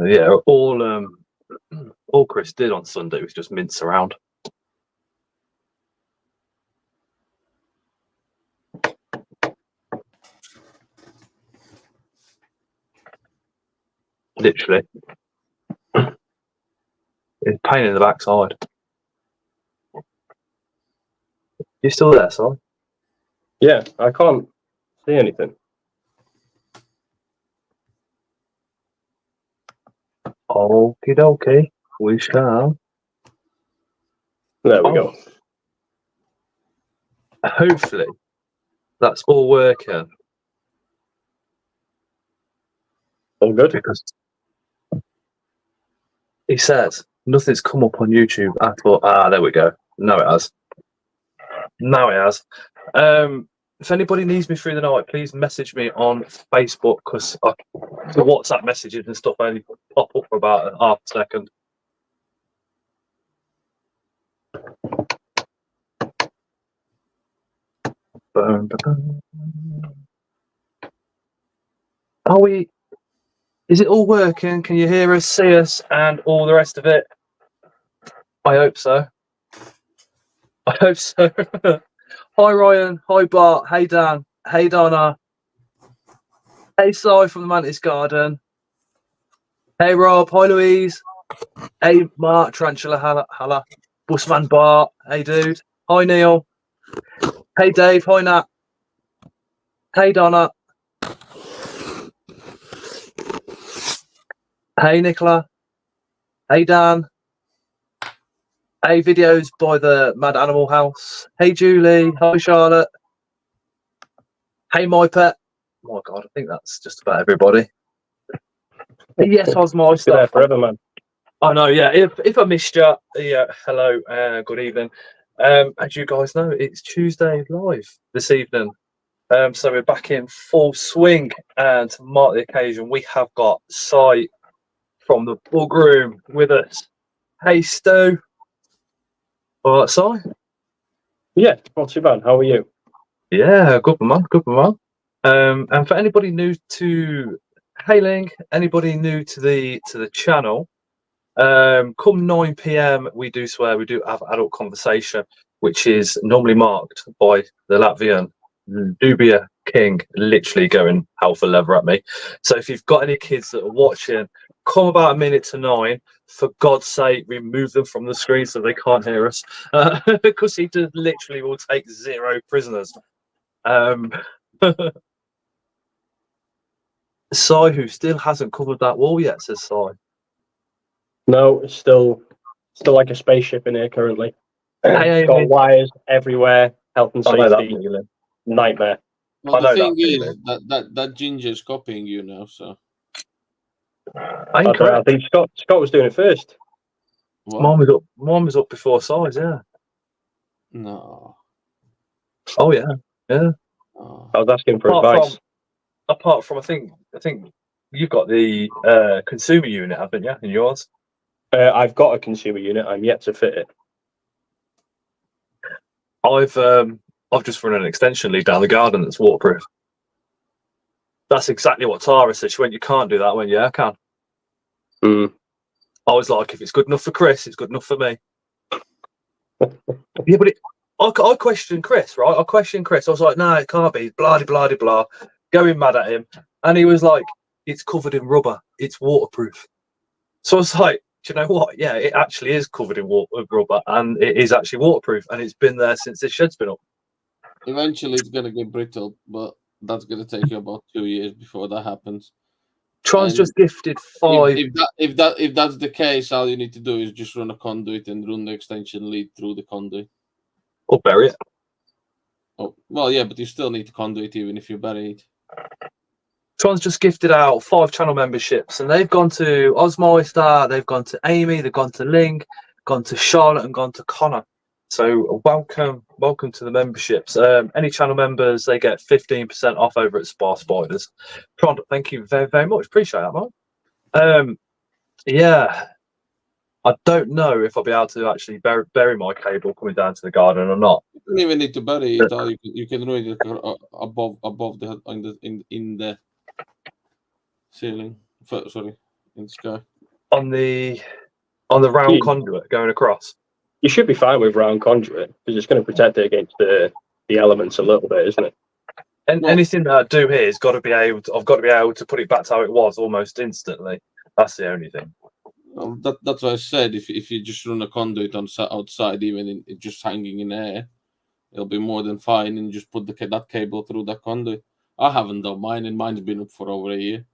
Yeah, all Chris did on Sunday was just mince around. Literally. It's a pain in the backside. You still there, Si? Yeah, I can't see anything. Okie dokie. We shall. There we go. Hopefully, that's all working. All good? Because he says nothing's come up on YouTube at all. Ah, there we go. Now it has. Now it has. If anybody needs me through the night, please message me on Facebook because the WhatsApp messages and stuff only pop up for about a half a second. Are we? Is it all working? Can you hear us, see us, and all the rest of it? I hope so. I hope so. Hi Ryan. Hi Bart. Hey Dan. Hey Donna. Hey Si from the Mantis Garden. Hey Rob. Hi Louise. Hey Mark. Tarantula. Halla. Busman Bart. Hey dude. Hi Neil. Hey Dave. Hi Nat. Hey Donna. Hey Nicola. Hey Dan. Hey videos by the Mad Animal House. Hey Julie. Hi Charlotte. Hey my pet. Oh my god, I think that's just about everybody. Yes, Osmeister. Be there forever, man. I know, yeah. If I missed you, yeah, hello, good evening. As you guys know, it's Tuesday live this evening. So we're back in full swing, and to mark the occasion, we have got Si from the Bug Room with us. Hey Stu. All right, Si? Yeah, not too bad. How are you? Yeah, good man, good man. And for anybody new to hailing, anybody new to the channel, come 9 p.m. we do have adult conversation, which is normally marked by the Latvian Dubia King literally going hell for leather at me. So if you've got any kids that are watching, come about a minute to 9. For God's sake, remove them from the screen so they can't hear us, because he just literally will take 0 prisoners. Si, who still hasn't covered that wall yet, says Si. No, it's still like a spaceship in here currently. Hey, It's got Amy. wires everywhere, health and I know that safety, feeling. nightmare. Well, I know the thing that is that Ginger's copying you now, so. Incorrect. I think Scott was doing it first. What? Mine was up before size, yeah. No. Oh yeah, yeah. Oh. I was asking for advice. Apart from, I think you've got the consumer unit, haven't you, in yours? I've got a consumer unit. I'm yet to fit it. I've just run an extension lead down the garden that's waterproof. That's exactly what Tara said. She went, "You can't do that." I went, "Yeah, I can." I was like, "If it's good enough for Chris, it's good enough for me." Yeah, but I questioned Chris, right? I questioned Chris. I was like, "No, it can't be." Blah blah blah blah. Going mad at him, and he was like, "It's covered in rubber. It's waterproof." So I was like, "Do you know what? Yeah, it actually is covered in rubber, and it is actually waterproof, and it's been there since this shed's been up." Eventually, it's gonna get brittle, but that's gonna take you about 2 years before that happens. Tran's just gifted 5. If that's the case, all you need to do is just run a conduit and run the extension lead through the conduit. Or bury it. Oh well, yeah, but you still need to conduit even if you bury it. Tran's just gifted out 5 channel memberships, and they've gone to Osmeister, they've gone to Amy, they've gone to Ling, gone to Charlotte, and gone to Connor. So welcome to the memberships. Any channel members, they get 15% off over at Spar Spiders. Tron, thank you very, very much. Appreciate that, man. Yeah, I don't know if I'll be able to actually bury my cable coming down to the garden or not. You don't even need to bury it, or you can run it above the in the ceiling. Sorry, in the sky. on the round conduit going across. You should be fine with round conduit because it's going to protect it against the elements a little bit, isn't it? And anything that I do here has got to be able to. I've got to be able to put it back to how it was almost instantly. That's the only thing. Well, that's what I said. If you just run a conduit on outside, even in just hanging in air, it'll be more than fine. And just put that cable through that conduit. I haven't done mine, and mine's been up for over a year.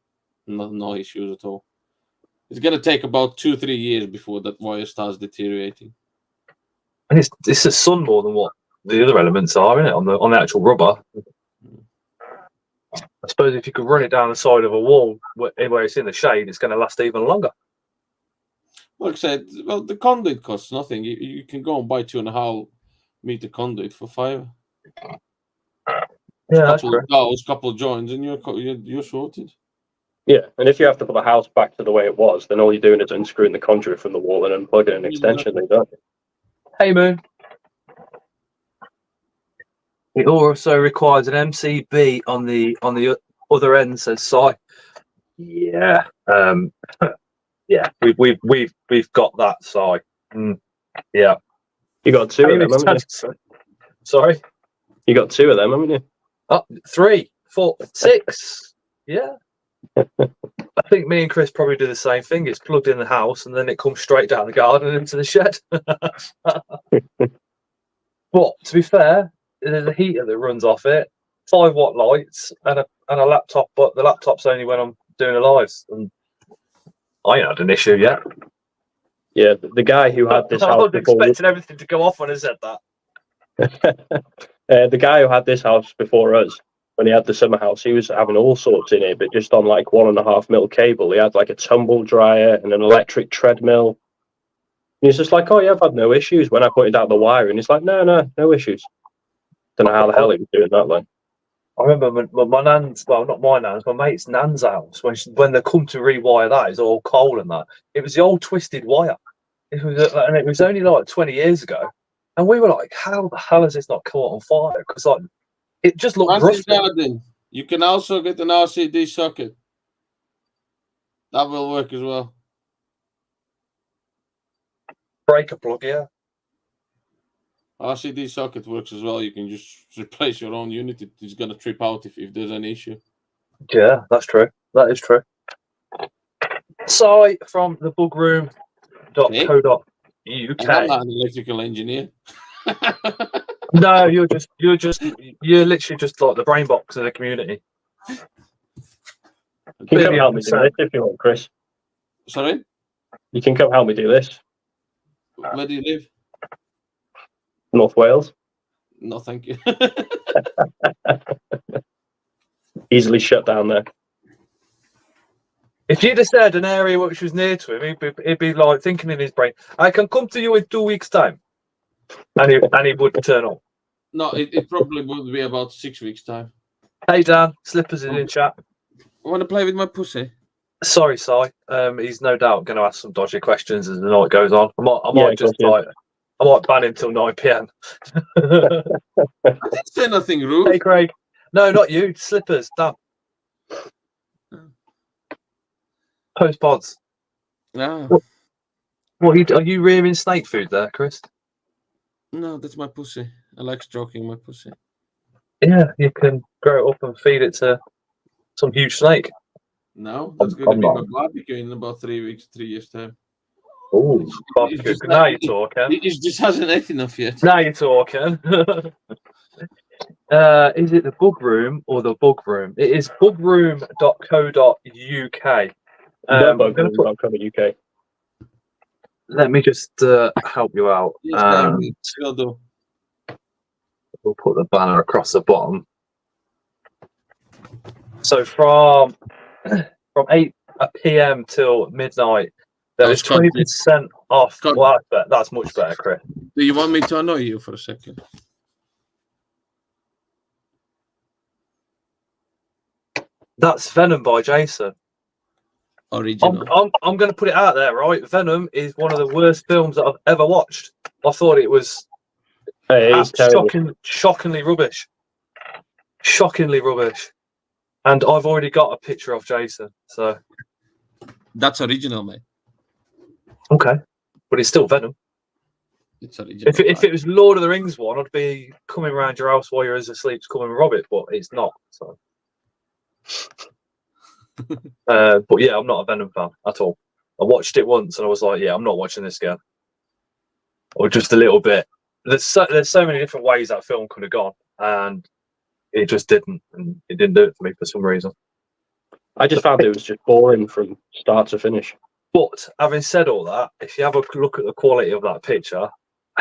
No issues at all. It's gonna take about 2-3 years before that wire starts deteriorating. And it's the sun more than what the other elements are, isn't it? On the actual rubber. I suppose if you could run it down the side of a wall where it's in the shade, it's going to last even longer. Like I said, well, the conduit costs nothing. You can go and buy 2.5 meter conduit for $5. Yeah, that's true. Couple of joins, and you're sorted. Yeah, and if you have to put the house back to the way it was, then all you're doing is unscrewing the conduit from the wall and unplugging an extension lead, don't you? Hey, Moon. It also requires an MCB on the other end, says Si. Yeah, yeah, we've got that, Si. Yeah, You got two of them, haven't you? Sorry, you got two of them, haven't you? Oh, 3, 4, 6. Yeah, I think me and Chris probably do the same thing. It's plugged in the house, and then it comes straight down the garden and into the shed. But to be fair, there's a heater that runs off it, 5-watt lights, and a laptop. But the laptop's only when I'm doing the lives, and I ain't had an issue yet. Yeah, the guy who had this house. I was expecting everything to go off when I said that. The guy who had this house before us, when he had the summer house, he was having all sorts in it, but just on like 1.5 mil cable. He had like a tumble dryer and an electric treadmill. And he's just like, "Oh yeah, I've had no issues." When I pointed out the wiring, he's like, "No issues." Don't know how the hell he was doing that then. I remember my nan's, well, not my nan's, my mate's nan's house, when they come to rewire that, it's all coal and that. It was the old twisted wire. It was only like 20 years ago. And we were like, how the hell has this not caught on fire? Because like, it just looked rusty. You can also get an RCD socket. That will work as well. Breaker plug, yeah. RCD socket works as well. You can just replace your own unit. It's going to trip out if there's an issue. Yeah, that's true. That is true. Si from the bugroom.co.uk. I'm not an electrical engineer. No, you're literally just like the brain box of the community. You can come help me do this if you want, Chris. Sorry? You can come help me do this. Where do you live? North Wales. No, thank you. Easily shut down there. If you'd have said an area which was near to him, he'd be like thinking in his brain, I can come to you in 2 weeks' time. And he would turn up. No, it probably would be about 6 weeks' time. Hey Dan, Slippers is in chat. I want to play with my pussy. Sorry, Si. He's no doubt going to ask some dodgy questions as the night goes on. I might ban him till 9 PM. I didn't say nothing rude. Hey Craig. No, not you. Slippers. Dan. Post pods. No. What are you rearing snake food there, Chris? No, that's my pussy. I like stroking my pussy. Yeah, you can grow it up and feed it to some huge snake. No, that's going to be my barbecue in about 3 years' time. Oh, barbecue. Now you're talking. It just hasn't ate enough yet. Now you're talking. Is it the bug room or the bug room? It is bugroom.co.uk. Bugroom.co.uk. Let me just help you out. Yes, do. We'll put the banner across the bottom. So from 8 PM till midnight, there is 20% off. Well, that's much better, Chris. Do you want me to annoy you for a second? That's Venom by Jason. Original. I'm going to put it out there, right? Venom is one of the worst films that I've ever watched. I thought it was shockingly rubbish. Shockingly rubbish. And I've already got a picture of Jason, so that's original, mate. Okay, but it's still Venom. It's original. If it was Lord of the Rings one, I'd be coming around your house while you're asleep to come and rob it, but it's not. So. But yeah, I'm not a Venom fan at all. I watched it once and I was like, yeah, I'm not watching this again. Or just a little bit. There's so many different ways that film could have gone, and it just didn't. And it didn't do it for me for some reason. I just found it was just boring from start to finish. But having said all that, if you have a look at the quality of that picture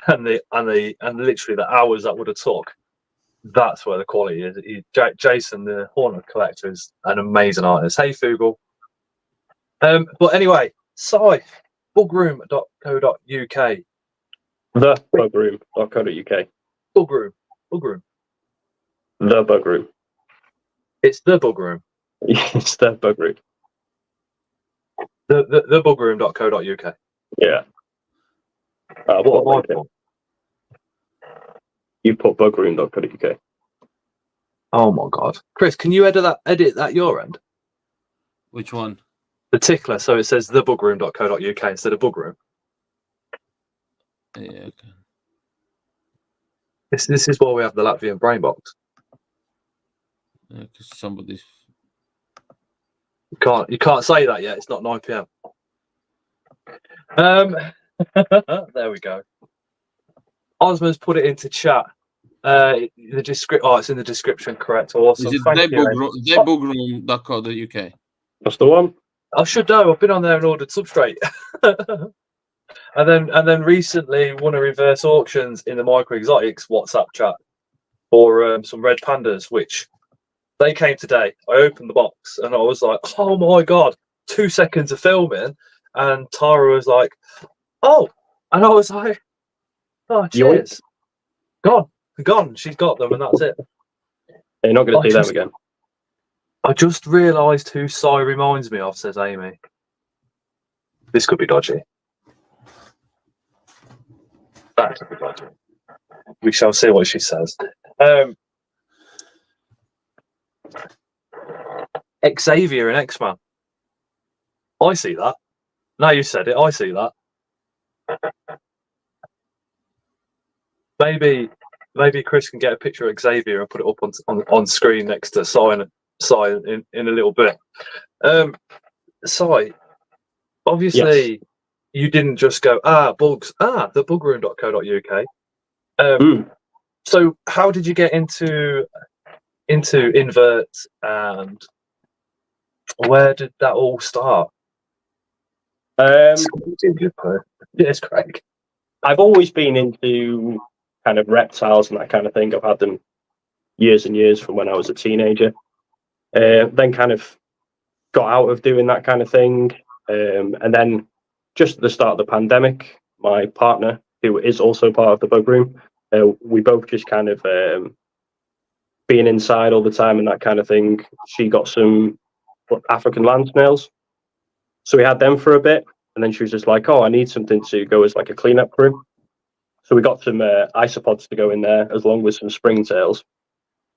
and literally the hours that would have took, that's where the quality is. Jason, the Haunted Collector, is an amazing artist. Hey, Fugel. But anyway, bugroom.co.uk. The bugroom.co.uk. Bugroom. The bugroom. It's the Bugroom. It's the bugroom. The bugroom.co.uk. Yeah. What have I put? You put bugroom.co.uk. Oh my god, Chris, can you edit that your end? Which one? The tickler, so it says thebookroom.co.uk instead of Bugroom. Yeah, okay. This is why we have the Latvian brain box. Yeah, because somebody's. You can't say that yet. It's not 9 p.m. There we go. Osman's put it into chat. It's in the description, correct? Awesome. Is it thebookroom.co.uk? That's the one. I should know. I've been on there and ordered substrate. and then recently won a reverse auctions in the Micro Exotics WhatsApp chat for some red pandas, which they came today. I opened the box and I was like, oh my god, 2 seconds of filming, and Tara was like, oh, and I was like, oh, cheers. Gone. She's got them, and that's it. You're not going to see them again. I just realised who Sai reminds me of, says Amy. This could be dodgy. That could be dodgy. We shall see what she says. Xavier and X-Man. I see that. Now you said it, I see that. Maybe Chris can get a picture of Xavier and put it up on screen next to Sai in a little bit. Sai, obviously, yes. You didn't just go, bugs, the bugroom.co.uk. So how did you get into invert, and where did that all start? Yes, Craig. I've always been into kind of reptiles and that kind of thing. I've had them years and years from when I was a teenager. Then kind of got out of doing that kind of thing. And then just at the start of the pandemic, my partner, who is also part of the bug room, we both just kind of being inside all the time and that kind of thing. She got some African land snails. So we had them for a bit. And then she was just like, oh, I need something to go as like a cleanup crew. So we got some isopods to go in there, as long with some springtails.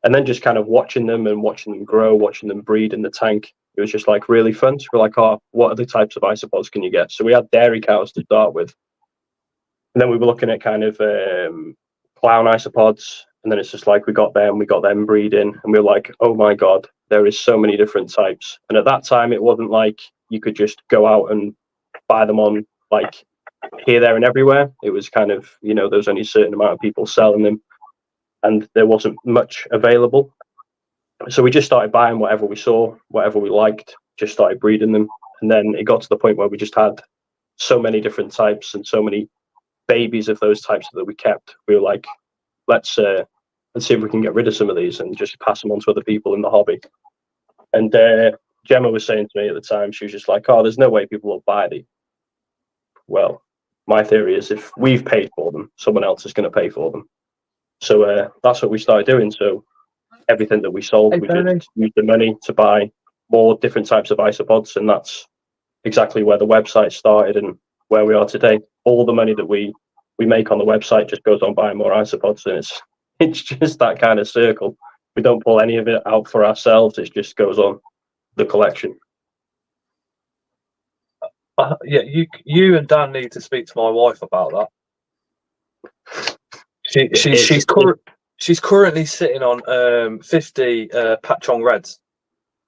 And then just kind of watching them grow, watching them breed in the tank. It was just like really fun. So we're like, oh, what other types of isopods can you get? So we had dairy cows to start with. And then we were looking at kind of clown isopods. And then it's just like, we got them breeding. And we were like, oh my God, there is so many different types. And at that time, it wasn't like you could just go out and buy them on like here, there, and everywhere. It was kind of, there was only a certain amount of people selling them, and there wasn't much available. So we just started buying whatever we saw, whatever we liked, just started breeding them. And then it got to the point where we just had so many different types and so many babies of those types that we kept. We were like, let's see if we can get rid of some of these and just pass them on to other people in the hobby. And Gemma was saying to me at the time, she was just like, oh, there's no way people will buy these. Well, my theory is if we've paid for them, someone else is going to pay for them. So that's what we started doing. So everything that we sold, we just used the money to buy more different types of isopods. And that's exactly where the website started and where we are today. All the money that we make on the website just goes on buying more isopods. And it's just that kind of circle. We don't pull any of it out for ourselves. It just goes on the collection. Yeah, you and Dan need to speak to my wife about that. She's currently sitting on 50 Patchong Reds,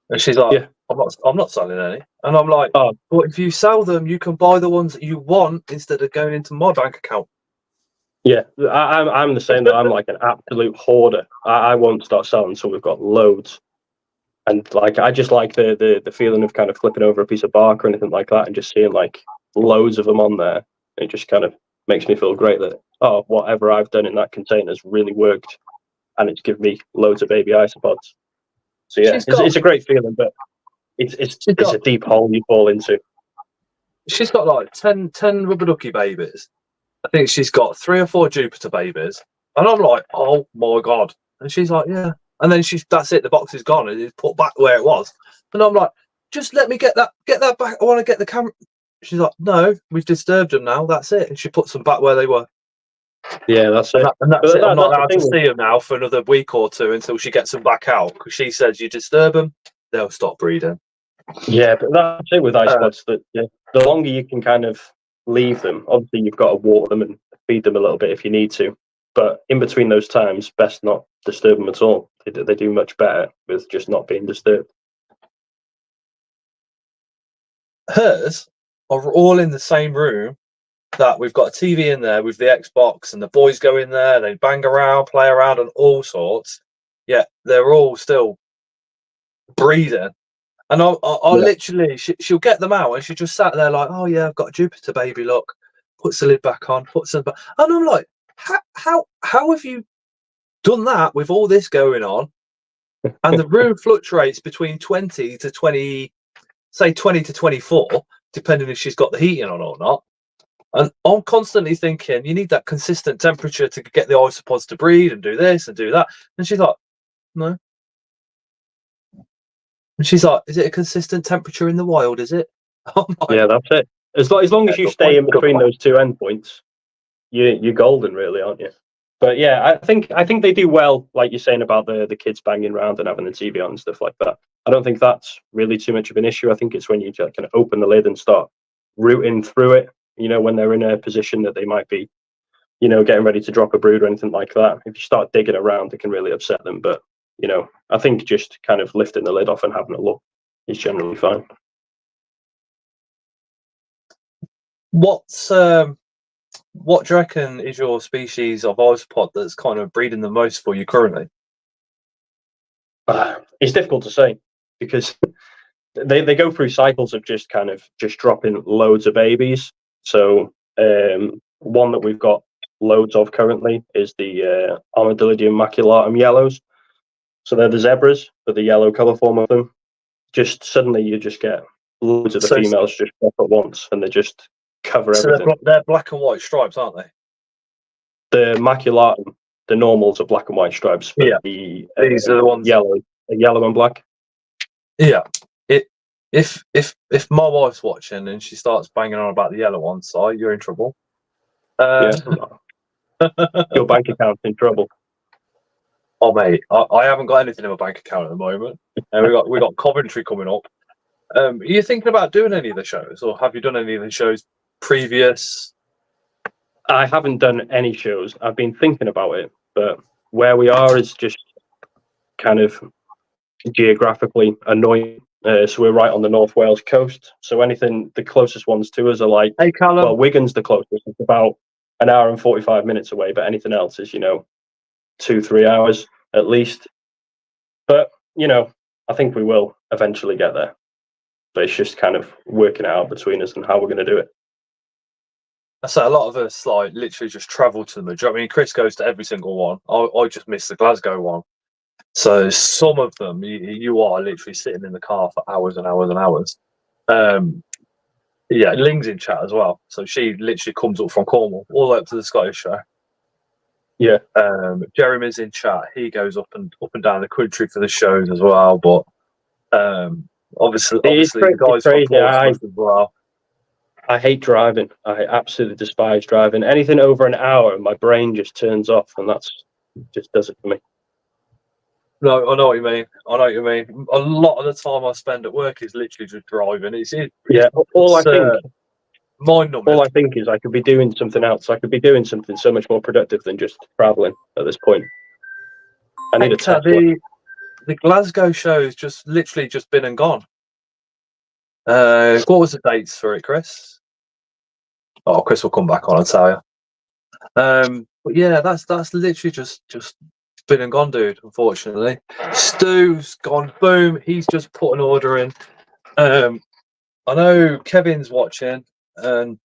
and she's like, Yeah. I'm not selling any, and I'm like, Oh. but if you sell them, you can buy the ones that you want instead of going into my bank account. Yeah, I'm the same. Though I'm like an absolute hoarder. I won't start selling until we've got loads. And like I just like the feeling of kind of flipping over a piece of bark or anything like that, and just seeing like loads of them on there. It just kind of makes me feel great that whatever I've done in that container has really worked, and it's given me loads of baby isopods. So yeah, it's a great feeling, but it's a deep hole you fall into. She's got like 10 rubber ducky babies. I think she's got 3 or 4 Jupiter babies, and I'm like, oh my god! And she's like, yeah. And then that's it. The box is gone, and it's put back where it was. And I'm like, just let me get that back. I want to get the camera. She's like, no, we've disturbed them now. That's it. And she puts them back where they were. Yeah, that's it. And that's it. I'm not allowed to see them now for another week or 2 until she gets them back out, because she says you disturb them, they'll stop breeding. Yeah, but that's it with isopods. That the longer you can kind of leave them, obviously you've got to water them and feed them a little bit if you need to. But in between those times, best not disturb them at all. They do much better with just not being disturbed. Hers are all in the same room. That we've got a TV in there with the Xbox, and the boys go in there, they bang around, play around, and all sorts. Yeah, they're all still breeding. And I'll literally, she'll get them out, and she just sat there like, oh yeah, I've got a Jupiter baby. Look, puts the lid back on, puts them back, and I'm like, how have you done that with all this going on? And the room fluctuates between 20 to 20, say 20 to 24, depending if she's got the heating on or not. And I'm constantly thinking, you need that consistent temperature to get the isopods to breed and do this and do that. And she's like, no. And she's like, is it a consistent temperature in the wild? Is it? Yeah, that's it. As long as you stay in between those 2 endpoints, you're golden, really, aren't you? But yeah, I think they do well, like you're saying about the kids banging around and having the TV on and stuff like that. I don't think that's really too much of an issue. I think it's when you just kind of open the lid and start rooting through it, when they're in a position that they might be, getting ready to drop a brood or anything like that. If you start digging around, it can really upset them. But, I think just kind of lifting the lid off and having a look is generally fine. What do you reckon is your species of isopod that's kind of breeding the most for you currently? It's difficult to say, because they go through cycles of just dropping loads of babies. So one that we've got loads of currently is the Armadillidium maculatum yellows. So they're the zebras, but the yellow colour form of them. Just suddenly you just get loads of the females just drop at once, and they just cover everything. They're black and white stripes, aren't they? The maculatum, the normals are black and white stripes, but these are the ones yellow and black. Yeah. If my wife's watching and she starts banging on about the yellow one, so you're in trouble. Your bank account's in trouble. Oh mate, I haven't got anything in my bank account at the moment, and we got Coventry coming up. Are you thinking about doing any of the shows, or have you done any of the shows previous? I haven't done any shows. I've been thinking about it, but where we are is just kind of geographically annoying. So we're right on the North Wales coast. So the closest ones to us are like, well, Wigan's the closest. It's about an hour and 45 minutes away, but anything else is, 2-3 hours at least. But, I think we will eventually get there. But it's just kind of working out between us and how we're going to do it. So a lot of us literally just travel to the majority. I mean, Chris goes to every single one. I just missed the Glasgow one. So some of them, you are literally sitting in the car for hours and hours and hours. Yeah, Ling's in chat as well. So she literally comes up from Cornwall all the way up to the Scottish show. Yeah. Jeremy's in chat. He goes up and down the country for the shows as well. But obviously the guys from Portsmouth as well. I hate driving. I absolutely despise driving. Anything over an hour, my brain just turns off, and just does it for me. No, I know what you mean. A lot of the time I spend at work is literally just driving. All mind numbing. All I think is I could be doing something else. I could be doing something so much more productive than just traveling at this point. I need a Tesla. The Glasgow show's just literally just been and gone. What was the dates for it, Chris? Oh, Chris will come back on and tell you. But yeah, that's literally just been and gone, dude. Unfortunately, Stu's gone. Boom. He's just put an order in. I know Kevin's watching, and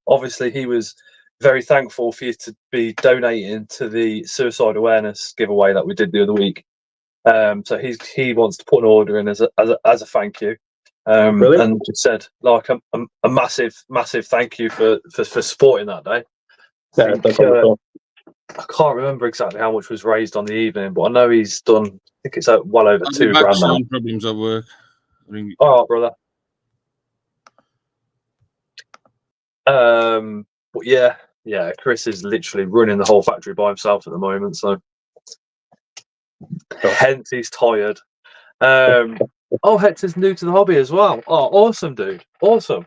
obviously he was very thankful for you to be donating to the suicide awareness giveaway that we did the other week. So he wants to put an order in as a thank you. And just said like a massive thank you for supporting that day. I can't remember exactly how much was raised on the evening, but I know he's done. I think it's well over $2 grand now. Problems at work. All right, brother. But yeah, Chris is literally running the whole factory by himself at the moment, so hence he's tired. Hector's new to the hobby as well. Oh, awesome, dude. Awesome.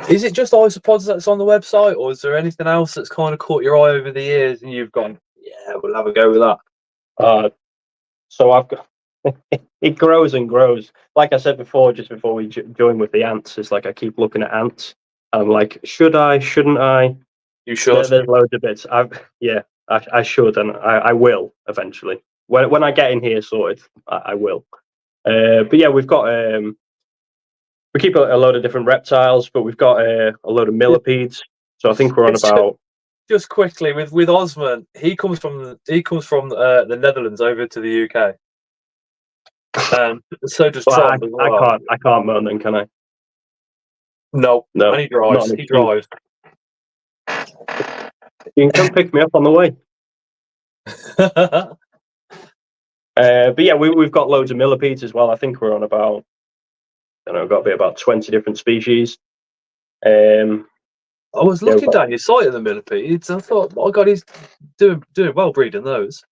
Is it just isopods that's on the website, or is there anything else that's kind of caught your eye over the years and you've gone, yeah, we'll have a go with that? So I've got it grows and grows. Like I said before, just before we join with the ants, it's like I keep looking at ants. And I'm like, should I? Shouldn't I? You should. There's loads of bits. I should, and I will eventually. When I get in here sorted, I will. But yeah, we've got we keep a load of different reptiles, but we've got a load of millipedes. So I think we're on about. Just quickly with Osman, he comes from the Netherlands over to the UK. So does Trump as well. I can't moan then, can I? No. And he drives. He drives. You can come pick me up on the way. But yeah, we've got loads of millipedes as well. I think we're on about, got to be about 20 different species. I was looking down your site of the millipedes. I thought, oh god, he's doing well breeding those.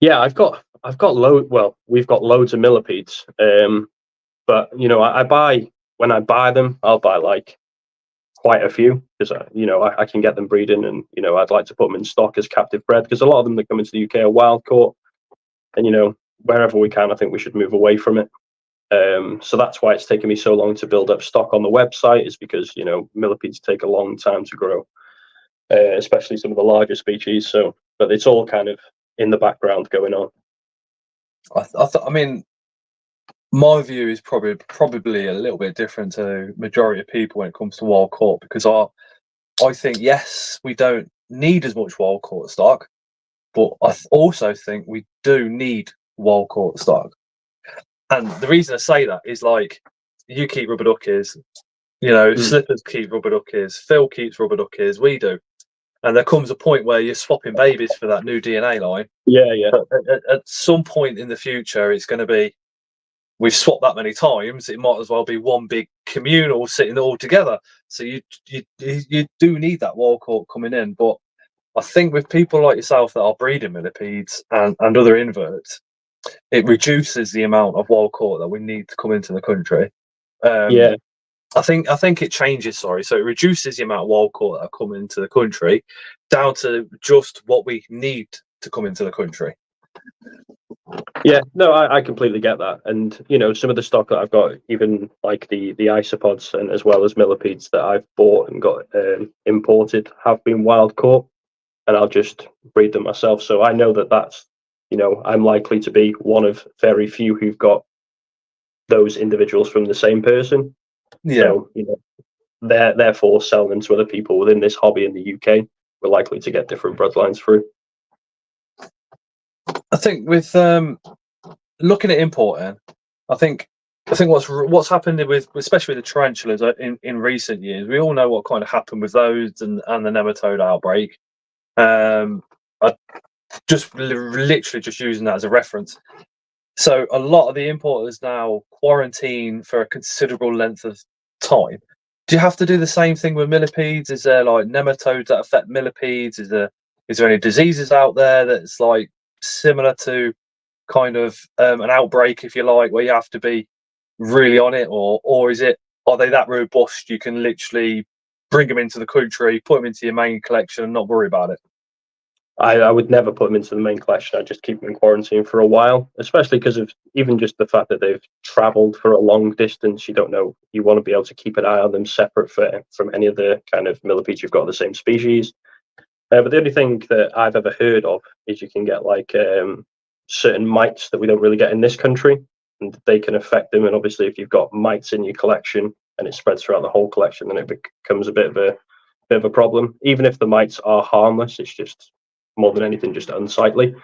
Yeah, I've got we've got loads of millipedes. But when I buy them, I'll buy like quite a few because I can get them breeding, and I'd like to put them in stock as captive bred because a lot of them that come into the UK are wild caught, and wherever we can, I think we should move away from it. So that's why it's taken me so long to build up stock on the website, is because millipedes take a long time to grow, especially some of the larger species. But it's all kind of in the background going on. I mean, my view is probably a little bit different to majority of people when it comes to wild caught, because I think yes, we don't need as much wild caught stock, but I also think we do need wild caught stock. And the reason I say that is like you keep rubber duckies, Slippers keep rubber duckies, Phil keeps rubber duckies, we do. And there comes a point where you're swapping babies for that new DNA line. Yeah. But at some point in the future, it's going to be, we've swapped that many times, it might as well be one big communal sitting all together. So you do need that wild caught coming in. But I think with people like yourself that are breeding millipedes and other inverts, it reduces the amount of wild caught that we need to come into the country. I think it changes. So it reduces the amount of wild caught that are coming into the country down to just what we need to come into the country. Yeah, no, I completely get that. And some of the stock that I've got, even like the isopods and as well as millipedes that I've bought and got imported, have been wild caught, and I'll just breed them myself. So I know that's I'm likely to be one of very few who've got those individuals from the same person. Yeah. So, therefore selling them to other people within this hobby in the UK, we're likely to get different bloodlines through. I think with looking at importing, I think what's happened with especially the tarantulas in recent years, we all know what kind of happened with those and the nematode outbreak. I just literally just using that as a reference. So a lot of the importers now quarantine for a considerable length of time. Do you have to do the same thing with millipedes? Is there like nematodes that affect millipedes? Is there any diseases out there that's like similar to kind of an outbreak, if you like, where you have to be really on it, or is it are they that robust? You can literally bring them into the country, put them into your main collection, and not worry about it. I would never put them into the main collection. I'd just keep them in quarantine for a while, especially because of even just the fact that they've travelled for a long distance. You don't know. You want to be able to keep an eye on them separate from any of the kind of millipedes you've got of the same species. But the only thing that I've ever heard of is you can get like certain mites that we don't really get in this country, and they can affect them. And obviously, if you've got mites in your collection and it spreads throughout the whole collection, then it becomes a bit of a problem. Even if the mites are harmless, it's just more than anything just unsightly.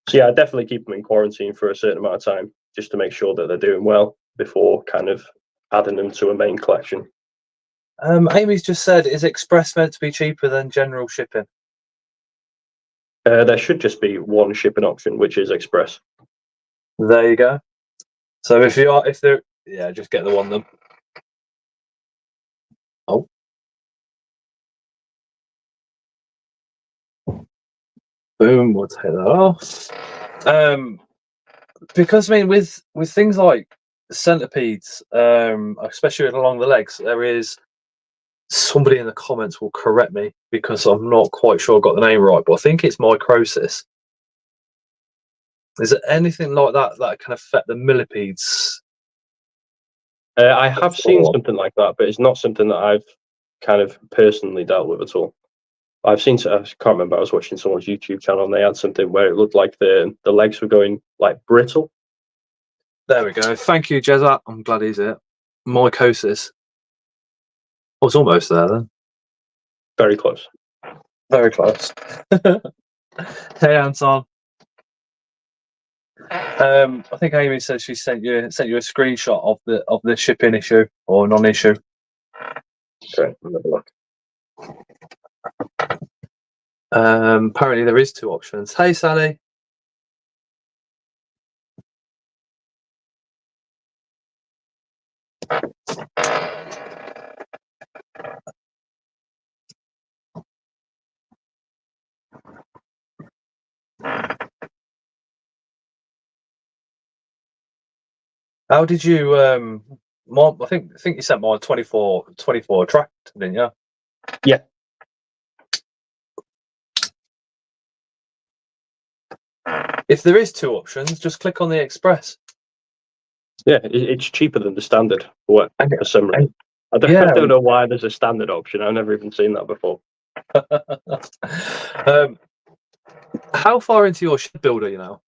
So yeah, I definitely keep them in quarantine for a certain amount of time just to make sure that they're doing well before kind of adding them to a main collection. Amy's just said, is express meant to be cheaper than general shipping? There should just be one shipping option, which is express. There you go. So if they're, yeah, just get the one then. Oh. Boom, we'll take that off. Because I mean, with things like centipedes, especially along the legs, there is somebody in the comments will correct me because I'm not quite sure I got the name right, but I think it's mycosis. Is there anything like that can affect the millipedes? I have seen something like that, but it's not something that I've kind of personally dealt with at all. I can't remember, I was watching someone's YouTube channel and they had something where it looked like the legs were going like brittle. There we go. Thank you, Jezza. I'm glad he's it. Mycosis. I was almost there then. Very close. Very close. Hey, Anton. I think Amy said she sent you a screenshot of the shipping issue or non-issue. Okay, let me have a look. Apparently there is two options. Hey, Sally. How did you I think you sent mine 24 track, didn't you? Yeah. If there is two options, just click on the express. Yeah, it's cheaper than the standard for some reason. I don't know why there's a standard option. I've never even seen that before. How far into your shed builder you now?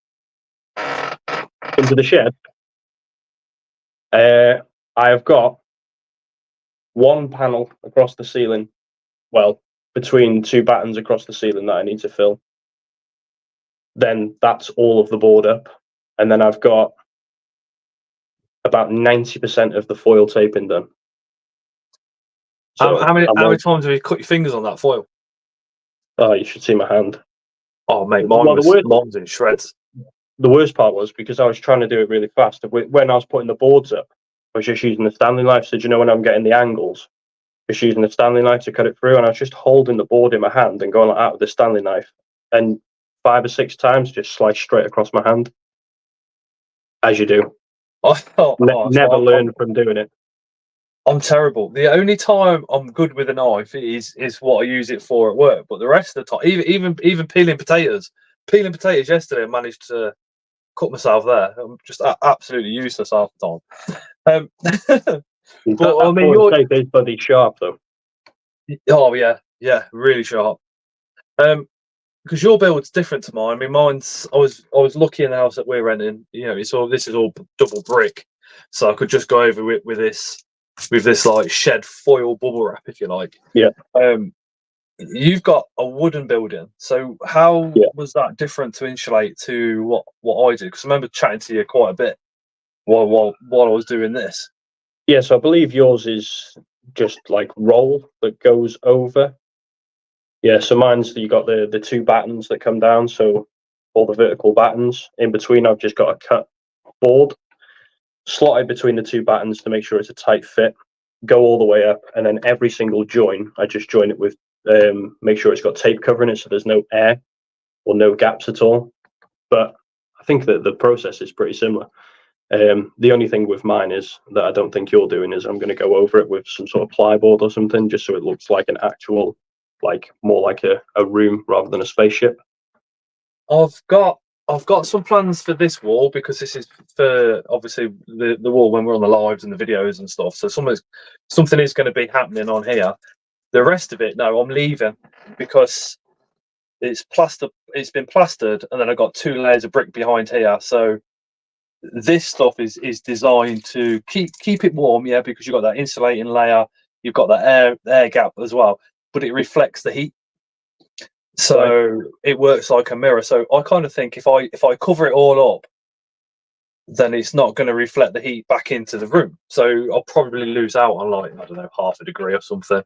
Into the shed? I have got one panel across the ceiling. Well, between two battens across the ceiling that I need to fill. Then that's all of the board up. And then I've got about 90% of the foil taping done. So how many times have you cut your fingers on that foil? Oh, you should see my hand. Oh, mate, mine's in shreds. The worst part was because I was trying to do it really fast. When I was putting the boards up, I was just using the Stanley knife. So, when I'm getting the angles, just using the Stanley knife to cut it through. And I was just holding the board in my hand and going like that with the Stanley knife. And 5 or 6 times just sliced straight across my hand. As you do. Never learned from doing it. I'm terrible. The only time I'm good with a knife is what I use it for at work. But the rest of the time, even peeling potatoes yesterday, I managed to cut myself there. I'm just absolutely useless half the time. But I mean, your tape is bloody sharp though. Oh yeah, really sharp. Because your build's different to mine. I mean, mine's I was lucky in the house that we're renting. This is all double brick, so I could just go over with this like shed foil bubble wrap, if you like. Yeah. You've got a wooden building, so how was that different to insulate to what I do? Because I remember chatting to you quite a bit while I was doing this. Yeah, so I believe yours is just like roll that goes over. Yeah, so mine's you got the 2 battens that come down, so all the vertical battens. In between, I've just got a cut board slotted between the 2 battens to make sure it's a tight fit. Go all the way up, and then every single join, I just join it with make sure it's got tape covering it, so there's no air or no gaps at all. But I think that the process is pretty similar. The only thing with mine is that I don't think you're doing is I'm going to go over it with some sort of plyboard or something, just so it looks like an actual, like more like a room rather than a spaceship. I've got some plans for this wall, because this is for obviously the wall when we're on the lives and the videos and stuff. So something is going to be happening on here. The rest of it, no, I'm leaving, because it's plaster. It's been plastered, and then I've got 2 layers of brick behind here. So this stuff is designed to keep it warm, yeah, because you've got that insulating layer, you've got that air gap as well, but it reflects the heat. So it works like a mirror. So I kind of think if I cover it all up, then it's not going to reflect the heat back into the room. So I'll probably lose out on, like, I don't know, half a degree or something.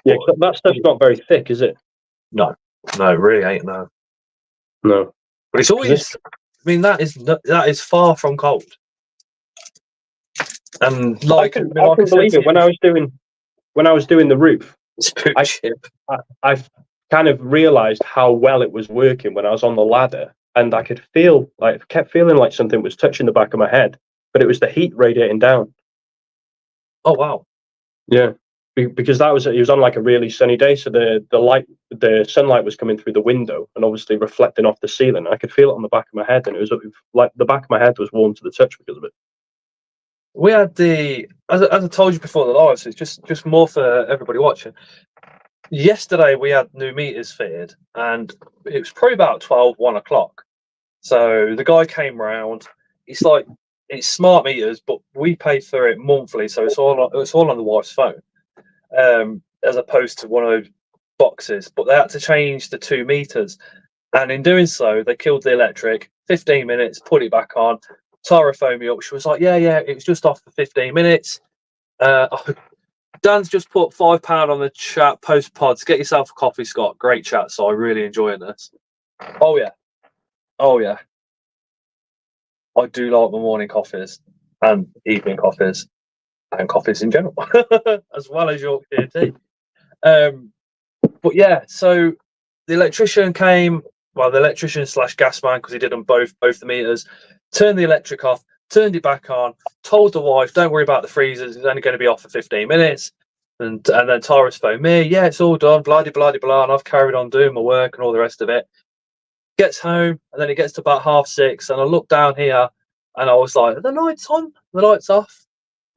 Yeah, that stuff's not very thick, is it? No, it really ain't. No. But it's always. I mean, that is far from cold. And like, I can believe it. When I was doing the roof, I've kind of realised how well it was working when I was on the ladder, and I kept feeling like something was touching the back of my head, but it was the heat radiating down. Oh wow! Yeah, because it was on like a really sunny day, so the sunlight was coming through the window and obviously reflecting off the ceiling. I could feel it on the back of my head, and it was like the back of my head was warm to the touch because of it. We had as I told you before the live, so it's just more for everybody watching. Yesterday we had new meters fitted, and it was probably about 1 o'clock. So the guy came round. It's smart meters, but we pay for it monthly, so it's all on the wife's phone, as opposed to one of those boxes. But they had to change the 2 meters, and in doing so, they killed the electric. 15 minutes, put it back on. Tara phoned me up. She was like, "Yeah, it was just off for 15 minutes." Dan's just put £5 on the chat. Post pods. Get yourself a coffee, Scott. Great chat. So I'm really enjoying this. Oh yeah. I do like my morning coffees and evening coffees and coffees in general, as well as Yorkshire tea. But yeah, so the electrician came. Well, the electrician / gas man, because he did on both the meters. Turned the electric off, turned it back on. Told the wife, "Don't worry about the freezers. It's only going to be off for 15 minutes." And then Tara's phoned me. "Yeah, it's all done. Blah blah blah." And I've carried on doing my work and all the rest of it. Gets home, and then it gets to about 6:30, and I look down here, and I was like, "Are the lights on? The lights off?"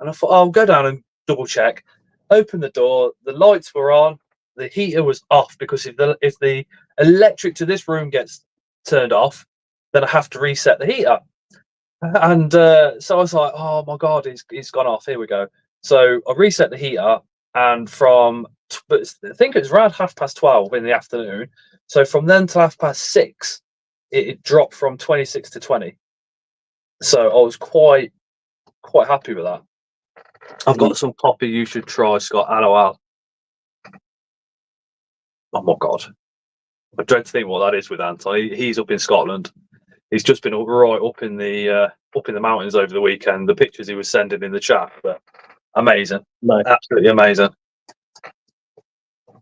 And I thought, I'll go down and double check. Open the door, the lights were on, the heater was off, because if the electric to this room gets turned off, then I have to reset the heater. And so I was like, "Oh my god, it's gone off. Here we go." So I reset the heater, and but I think it was around 12:30 in the afternoon. So from then till 6:30, it dropped from 26 to 20. So I was quite happy with that. I've got some coffee you should try, Scott. LOL. Oh my god, I dread to think what that is with Anton. He's up in Scotland. He's just been right up in the mountains over the weekend. The pictures he was sending in the chat, but amazing, absolutely amazing.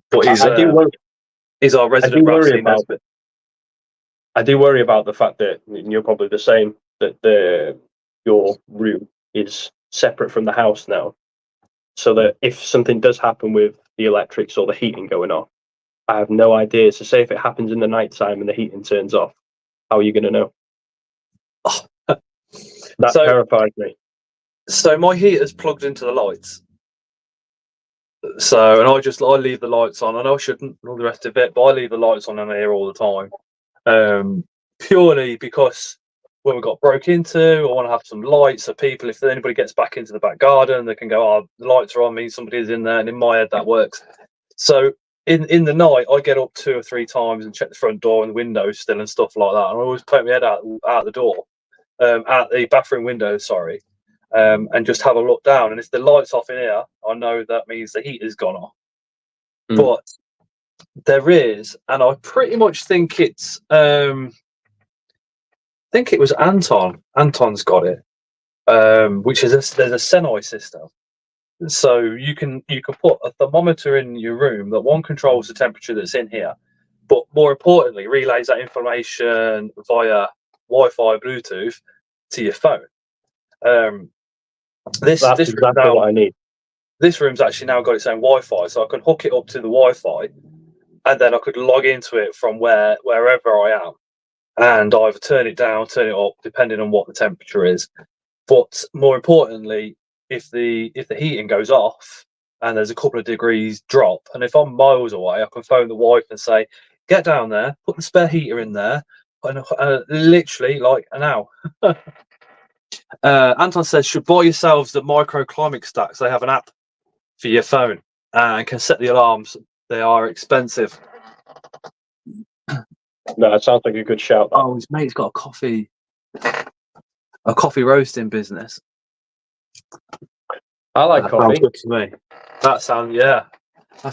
But he's our resident vaccine expert. I do worry about the fact that you're probably the same, that your room is separate from the house now, so that if something does happen with the electrics or the heating going off, I have no idea. So say if it happens in the night time and the heating turns off, how are you going to know? That terrifies me. So my heater's plugged into the lights. So, and I leave the lights on. I know I shouldn't, and all the rest of it, but I leave the lights on in here all the time. Purely because when we got broke into, I want to have some lights so people, if anybody gets back into the back garden, they can go, "Oh, the lights are on me, somebody's in there," and in my head that works. So in the night, I get up 2 or 3 times and check the front door and the windows still and stuff like that. And I always poke my head out the door, out the bathroom window, sorry. And just have a look down, and if the light's off in here, I know that means the heat has gone off. But there is, and I pretty much think it's it was Anton. Anton's got it, which is there's a Senoi system. So you can put a thermometer in your room that one controls the temperature that's in here, but more importantly relays that information via Wi-Fi, Bluetooth to your phone. This That's this room exactly now, what I need. this room's actually now got its own Wi-Fi, so I can hook it up to the Wi-Fi, and then I could log into it from wherever I am, and either turn it down, turn it up, depending on what the temperature is. But more importantly, if the heating goes off and there's a couple of degrees drop, and if I'm miles away, I can phone the wife and say, "Get down there, put the spare heater in there," and literally like an hour. Anton says, "Should buy yourselves the microclimate stacks. They have an app for your phone and can set the alarms. They are expensive." No, it sounds like a good shout. That. Oh, his mate's got a coffee roasting business. I like That coffee. sounds good to me. That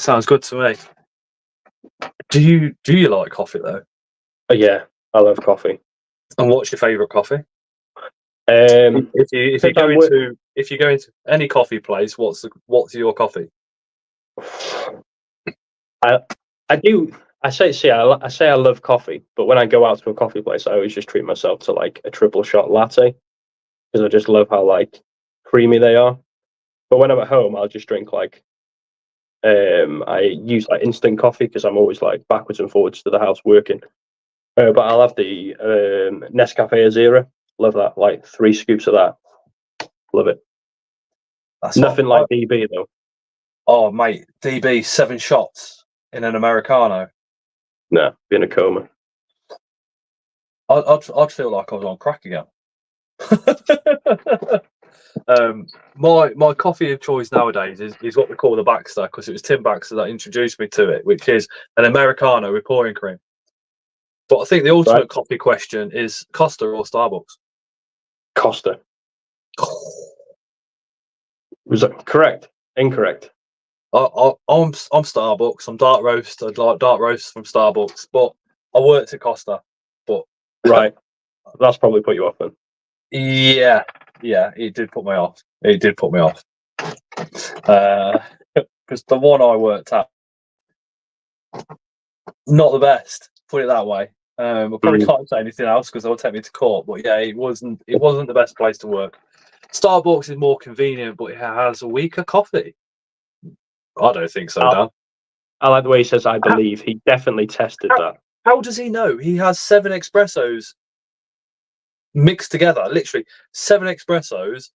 sounds good to me. Do you like coffee though? Yeah, I love coffee. And what's your favourite coffee? If you go into any coffee place, what's your coffee? I say I love coffee, but when I go out to a coffee place, I always just treat myself to like a triple shot latte because I just love how like creamy they are. But when I'm at home, I'll just drink like I use like instant coffee because I'm always like backwards and forwards to the house working. But I'll have the Nescafe Azera. Love that. Like 3 scoops of that. Love it. That's Nothing like DB though. Oh mate, DB 7 shots in an Americano. No, be in a coma. I'd feel like I was on crack again. My coffee of choice nowadays is what we call the Baxter, because it was Tim Baxter that introduced me to it, which is an Americano with pouring cream. But I think the ultimate coffee question is Costa or Starbucks. Costa. Was that correct? Incorrect. I'm Starbucks. I'm dark roast. I'd like dark roast from Starbucks, but I worked at Costa. But right, that's probably put you off then. Yeah, it did put me off. It did put me off. Because the one I worked at, not the best. Put it that way. I probably can't say anything else because they'll take me to court. But yeah, it wasn't the best place to work. Starbucks is more convenient, but it has a weaker coffee. I don't think so, Dan. I like the way he says "I believe." He definitely tested that. How does he know? He has 7 espressos mixed together, literally 7 espressos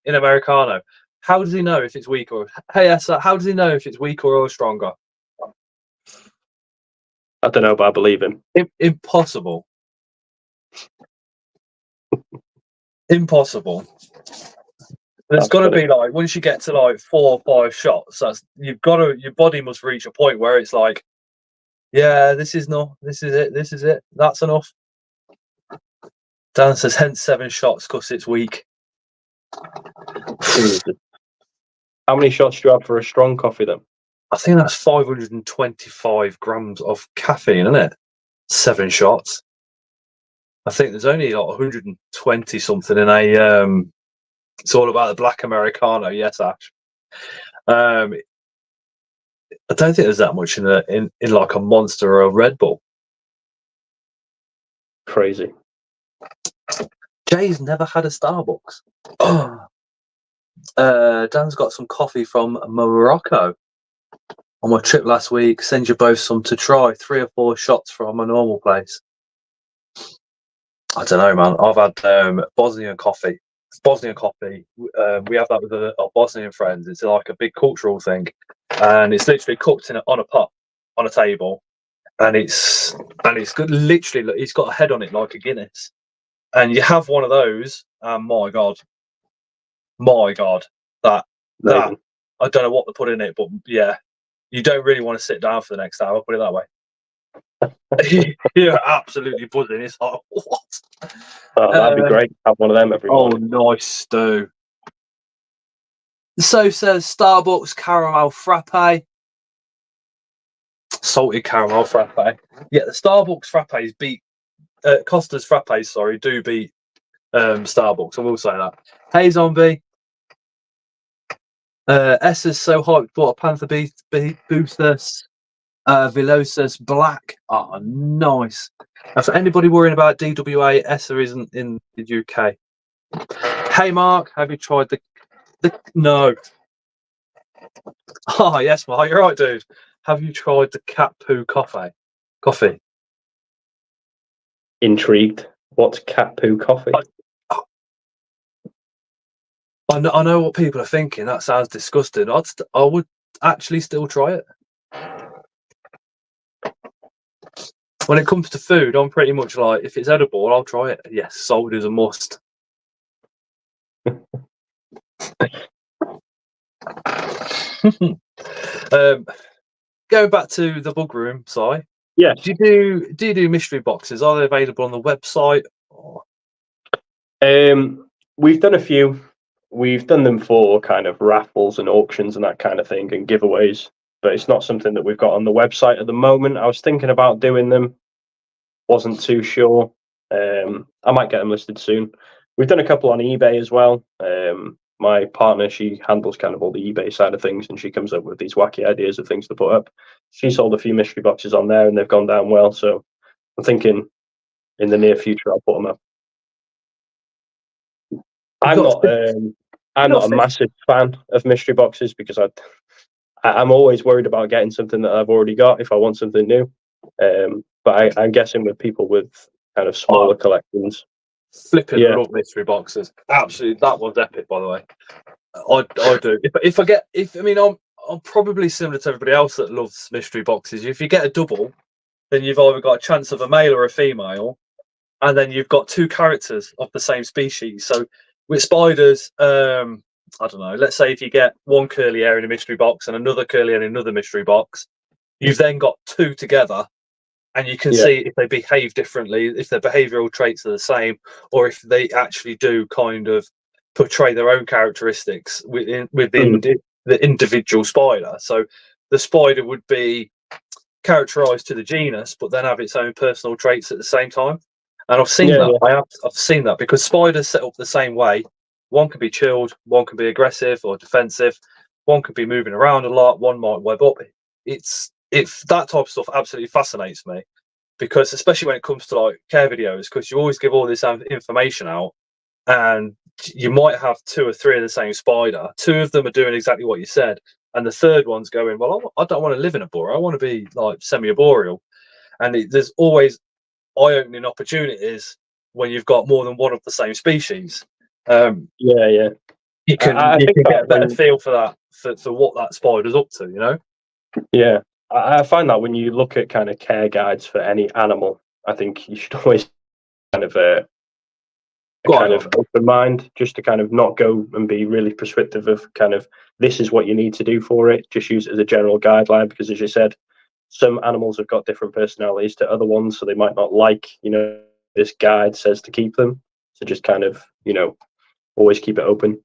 in Americano. How does he know if it's weaker? Hey, Essa, how does he know if it's weaker or stronger? I don't know, but I believe him. Impossible. Impossible. There's got to be like, once you get to like 4 or 5 shots, your body must reach a point where it's like, yeah, this is it, that's enough. Dan says, hence 7 shots because it's weak. How many shots do you have for a strong coffee then? I think that's 525 grams of caffeine, isn't it? 7 shots. I think there's only like 120 something in a. It's all about the black Americano. Yes, Ash. I don't think there's that much in like a Monster or a Red Bull. Crazy. Jay's never had a Starbucks. Dan's got some coffee from Morocco on my trip last week. Send you both some to try. 3 or 4 shots from a normal place. I don't know, man. I've had Bosnian coffee. Bosnian coffee. We have that with our Bosnian friends. It's like a big cultural thing, and it's literally cooked on a pot on a table, and it's good. Literally, it's got a head on it like a Guinness, and you have one of those, and my god, that I don't know what they put in it, but yeah, you don't really want to sit down for the next hour. Put it that way. You're absolutely buzzing. It's like, what? Oh, that'd be great. Have one of them every morning. Oh, nice, Stu. So says Starbucks caramel frappe. Salted caramel frappe. Yeah, the Starbucks frappes beat Costa's frappes. Sorry, do beat Starbucks. I will say that. Hey, zombie. S is so hyped. Bought a Panther Boostus Velocis Black. Oh, nice. And for anybody worrying about DWA, Essa isn't in the UK. Hey Mark, have you tried the no? Oh yes, Mark, you're right, dude. Have you tried the cat poo coffee? Intrigued. What's cat poo coffee? I know what people are thinking. That sounds disgusting. I would actually still try it. When it comes to food, I'm pretty much like, if it's edible, I'll try it. Yes, salt is a must. Going back to the bug room, Si. Yes. Do you do mystery boxes? Are they available on the website? Or... We've done a few. We've done them for kind of raffles and auctions and that kind of thing and giveaways, but it's not something that we've got on the website at the moment. I was thinking about doing them, wasn't too sure. I might get them listed soon. We've done a couple on eBay as well. My partner, she handles kind of all the eBay side of things, and she comes up with these wacky ideas of things to put up. She sold a few mystery boxes on there, and they've gone down well. So I'm thinking in the near future I'll put them up. I'm not a massive fan of mystery boxes because I'm always worried about getting something that I've already got if I want something new. But I'm guessing with people with kind of smaller collections. Flipping love mystery boxes. Absolutely, that was epic, by the way. I do. I'm probably similar to everybody else that loves mystery boxes. If you get a double, then you've either got a chance of a male or a female, and then you've got two characters of the same species. So with spiders, I don't know. Let's say if you get one curly hair in a mystery box and another curly hair in another mystery box, you've then got two together. And you can see if they behave differently, if their behavioural traits are the same, or if they actually do kind of portray their own characteristics within the individual spider. So the spider would be characterised to the genus, but then have its own personal traits at the same time. And I've seen that. Yeah. I've seen that because spiders set up the same way. One can be chilled, one can be aggressive or defensive, one could be moving around a lot, one might web up. That type of stuff absolutely fascinates me, because especially when it comes to like care videos, because you always give all this information out, and you might have two or three of the same spider. Two of them are doing exactly what you said, and the third one's going, well, I don't want to live in a burrow. I want to be like semi-arboreal. And there's always eye-opening opportunities when you've got more than one of the same species. You can get a better feel for that, for what that spider's up to, you know? Yeah, I find that when you look at kind of care guides for any animal, I think you should always kind of a kind of open mind, just to kind of not go and be really prescriptive of kind of this is what you need to do for it. Just use it as a general guideline, because as you said, some animals have got different personalities to other ones, so they might not like, this guide says to keep them. So just kind of, always keep it open.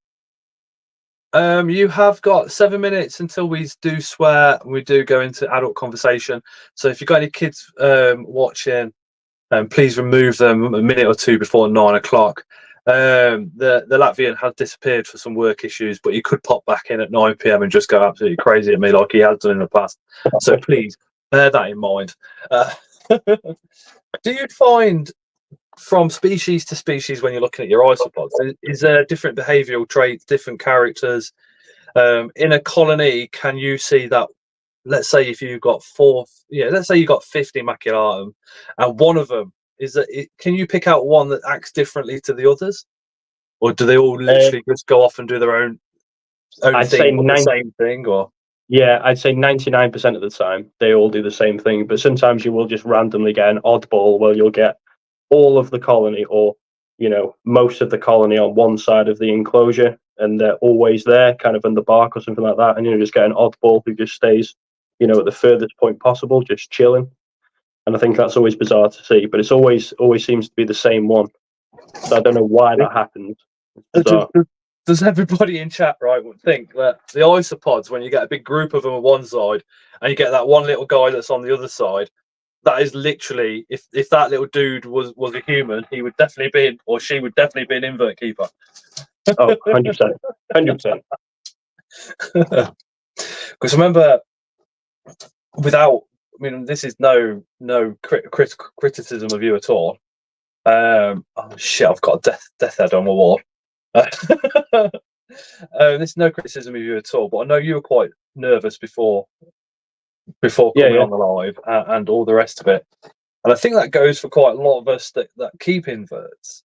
You have got 7 minutes until we do swear. We do go into adult conversation. So if you've got any kids watching, please remove them a minute or two before 9 o'clock. The Latvian has disappeared for some work issues, but he could pop back in at 9 p.m. and just go absolutely crazy at me like he has done in the past. So please bear that in mind. Do you find from species to species when you're looking at your isopods, is there different behavioural traits, different characters? In a colony, can you see that? Let's say if you've got let's say you've got 50 maculatum, and one of them is that. Can you pick out one that acts differently to the others, or do they all literally just go off and do their own I'd thing, the same thing? Or I'd say 99% of the time they all do the same thing, but sometimes you will just randomly get an oddball where you'll get all of the colony, or most of the colony on one side of the enclosure, and they're always there kind of in the bark or something like that, and you just get an oddball who just stays at the furthest point possible, just chilling. And I think that's always bizarre to see, but it's always seems to be the same one. So I don't know why that happens. Does everybody in chat would think that the isopods, when you get a big group of them on one side and you get that one little guy that's on the other side, that is literally, if that little dude was a human, he would definitely be or she would definitely be an invert keeper. Oh, 100%. 100%. Because remember, this is no criticism of you at all. Oh shit, I've got a death head on my wall. There's no criticism of you at all, but I know you were quite nervous before Yeah, coming yeah. on the live and all the rest of it. And I think that goes for quite a lot of us that keep inverts.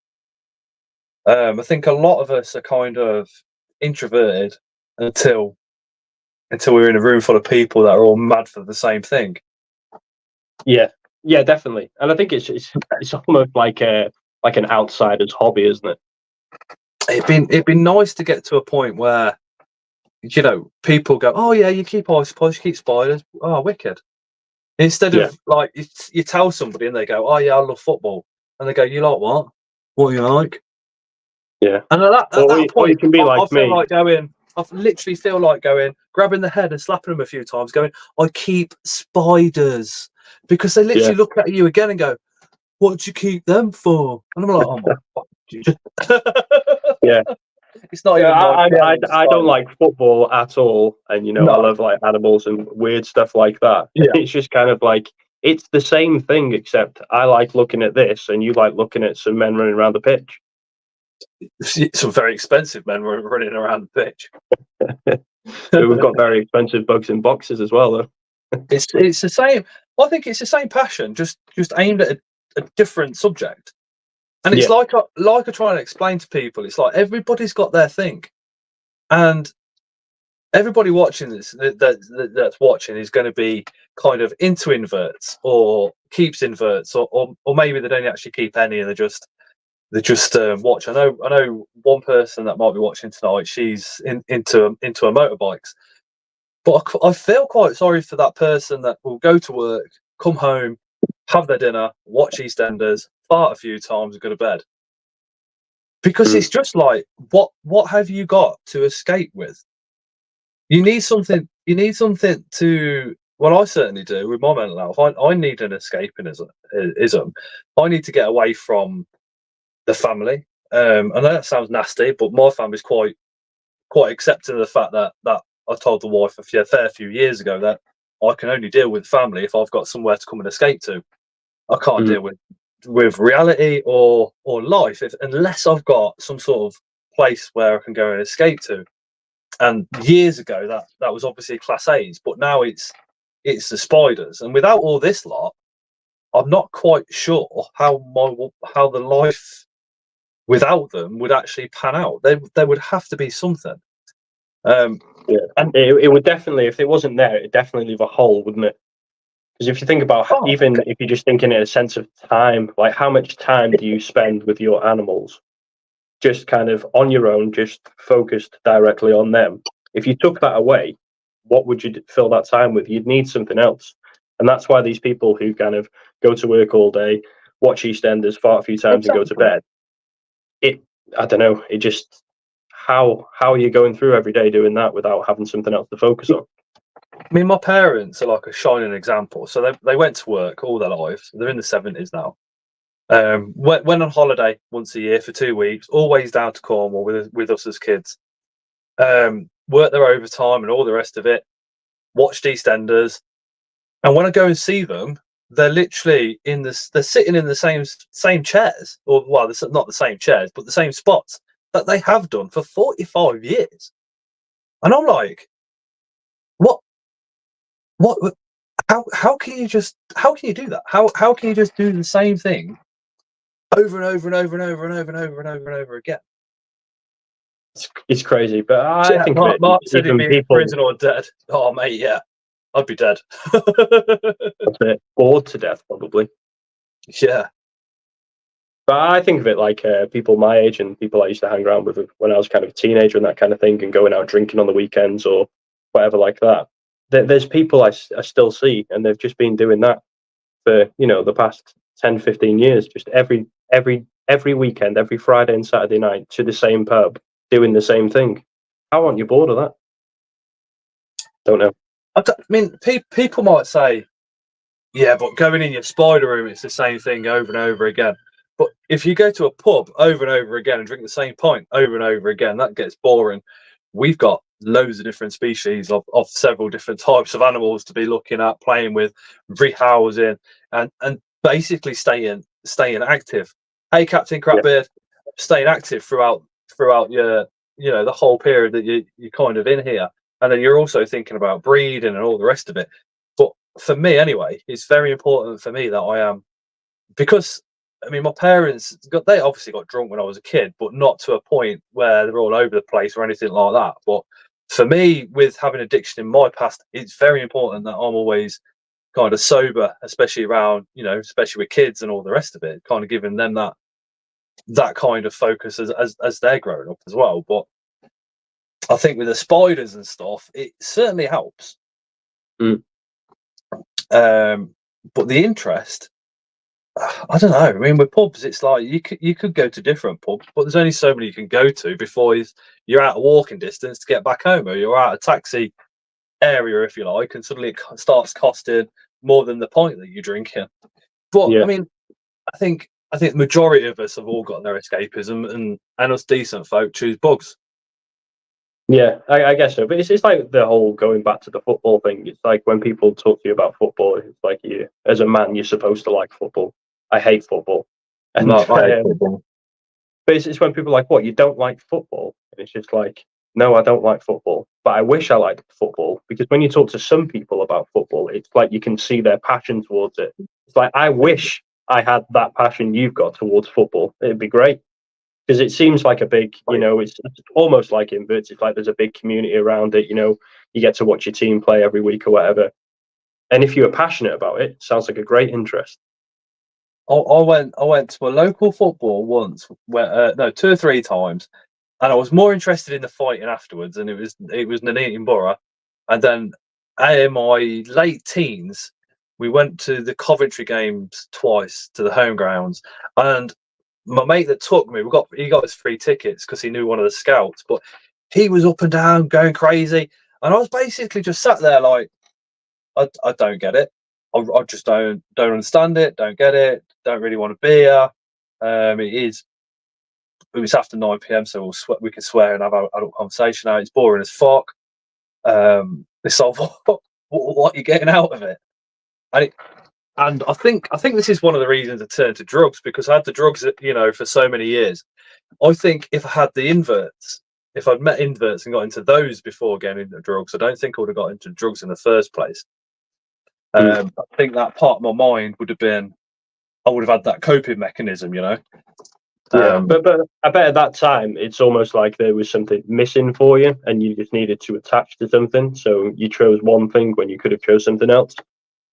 I think a lot of us are kind of introverted until we're in a room full of people that are all mad for the same thing. Yeah, yeah, definitely. And I think it's almost like an outsider's hobby, isn't it? It'd be nice to get to a point where, you know, people go, oh yeah, you keep isopods, you keep spiders, oh wicked. Instead of like you tell somebody and they go, oh yeah, I love football, and they go, you like what? What do you like? Yeah. And at that Or point, you can be like I feel me. like going. I literally feel like going, grabbing the head and slapping them a few times, going, I keep spiders, because they literally look at you again and go, what do you keep them for? And I'm like, oh my god. Yeah. It's not Yeah, even 9 PM. I don't like football at all, and you know I No. love like animals and weird stuff like that. Yeah. It's just kind of like it's the same thing, except I like looking at this, and you like looking at some men running around the pitch. Some very expensive men were running around the pitch. But we've got very expensive bugs in boxes as well, though. It's the same. I think it's the same passion, just aimed at a different subject. And it's like I try and explain to people, it's like everybody's got their thing, and everybody watching this that's watching is going to be kind of into inverts or keeps inverts, or maybe they don't actually keep any and they just watch. I know one person that might be watching tonight. She's into her motorbikes, but I feel quite sorry for that person that will go to work, come home, have their dinner, watch EastEnders, fart a few times, and go to bed. Because it's just like, what have you got to escape with? You need something. You need something to. Well, I certainly do with my mental health. I need an escapism. I need to get away from the family. I know that sounds nasty, but my family's quite accepting of the fact that I told the wife a fair few years ago that I can only deal with family if I've got somewhere to come and escape to. I can't deal with reality or life unless I've got some sort of place where I can go and escape to. And years ago that was obviously class A's, but now it's the spiders. And without all this lot, I'm not quite sure how the life without them would actually pan out. There would have to be something. And it would definitely, if it wasn't there, it'd definitely leave a hole, wouldn't it? Because if you think about, even if you're just thinking in a sense of time, like how much time do you spend with your animals, just kind of on your own, just focused directly on them? If you took that away, what would you fill that time with? You'd need something else. And that's why these people who kind of go to work all day, watch EastEnders, fart a few times and go to bed, I don't know, it just, how are you going through every day doing that without having something else to focus on? I mean, my parents are like a shining example. So they went to work all their lives. They're in the 70s now. Went on holiday once a year for 2 weeks, always down to Cornwall with us as kids. Worked their overtime and all the rest of it. Watched EastEnders, and when I go and see them, they're literally they're sitting in the same chairs, or well, they're not the same chairs, but the same spots that they have done for 45 years. And I'm like, what? How can you do that? How can you just do the same thing over and over and over and over and over and over and over and over again? It's crazy, but I think Mark said he'd be in people, prison or dead. Oh mate, yeah, I'd be dead. bored to death probably. Yeah. But I think of it like people my age and people I used to hang around with when I was kind of a teenager and that kind of thing, and going out drinking on the weekends or whatever like that. There's people I still see, and they've just been doing that for, you know, the past 10, 15 years, just every weekend, every Friday and Saturday night to the same pub, doing the same thing. How aren't you bored of that? Don't know. I mean, people might say, yeah, but going in your spider room, it's the same thing over and over again. But if you go to a pub over and over again and drink the same pint over and over again, that gets boring. We've got loads of different species of several different types of animals to be looking at, playing with, rehousing, and basically staying active. Hey, Captain Crapbeard, staying active throughout throughout your, the whole period that you're kind of in here, and then you're also thinking about breeding and all the rest of it. But for me, anyway, it's very important for me that I am, because I mean, my parents they obviously got drunk when I was a kid, but not to a point where they're all over the place or anything like that. But for me, with having addiction in my past, it's very important that I'm always kind of sober, especially around, especially with kids and all the rest of it, kind of giving them that kind of focus as they're growing up as well. But I think with the spiders and stuff, it certainly helps. But the interest, I don't know. I mean, with pubs, it's like you could go to different pubs, but there's only so many you can go to before you're out of walking distance to get back home, or you're out of taxi area, if you like, and suddenly it starts costing more than the pint that you're drinking. But I mean, I think the majority of us have all got their escapism, and us decent folk choose bugs. Yeah, I guess so. But it's like the whole going back to the football thing. It's like when people talk to you about football, it's like you, as a man, you're supposed to like football. I hate football. And No, I hate football. But it's when people are like, what, you don't like football? And it's just like, no, I don't like football. But I wish I liked football, because when you talk to some people about football, it's like you can see their passion towards it. It's like, I wish I had that passion you've got towards football. It'd be great. Because it seems like a big, it's almost like inverts. It's like there's a big community around it. You get to watch your team play every week or whatever. And if you are passionate about it, it sounds like a great interest. I went to a local football once, where no, 2 or 3 times, and I was more interested in the fighting afterwards. And it was Nuneaton Borough, and then in my late teens, we went to the Coventry games twice to the home grounds, and my mate that took me, he got us free tickets because he knew one of the scouts, but he was up and down going crazy, and I was basically just sat there like, I don't get it. I just don't understand it. Don't get it. Don't really want to be here. It was after 9 p.m, so we can swear and have an adult conversation now. It's boring as fuck. It's like, what are you getting out of it? And I think this is one of the reasons I turned to drugs, because I had the drugs, for so many years. I think if I had the inverts, if I'd met inverts and got into those before getting into drugs, I don't think I would have got into drugs in the first place. I think that part of my mind would have been, I would have had that coping mechanism, Yeah, but I bet at that time it's almost like there was something missing for you, and you just needed to attach to something. So you chose one thing when you could have chose something else,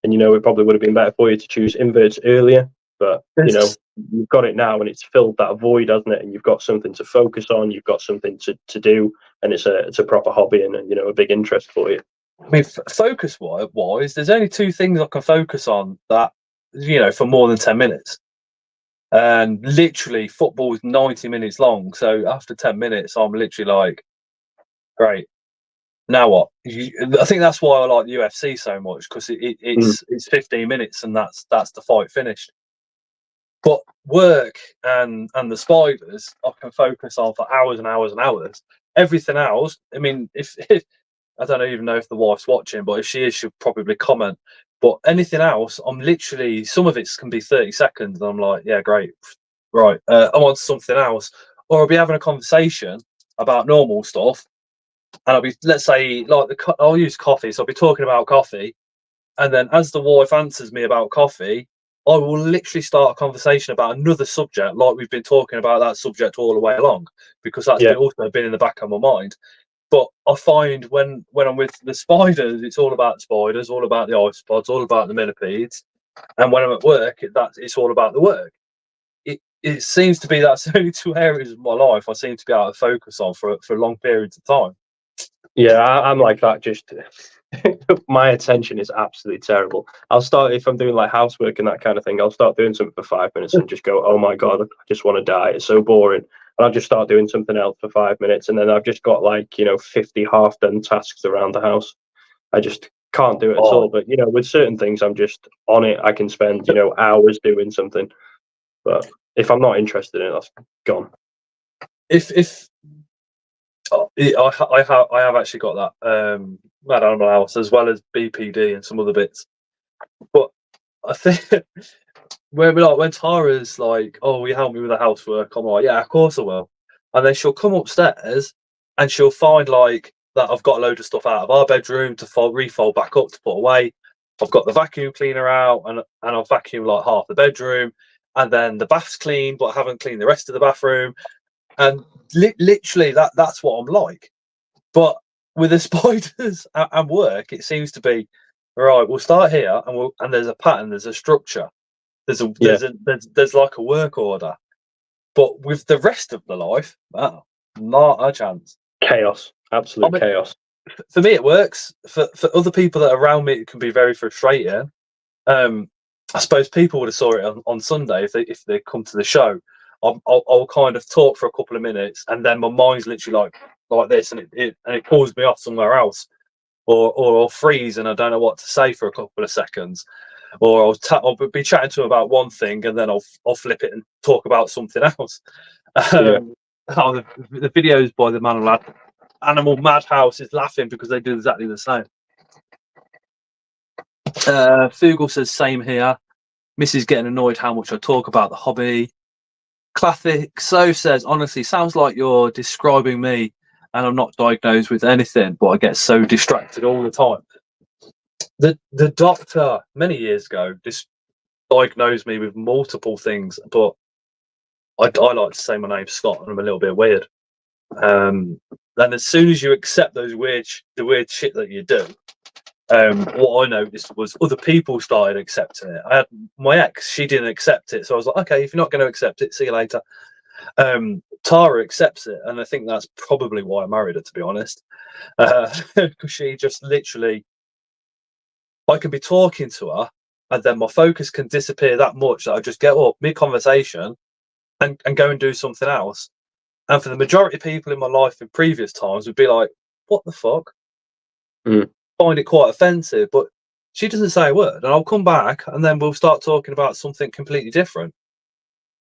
and it probably would have been better for you to choose inverts earlier. But you've got it now, and it's filled that void, hasn't it? And you've got something to focus on. You've got something to do, and it's a proper hobby and a big interest for you. I mean, focus wise, there's only 2 things I can focus on that, for more than 10 minutes. And literally, football is 90 minutes long. So after 10 minutes, I'm literally like, great. Now what? I think that's why I like the UFC so much, because it's 15 minutes and that's the fight finished. But work and the spiders, I can focus on for hours and hours and hours. Everything else, I mean, if I don't even know if the wife's watching, but if she is, she'll probably comment. But anything else, I'm literally, some of it can be 30 seconds, and I'm like, yeah, great, right. I'm on something else, or I'll be having a conversation about normal stuff, and I'll be, let's say, like I'll use coffee, so I'll be talking about coffee, and then as the wife answers me about coffee, I will literally start a conversation about another subject, like we've been talking about that subject all the way along, because that's also been in the back of my mind. But I find when I'm with the spiders, it's all about the spiders, all about the isopods, all about the millipedes. And when I'm at work, it's all about the work. It seems to be that's the only 2 areas of my life I seem to be able to focus on for long periods of time. Yeah, I'm like that. Just my attention is absolutely terrible. I'll start, if I'm doing like housework and that kind of thing, I'll start doing something for 5 minutes and just go, oh my God, I just want to die. It's so boring. And I'll just start doing something else for 5 minutes. And then I've just got 50 half done tasks around the house. I just can't do it at all. But, with certain things, I'm just on it. I can spend, hours doing something. But if I'm not interested in it, that's gone. I have actually got that Mad Animal House, as well as BPD and some other bits. But I think when Tara's like, "Oh, will you help me with the housework?" I'm like, "Yeah, of course I will." and then she'll come upstairs and she'll find like that I've got a load of stuff out of our bedroom to refold back up to put away. I've got the vacuum cleaner out, and I've vacuumed like half the bedroom, and then the bath's clean, but I haven't cleaned the rest of the bathroom. And literally, that's what I'm like. But with the spiders and work, it seems to be right. We'll start here, and there's a pattern, there's a structure, there's like a work order. But with the rest of the life, not a chance. Chaos, absolute chaos. For me, it works. For other people that are around me, it can be very frustrating. I suppose people would have saw it on Sunday if they come to the show. I'll kind of talk for a couple of minutes, and then my mind's literally like this, and it pulls me off somewhere else, or I'll freeze and I don't know what to say for a couple of seconds, or I'll be chatting to him about one thing, and then I'll flip it and talk about something else. The videos by the man lad Animal Madhouse is laughing because they do exactly the same. Fugel says same here. Mrs. getting annoyed how much I talk about the hobby. Classic So says, honestly, sounds like you're describing me, and I'm not diagnosed with anything, but I get so distracted all the time. The doctor many years ago diagnosed me with multiple things, but I like to say my name's Scott, and I'm a little bit weird. Then as soon as you accept the weird shit that you do, what I noticed was other people started accepting it. I had my ex; she didn't accept it, so I was like, okay, if you're not going to accept it, see you later. Tara accepts it, and I think that's probably why I married her, to be honest, because she just literally, I can be talking to her, and then my focus can disappear that much that I just get up mid-conversation and go and do something else. And for the majority of people in my life in previous times would be like, what the fuck? Find it quite offensive, but she doesn't say a word, and I'll come back and then we'll start talking about something completely different.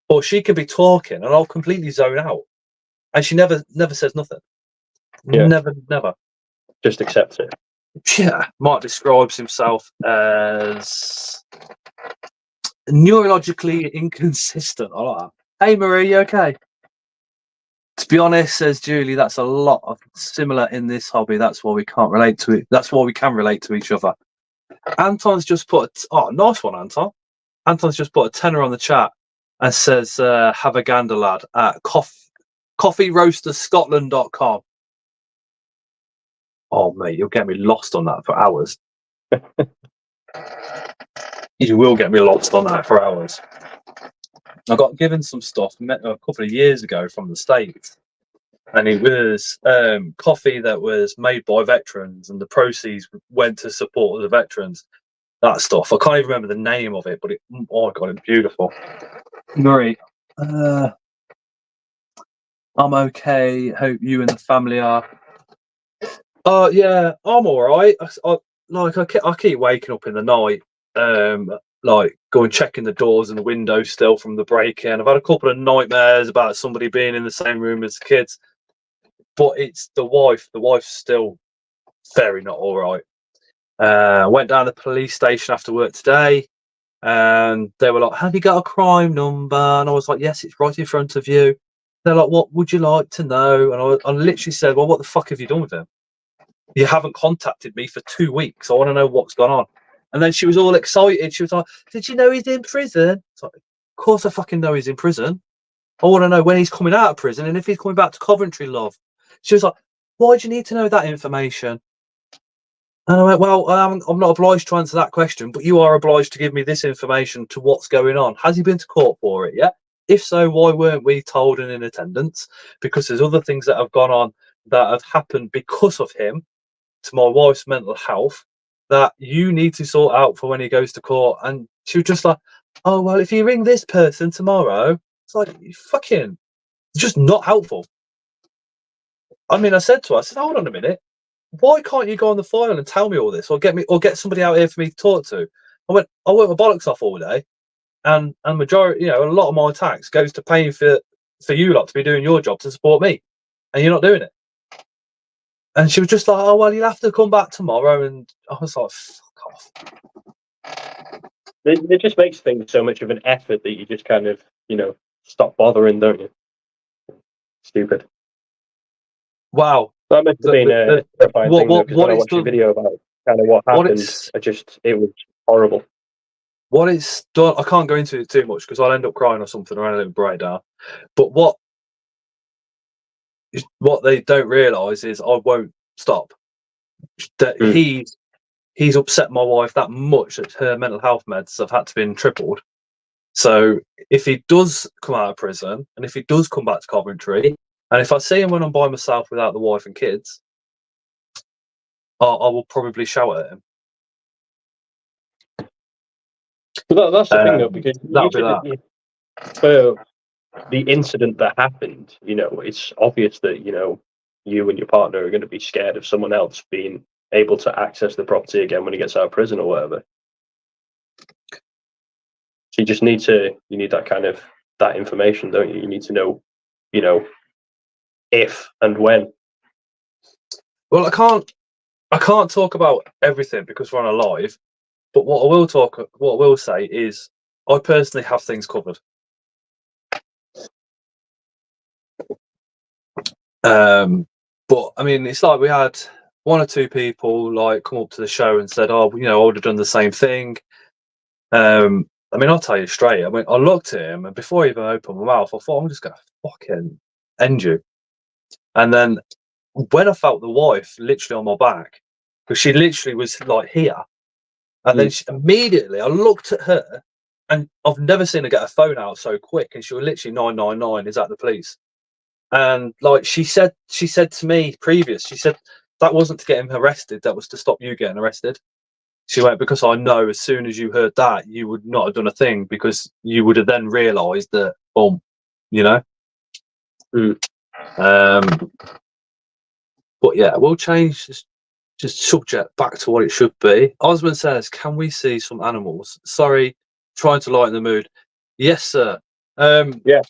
Or she can be talking and I'll completely zone out, and she never says nothing. Never. Just accepts it. Yeah. Mark describes himself as neurologically inconsistent. I like that. Hey Marie, you okay? To be honest, says Julie, that's a lot of similar in this hobby. That's why we can't relate to it. That's why we can relate to each other. Anton's just put nice one, Anton. Anton's just put a tenner on the chat and says, have a gander, lad, at coffeeroasterscotland.com. Oh, mate, you'll get me lost on that for hours. You will get me lost on that for hours. I got given some stuff a couple of years ago from the States, and it was coffee that was made by veterans, and the proceeds went to support the veterans. That stuff. I can't even remember the name of it, but oh god, it's beautiful. Murray, I'm okay. Hope you and the family are. Yeah, I'm all right. I keep waking up in the night, like going checking the doors and the windows still from the break-in. I've had a couple of nightmares about somebody being in the same room as the kids, but it's the wife. The wife's still very not all right. Went down to the police station after work today, and they were like, have you got a crime number? And I was like, yes, it's right in front of you. They're like, what would you like to know? And I literally said, well, what the fuck have you done with him? You haven't contacted me for 2 weeks. I want to know what's gone on. And then she was all excited. She was like, did you know he's in prison? It's like, of course I fucking know he's in prison. I want to know when he's coming out of prison and if he's coming back to Coventry, love. She was like, why do you need to know that information? And I went, well, I'm not obliged to answer that question, but you are obliged to give me this information to what's going on. Has he been to court for it yet? If so, why weren't we told and in attendance? Because there's other things that have gone on that have happened because of him to my wife's mental health that you need to sort out for when he goes to court. And she was just like, oh, well, if you ring this person tomorrow, it's like, you fucking, it's just not helpful. I mean, I said to her, I said, hold on a minute. Why can't you go on the file and tell me all this, or get somebody out here for me to talk to? I work my bollocks off all day, and majority, a lot of my tax goes to paying for you lot to be doing your job to support me, and you're not doing it. And she was just like, oh well, you'll have to come back tomorrow. And I was like, fuck off. It just makes things so much of an effort that you just kind of, stop bothering, don't you? Stupid. Wow. That must have been a terrifying thing, though, because when I watched a video about kind of what happened, it was horrible. What it's done, I can't go into it too much because I'll end up crying or something or a little breakdown. But what they don't realise is I won't stop. That he's upset my wife that much that her mental health meds have had to be tripled. So if he does come out of prison and if he does come back to Coventry, and if I see him when I'm by myself without the wife and kids, I will probably shout at him. But that's the thing, though, because for the incident that happened, it's obvious that you and your partner are going to be scared of someone else being able to access the property again when he gets out of prison or whatever. So you need that information, don't you? You need to know, if and when. Well, I can't talk about everything because we're on a live. But what I will say is, I personally have things covered. But I mean, it's like we had one or two people like come up to the show and said, "Oh, I would have done the same thing." I mean, I'll tell you straight. I mean, I looked at him, and before I even opened my mouth, I thought, "I'm just gonna fucking end you." And then when I felt the wife literally on my back, because she literally was like here, and then immediately I looked at her, and I've never seen her get a phone out so quick, and she was literally 999. Is that the police? And like she said to me she said that wasn't to get him arrested, that was to stop you getting arrested. She went, because I know as soon as you heard that, you would not have done a thing because you would have then realised that, boom, But yeah, we'll change just subject back to what it should be. Osman says, "Can we see some animals?" Sorry, trying to lighten the mood. Yes, sir. Yeah.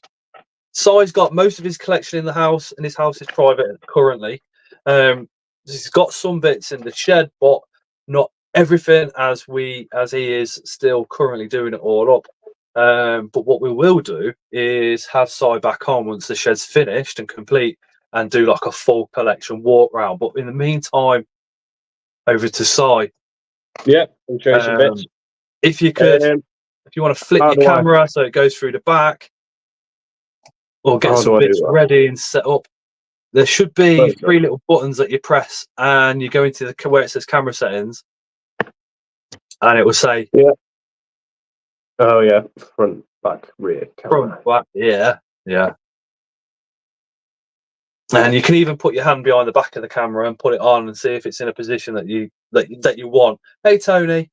Si's got most of his collection in the house, and his house is private currently. He's got some bits in the shed, but not everything, as he is still currently doing it all up. But what we will do is have Si back on once the shed's finished and complete, and do like a full collection walk round. But in the meantime, over to Si. Yeah, we'll show you some bits. If you could, if you want to flip your camera so it goes through the back, or get some bits ready and set up. There should be 3 little buttons that you press, and you go into where it says camera settings, and it will say, "Yeah, oh yeah, front, back, rear camera." Front, back, yeah. And you can even put your hand behind the back of the camera and put it on and see if it's in a position that you want. Hey, Tony.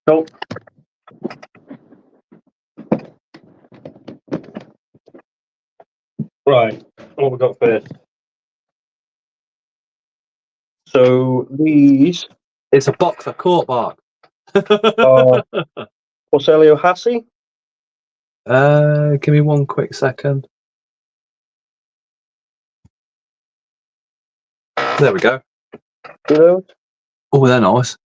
Cool. Right, what we got first? So these, it's a box for court bark. Porcelio Hassi. Give me one quick second. There we go. Those? Oh, they're nice.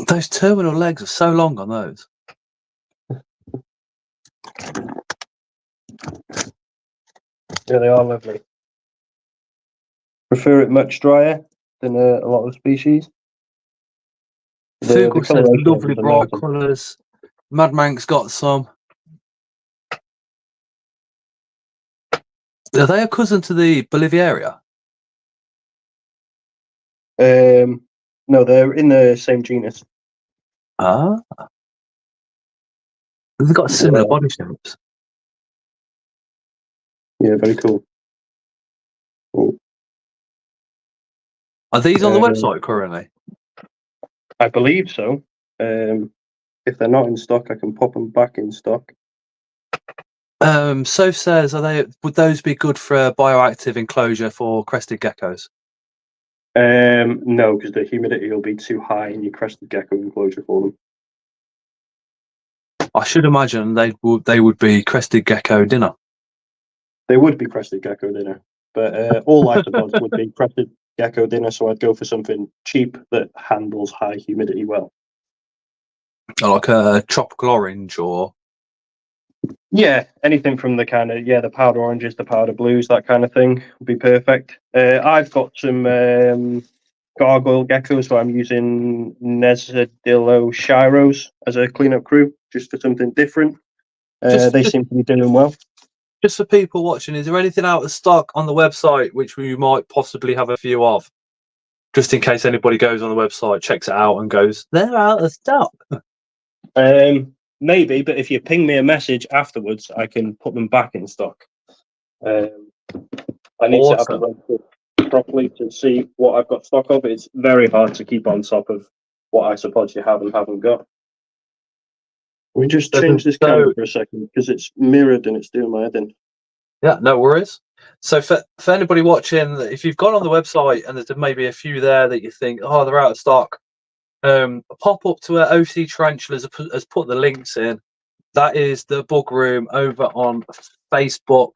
Those terminal legs are so long on those. Yeah, they are lovely. Prefer it much drier than a lot of species. Fugle says lovely bright colours. Mad Mank's got some. Are they a cousin to the Boliviaria? No, they're in the same genus. Ah. They've got similar body shapes. Yeah, very cool. Are these on the website currently? I believe so. If they're not in stock, I can pop them back in stock. Soph says, would those be good for a bioactive enclosure for crested geckos? No, because the humidity will be too high in your crested gecko enclosure for them. I should imagine they would be crested gecko dinner. They would be crested gecko dinner, but all isopods would be crested gecko dinner. So I'd go for something cheap that handles high humidity well. Like a tropical orange, or Yeah, anything from the kind of the powder oranges, the powder blues, that kind of thing would be perfect. I've got some gargoyle geckos where I'm using Nesadillo Shiros as a cleanup crew, just for something different. They seem to be doing well. Just for people watching, is there anything out of stock on the website which we might possibly have a few of? Just in case anybody goes on the website, checks it out, and goes, they're out of stock. Maybe, but if you ping me a message afterwards, I can put them back in stock. I need to have the website properly to see what I've got stock of. It's very hard to keep on top of what isopods you have and haven't got. We just change this camera for a second because it's mirrored and it's doing my head in. Yeah, no worries. So for anybody watching, if you've gone on the website and there's maybe a few there that you think, oh, they're out of stock, pop up to where OC Tarantulas has put the links in. That is the bug room over on Facebook.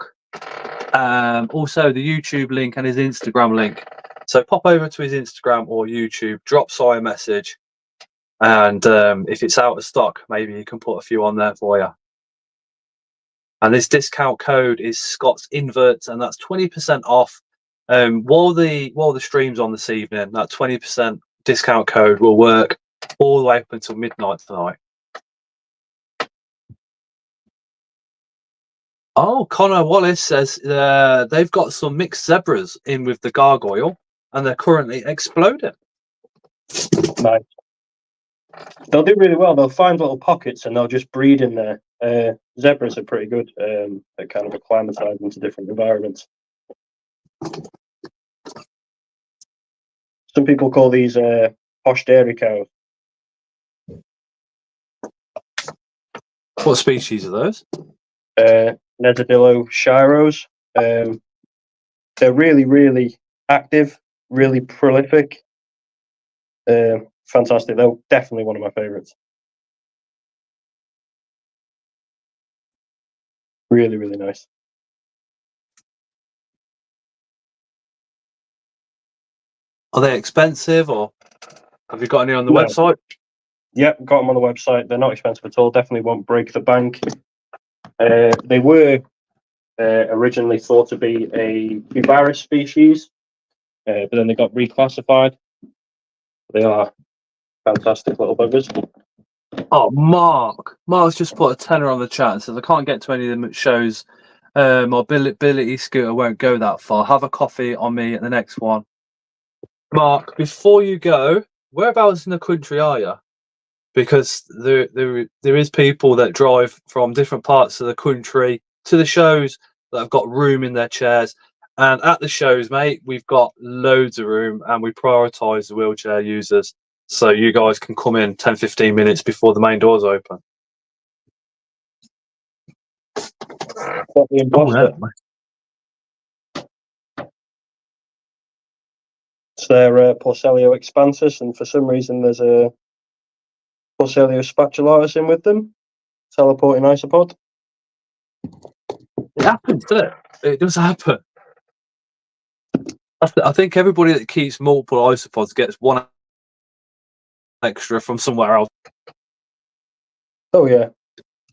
Also the YouTube link and his Instagram link. So pop over to his Instagram or YouTube, drop Si a message, and if it's out of stock, maybe you can put a few on there for you. And this discount code is Scott's Invert, and that's 20% off. While the stream's on this evening, that 20% discount code will work all the way up until midnight tonight. Oh, Connor Wallace says they've got some mixed zebras in with the gargoyle, and they're currently exploding. Nice. They'll do really well. They'll find little pockets and they'll just breed in there. Zebras are pretty good at kind of acclimatizing to different environments. Some people call these posh dairy cows. What species are those? Nesadillo Shiros. They're really, really active, really prolific. Fantastic. They're definitely one of my favourites. Really, really nice. Are they expensive, or have you got any on the website? Yep, got them on the website. They're not expensive at all. Definitely won't break the bank. They were originally thought to be a Cubaris species, but then they got reclassified. They are fantastic little buggers. Oh, Mark's just put a tenner on the chat and says I can't get to any of them at shows. My mobility scooter won't go that far. Have a coffee on me at the next one. Mark, before you go, whereabouts in the country are you? Because there is people that drive from different parts of the country to the shows that have got room in their chairs. And at the shows, mate, we've got loads of room and we prioritise the wheelchair users. So you guys can come in 10, 15 minutes before the main doors open. Got the imposter. It's their Porcellio expansus, and for some reason there's a Porcellio spatulatus in with them. Teleporting isopod. It happens, doesn't it? It does happen. I think everybody that keeps multiple isopods gets one extra from somewhere else. Oh yeah,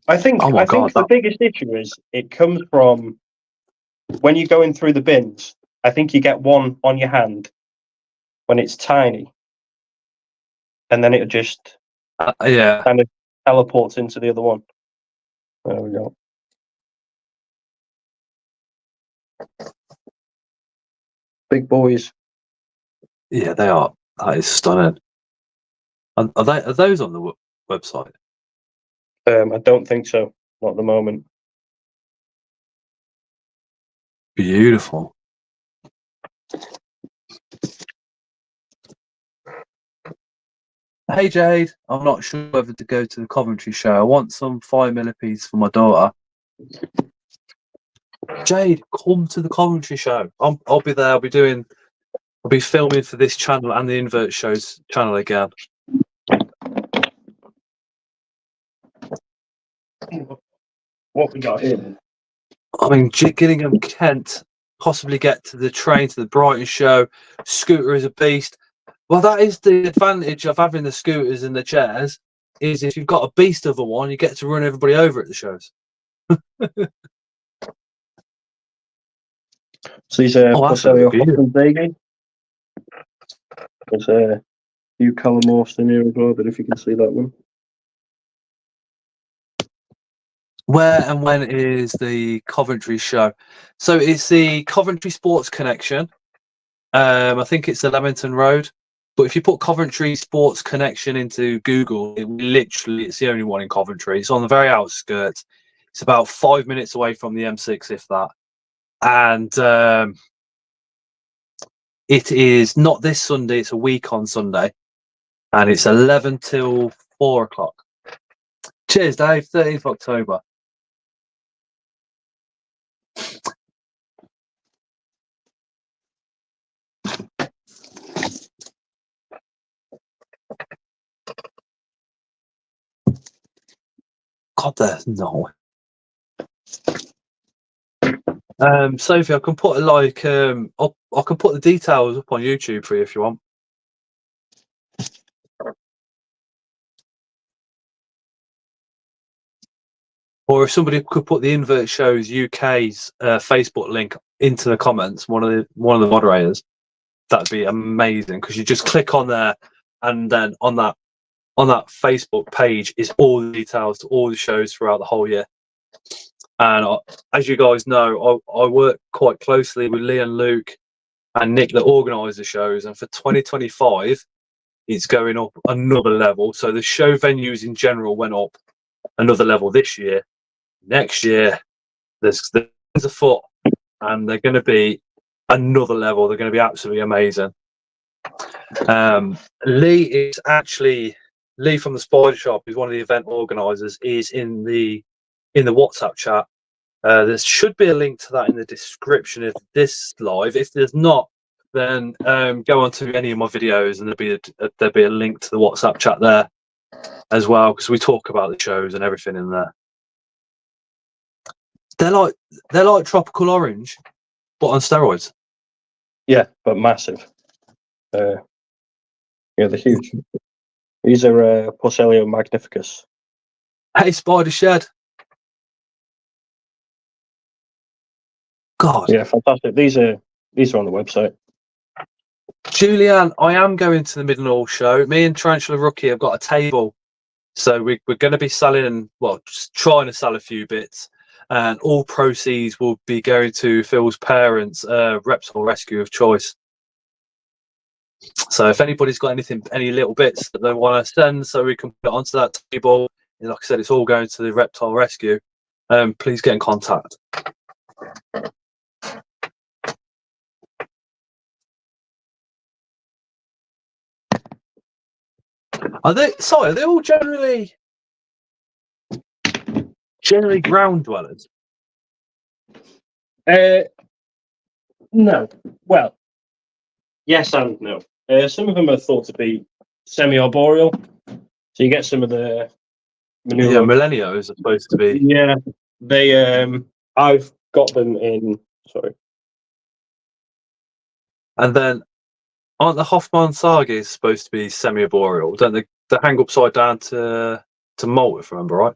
I think the biggest issue is it comes from when you're going through the bins. I think you get one on your hand when it's tiny, and then it just kind of teleports into the other one. There we go. Big boys. Yeah, they are. That is stunning. Are those on the website? I don't think so. Not at the moment. Beautiful. Hey Jade, I'm not sure whether to go to the Coventry show. I want some 5 millipedes for my daughter. Jade, come to the Coventry show. I'll be there. I'll be filming for this channel and the Invert Show's channel again. What we got here? I mean, Gillingham, Kent, possibly get to the train to the Brighton show. Scooter is a beast. Well, that is the advantage of having the scooters and the chairs. is if you've got a beast of a one, you get to run everybody over at the shows. So these are Oh, that's a Porcelio good view. Hoffman. There's a few Calamorphs in here as well, but if you can see that one. Where and when is the Coventry show? So it's the Coventry Sports Connection. I think it's the Leamington Road. But if you put Coventry Sports Connection into Google, it's the only one in Coventry. It's on the very outskirts. It's about 5 minutes away from the M6, if that. And it is not this Sunday, it's a week on Sunday. And it's 11 till 4 o'clock. Cheers, Dave. 13th October. God, there's no. Sophie, I can put I can put the details up on YouTube for you if you want. Or if somebody could put the Invert Shows UK's Facebook link into the comments, one of the moderators, that'd be amazing. Because you just click on there, and then on that Facebook page is all the details to all the shows throughout the whole year. And as you guys know, I work quite closely with Lee and Luke and Nick that organise the shows. And for 2025, it's going up another level. So the show venues in general went up another level this year. Next year, there's a foot, and they're going to be another level. They're going to be absolutely amazing. Lee from the Spider Shop, who's one of the event organisers, is in the WhatsApp chat. There should be a link to that in the description of this live. If there's not, then go on to any of my videos, and there'll be a link to the WhatsApp chat there as well, because we talk about the shows and everything in there. They're like Tropical Orange, but on steroids. Yeah, but massive. Yeah, they're huge. These are Porcelio magnificus. Hey, Spider Shed. God. Yeah, fantastic. These are on the website. Julianne, I am going to the Middenhall show. Me and Tarantula Rookie have got a table, so we're going to be selling, just trying to sell a few bits, and all proceeds will be going to Phil's parents' reptile rescue of choice. So if anybody's got any little bits that they want to send, so we can put it onto that table, and like I said, it's all going to the reptile rescue. Please get in contact. Are they all generally ground dwellers? No. Well, yes and no. Some of them are thought to be semi-arboreal, so you get some of the manure. Yeah, millennials are supposed to be. Yeah, they. I've got them in. Sorry. And then, aren't the Hoffman Sagas supposed to be semi-arboreal? Don't they? They hang upside down to molt, if I remember right.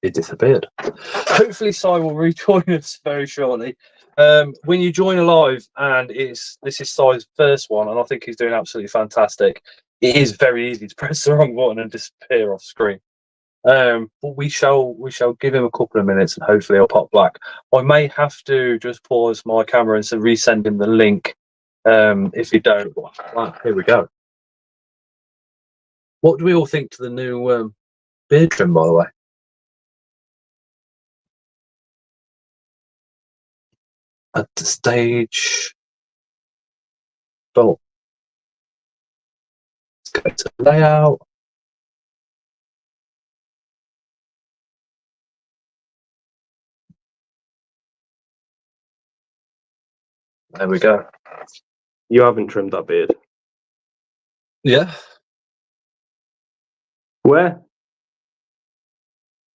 It disappeared. Hopefully, Si will rejoin us very shortly. When you join a live, and this is Si's first one, and I think he's doing absolutely fantastic. It is very easy to press the wrong button and disappear off screen. But we shall give him a couple of minutes, and hopefully he'll pop back. I may have to just pause my camera and resend him the link. If you don't, here we go. What do we all think to the new beard trim, by the way? At the stage. Oh. Let's go to layout. There we go. You haven't trimmed that beard. Yeah. Where?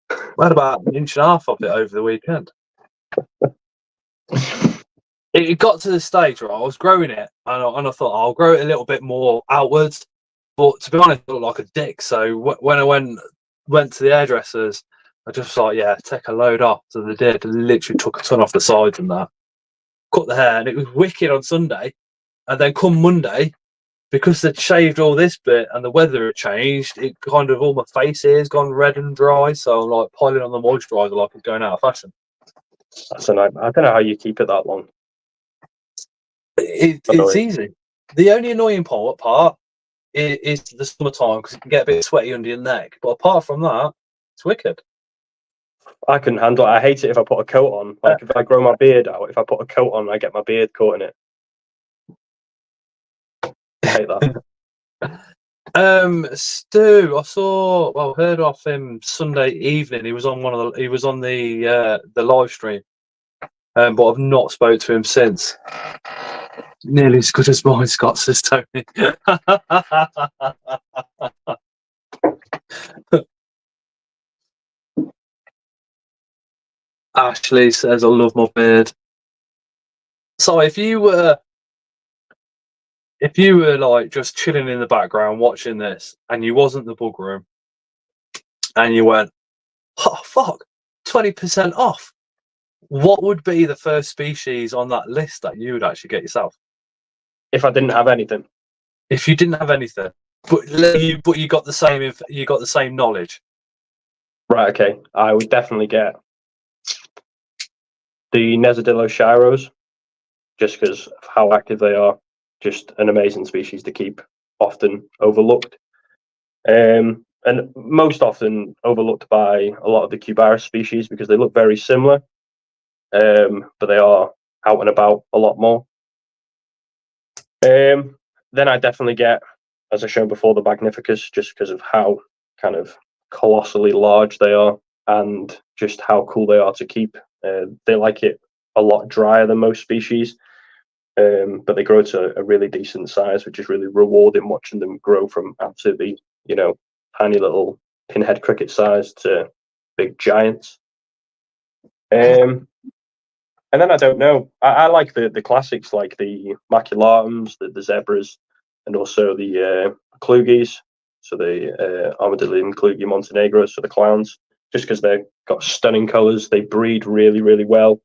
I had about an inch and a half of it over the weekend. It got to the stage where I was growing it, and I thought I'll grow it a little bit more outwards, But to be honest, I looked like a dick. So when I went to the hairdressers, I just thought, yeah, take a load off. So they did. Literally took a ton off the sides and that. Cut the hair, and it was wicked on Sunday. And then come Monday, because they'd shaved all this bit and the weather had changed, it kind of all my face here has gone red and dry. So I'm like piling on the moisturiser like it's going out of fashion. That's a nightmare. I don't know how you keep it that long. It's easy. The only annoying part is the summertime because it can get a bit sweaty under your neck. But apart from that, it's wicked. I couldn't handle it. I hate it if I put a coat on. Like if I grow my beard out, if I put a coat on, I get my beard caught in it. I hate that. Stu, heard of him Sunday evening. He was on the live stream. But I've not spoke to him since. Nearly as good as mine, Scott, says Tony. Ashley says, I love my beard. So if you were like just chilling in the background watching this and you wasn't the bug room and you went, oh fuck, 20% off, what would be the first species on that list that you would actually get yourself? If I didn't have anything. If you didn't have anything, but you got the same knowledge. Right, okay. I would definitely get the Nesadillo just because of how active they are. Just an amazing species to keep, often overlooked. And most often overlooked by a lot of the Cubaris species because they look very similar, but they are out and about a lot more. Then I definitely get, as I showed before, the Magnificus, just because of how kind of colossally large they are and just how cool they are to keep. They like it a lot drier than most species, but they grow to a really decent size, which is really rewarding watching them grow from absolutely, tiny little pinhead cricket size to big giants. And then I don't know. I like the classics, like the maculatums, the zebras, and also the klugis. So the Armadillium klugi Montenegro, so the clowns, just because they've got stunning colours. They breed really, really well,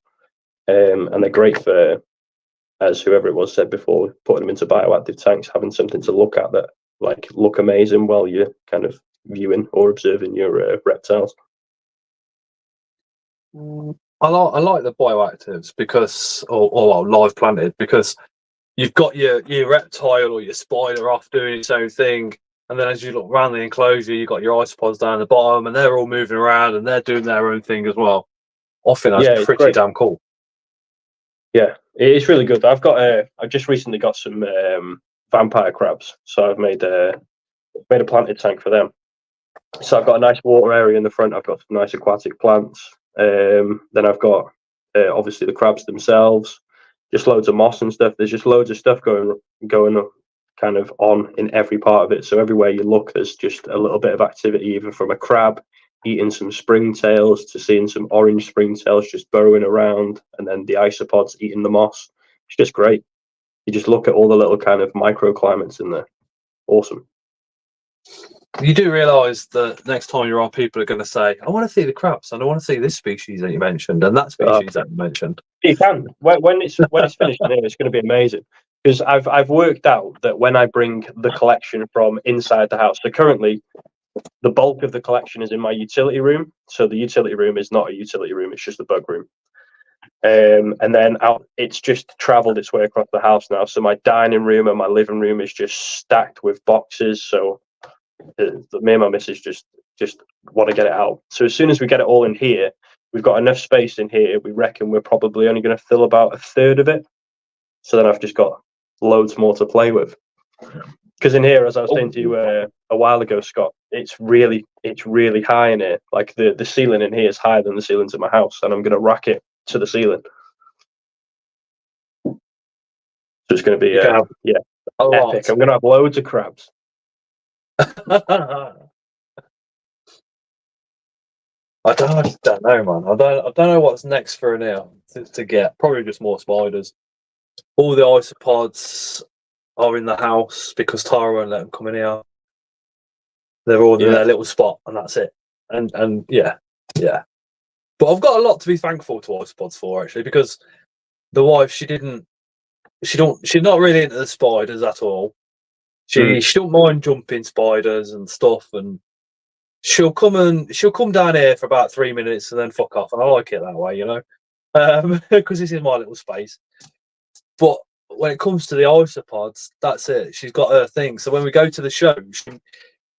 and they're great for, as whoever it was said before, putting them into bioactive tanks, having something to look at that look amazing while you're kind of viewing or observing your reptiles. I like the bioactives because, or live planted, because you've got your reptile or your spider off doing its own thing, and then as you look around the enclosure, you've got your isopods down the bottom, and they're all moving around and they're doing their own thing as well. I think that's pretty damn cool. Yeah, it's really good. I've just recently got some vampire crabs, so I've made a planted tank for them. So I've got a nice water area in the front. I've got some nice aquatic plants. Then I've got obviously the crabs themselves, just loads of moss and stuff. There's just loads of stuff going kind of on in every part of it. So everywhere you look, there's just a little bit of activity, even from a crab eating some springtails to seeing some orange springtails just burrowing around, and then the isopods eating the moss. It's just great. You just look at all the little kind of microclimates in there. Awesome. You do realise that next time you're on, people are going to say, I want to see the crabs and I want to see this species that you mentioned and that species that you mentioned. You can. When it's finished in here, it's going to be amazing. Because I've worked out that when I bring the collection from inside the house, so currently the bulk of the collection is in my utility room. So the utility room is not a utility room, it's just the bug room. And then it's just travelled its way across the house now. So my dining room and my living room is just stacked with boxes. So me and my missus just want to get it out. So as soon as we get it all in here, we've got enough space in here. We reckon we're probably only going to fill about a third of it. So then I've just got loads more to play with. Because in here, as I was saying to you a while ago, Scott, it's really high in here. Like the ceiling in here is higher than the ceilings in my house, and I'm going to rack it to the ceiling. So it's going to be epic. I'm going to have loads of crabs. I don't know, man. I don't know what's next for now to get. Probably just more spiders. All the isopods are in the house because Tara won't let them come in here. They're all in their little spot, and that's it. And yeah. But I've got a lot to be thankful to isopods for, actually, because the wife, she's not really into the spiders at all. She don't mind jumping spiders and stuff, and she'll come down here for about 3 minutes and then fuck off. And I like it that way, you know, because this is my little space. But when it comes to the isopods, that's it. She's got her thing. So when we go to the show,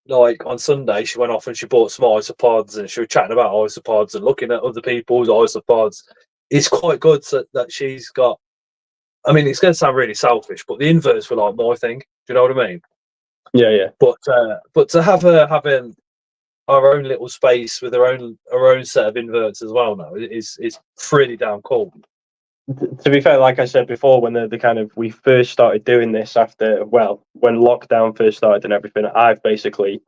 like on Sunday, she went off and she bought some isopods, and she was chatting about isopods and looking at other people's isopods. It's quite good that she's got. I mean, it's going to sound really selfish, but the inverts were like my thing. Do you know what I mean? Yeah. But to have her having our own little space with her own set of inverts as well now is pretty damn cool. To be fair, like I said before, when we first started doing this when lockdown first started and everything, I've basically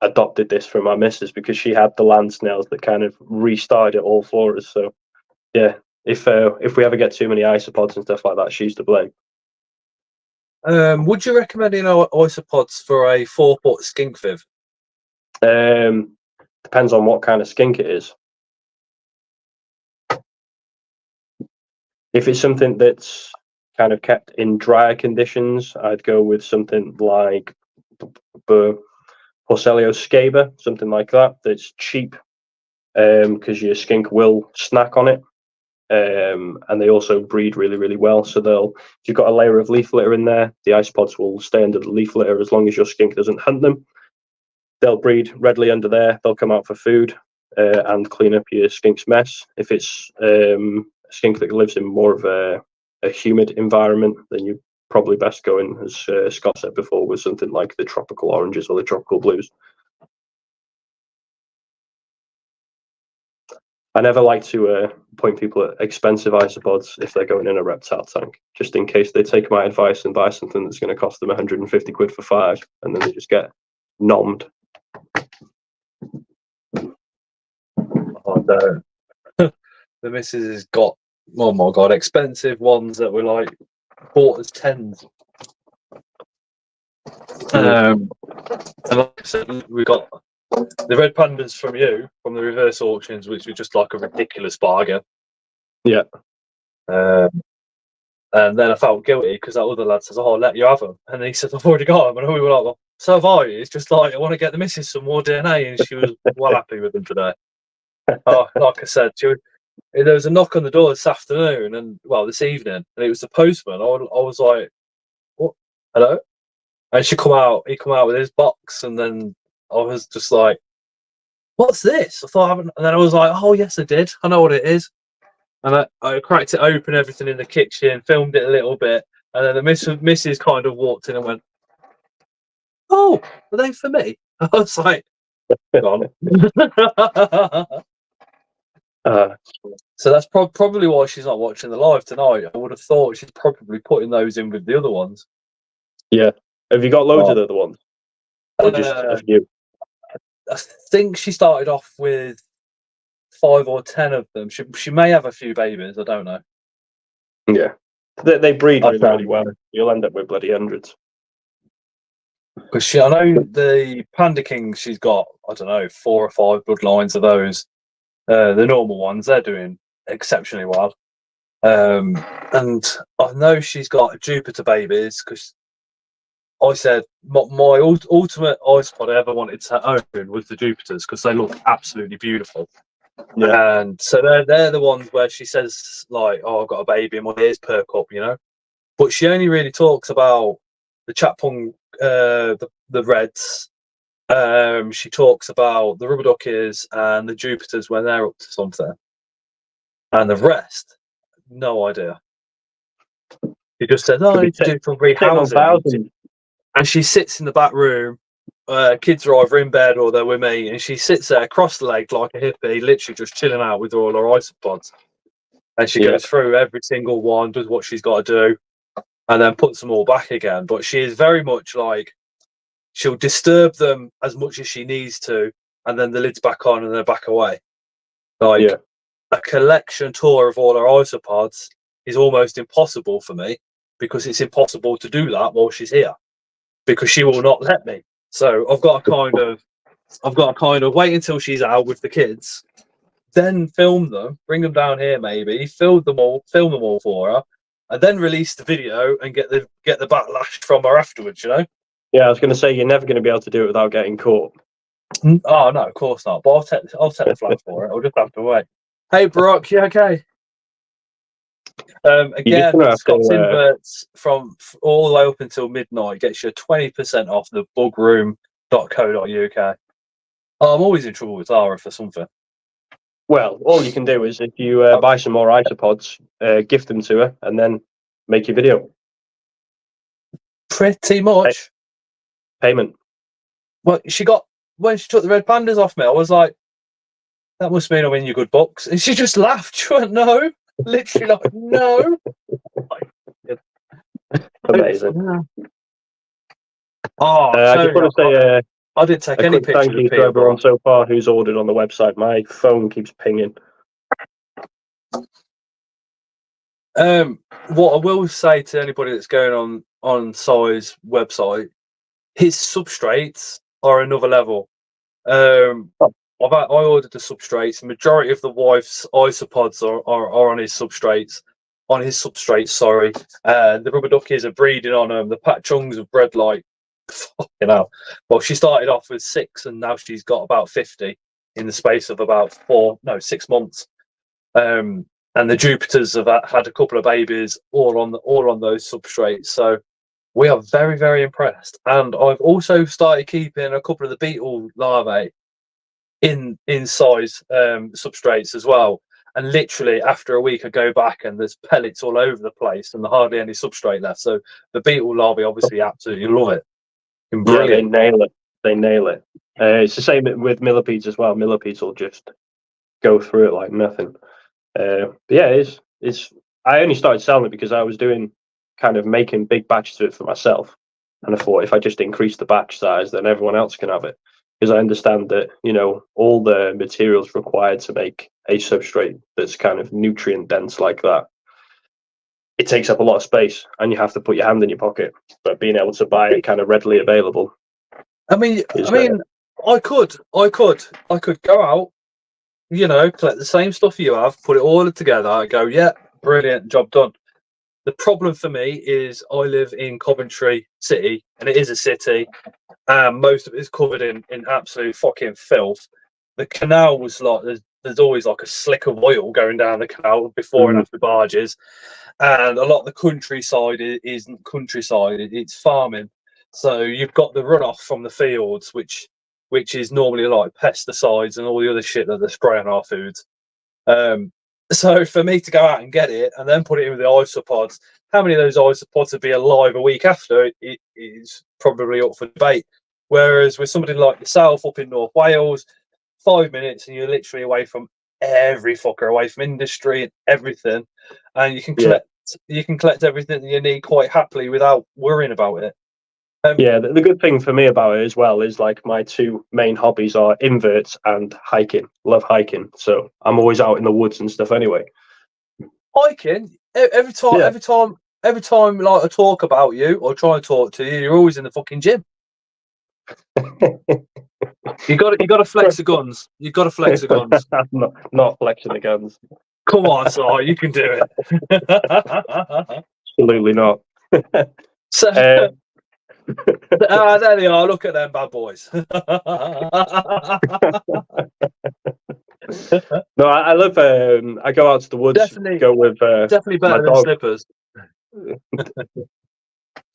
adopted this from my missus because she had the land snails that kind of restarted it all for us. So yeah, if we ever get too many isopods and stuff like that, she's to blame. Would you recommend isopods for a 4-foot skink viv? Depends on what kind of skink it is. If it's something that's kind of kept in drier conditions, I'd go with something like Porcellio scaba, something like that. That's cheap because your skink will snack on it, and they also breed really, really well. So if you've got a layer of leaf litter in there, the isopods will stay under the leaf litter as long as your skink doesn't hunt them. They'll breed readily under there. They'll come out for food and clean up your skink's mess. If it's a skink that lives in more of a humid environment, then you probably best go in, as Scott said before, with something like the tropical oranges or the tropical blues. I never like to point people at expensive isopods if they're going in a reptile tank, just in case they take my advice and buy something that's going to cost them 150 quid for 5, and then they just get nommed. Oh, no. The missus has got, oh my god, expensive ones that were like bought as 10s. And like I said, we got the red pandas from the reverse auctions, which was just like a ridiculous bargain. Yeah. And then I felt guilty because that other lad says, "Oh, I'll let you have them," and he said, "I've already got them," and we were like, "Well, so have I." It's just like I want to get the missus some more DNA, and she was well happy with them today. Like I said, there was a knock on the door this afternoon, this evening, and it was the postman. I was like, "What? Hello?" And he come out with his box, and then I was just like, "What's this?" I thought I haven't, and then I was like, "Oh yes, I did. I know what it is." And I cracked it open, everything in the kitchen, filmed it a little bit, and then the missus kind of walked in and went, "Oh, are they for me?" I was like, "Gone." So that's probably why she's not watching the live tonight. I would have thought she's probably putting those in with the other ones. Yeah. Have you got loads of the other ones? Or just a few? I think she started off with 5 or 10 of them. She may have a few babies. I don't know. Yeah. They breed really, really well. You'll end up with bloody hundreds. Because I know the Panda King, she's got, I don't know, 4 or 5 bloodlines of those. The normal ones, they're doing exceptionally well. And I know she's got Jupiter babies because I said my ultimate isopod I ever wanted to own was the Jupiters because they look absolutely beautiful. Yeah. And so they're the ones where she says like, "Oh, I've got a baby," and my ears perk up, you know. But she only really talks about the Chapung, the Reds. She talks about the rubber duckies and the Jupiters when they're up to something, and the rest, no idea. She just says, "Oh, I need to do some rehousing," and she sits in the back room. Kids are either in bed or they're with me, and she sits there cross-legged like a hippie, literally just chilling out with all her isopods. And she goes through every single one, does what she's got to do, and then puts them all back again. But she is very much like, she'll disturb them as much as she needs to, and then the lid's back on and they're back away. Like a collection tour of all her isopods is almost impossible for me because it's impossible to do that while she's here because she will not let me. So I've got to kind of I've got to kind of wait until she's out with the kids, then film them, bring them down here, maybe film them all for her, and then release the video and get the backlash from her afterwards. You know? Yeah, I was going to say you're never going to be able to do it without getting caught. Oh no, of course not. But I'll take the flat for it. I'll just have to wait. Hey, Brock, you okay? Again, Scott's inverts from all the way up until midnight gets you 20% off the bugroom.co.uk. Oh, I'm always in trouble with Zara for something. Well, all you can do is if you buy some more isopods, gift them to her, and then make your video. Pretty much. Payment. Well, when she took the red pandas off me, I was like, that must mean I'm in your good books. And she just laughed. She went, no. Literally like, no. Amazing. Oh, I just want to say I didn't take any pictures. Thank you to everyone so far who's ordered on the website. My phone keeps pinging. What I will say to anybody that's going on Si's website, his substrates are another level. I ordered the substrates. The majority of the wife's isopods are on his substrates. Sorry. The rubber duckies are breeding on them. The patchungs have bred like fucking hell. Well, she started off with 6, and now she's got about 50 in the space of about 6 months. And the Jupiters have had a couple of babies all on those substrates. So we are very, very impressed. And I've also started keeping a couple of the beetle larvae in size substrates as well. And literally after a week, I go back and there's pellets all over the place, and there's hardly any substrate left. So the beetle larvae obviously absolutely love it. Brilliant. Yeah, they nail it. It's the same with millipedes as well. Millipedes will just go through it like nothing. But yeah, it's. I only started selling it because I was doing kind of making big batches of it for myself, and I thought if I just increase the batch size, then everyone else can have it. Because I understand that all the materials required to make a substrate that's kind of nutrient dense like that, it takes up a lot of space, and you have to put your hand in your pocket. But being able to buy it kind of readily available. I mean, I could go out, collect the same stuff you have, put it all together, and go, yeah, brilliant, job done. The problem for me is I live in Coventry City, and it is a city. Most of it is covered in absolute fucking filth. The canal was like there's always like a slick of oil going down the canal before and after barges, and a lot of the countryside isn't countryside; it's farming. So you've got the runoff from the fields, which is normally like pesticides and all the other shit that they spray on our foods. So for me to go out and get it and then put it in with the isopods, how many of those isopods would be alive a week after? It is probably up for debate. Whereas with somebody like yourself up in North Wales, 5 minutes and you're literally away from every fucker, away from industry and everything, and you can collect everything that you need quite happily without worrying about it. The good thing for me about it as well is like my 2 main hobbies are inverts and hiking. Love hiking, so I'm always out in the woods and stuff anyway. Hiking every time like I talk about you or try and talk to you, you're always in the fucking gym. You got to flex the guns. You got to flex the guns. not flexing the guns. Come on, Si, you can do it. Absolutely not. So there they are. Look at them bad boys. No, I love. I go out to the woods. Definitely better than slippers.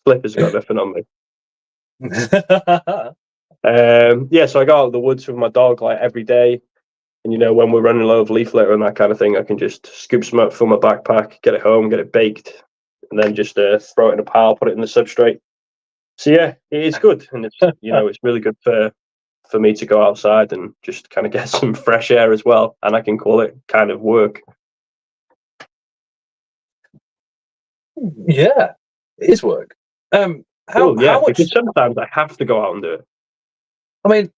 Slippers got nothing on me. So I go out to the woods with my dog like every day, and when we're running low of leaf litter and that kind of thing, I can just scoop some up from my backpack, get it home, get it baked, and then just throw it in a pile, put it in the substrate. So yeah, it is good, and it's it's really good for me to go outside and just kind of get some fresh air as well, and I can call it kind of work. Yeah, it is work. How much? Because sometimes I have to go out and do it. I mean,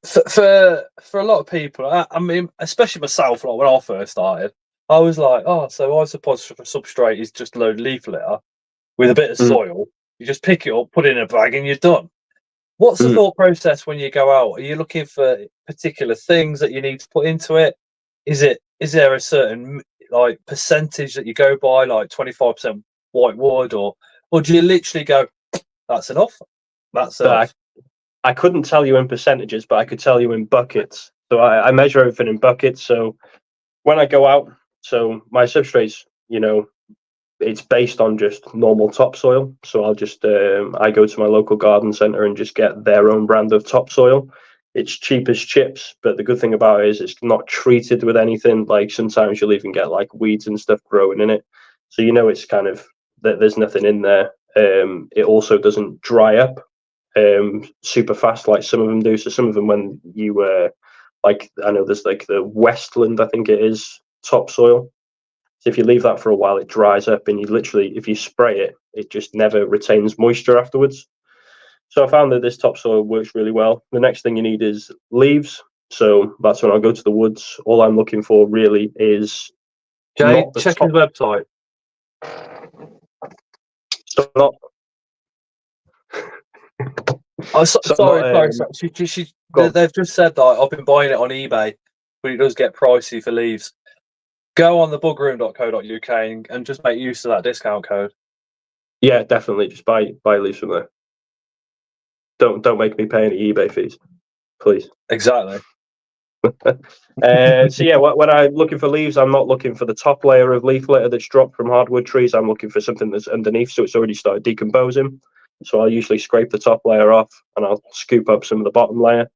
for a lot of people, I mean, especially myself, like when I first started, I was like, oh, so isopods for substrate is just a load of leaf litter with a bit of soil. You just pick it up, put it in a bag, and you're done. What's the thought process when you go out? Are you looking for particular things that you need to put into it? Is there a certain like percentage that you go by, like 25% white wood, or do you literally go, that's enough? That's enough. I couldn't tell you in percentages, but I could tell you in buckets. So I measure everything in buckets. So when I go out, so my substrates, it's based on just normal topsoil. So I'll just I go to my local garden centre and just get their own brand of topsoil. It's cheap as chips, but the good thing about it is it's not treated with anything. Like sometimes you'll even get like weeds and stuff growing in it, so it's kind of that there's nothing in there. It also doesn't dry up super fast like some of them do. So some of them, when you like, I know there's like the Westland, I think it is, topsoil. So if you leave that for a while, it dries up, and you literally, if you spray it, it just never retains moisture afterwards. So I found that this topsoil works really well. The next thing you need is leaves. So that's when I go to the woods. All I'm looking for really is Jay, check his website. So not. Oh, sorry. They've just said that I've been buying it on eBay, but it does get pricey for leaves. Go on the bugroom.co.uk and just make use of that discount code. Yeah, definitely. Just buy leaves from there. Don't make me pay any eBay fees, please. Exactly. So yeah, when I'm looking for leaves, I'm not looking for the top layer of leaf litter that's dropped from hardwood trees. I'm looking for something that's underneath, so it's already started decomposing. So I'll usually scrape the top layer off, and I'll scoop up some of the bottom layer.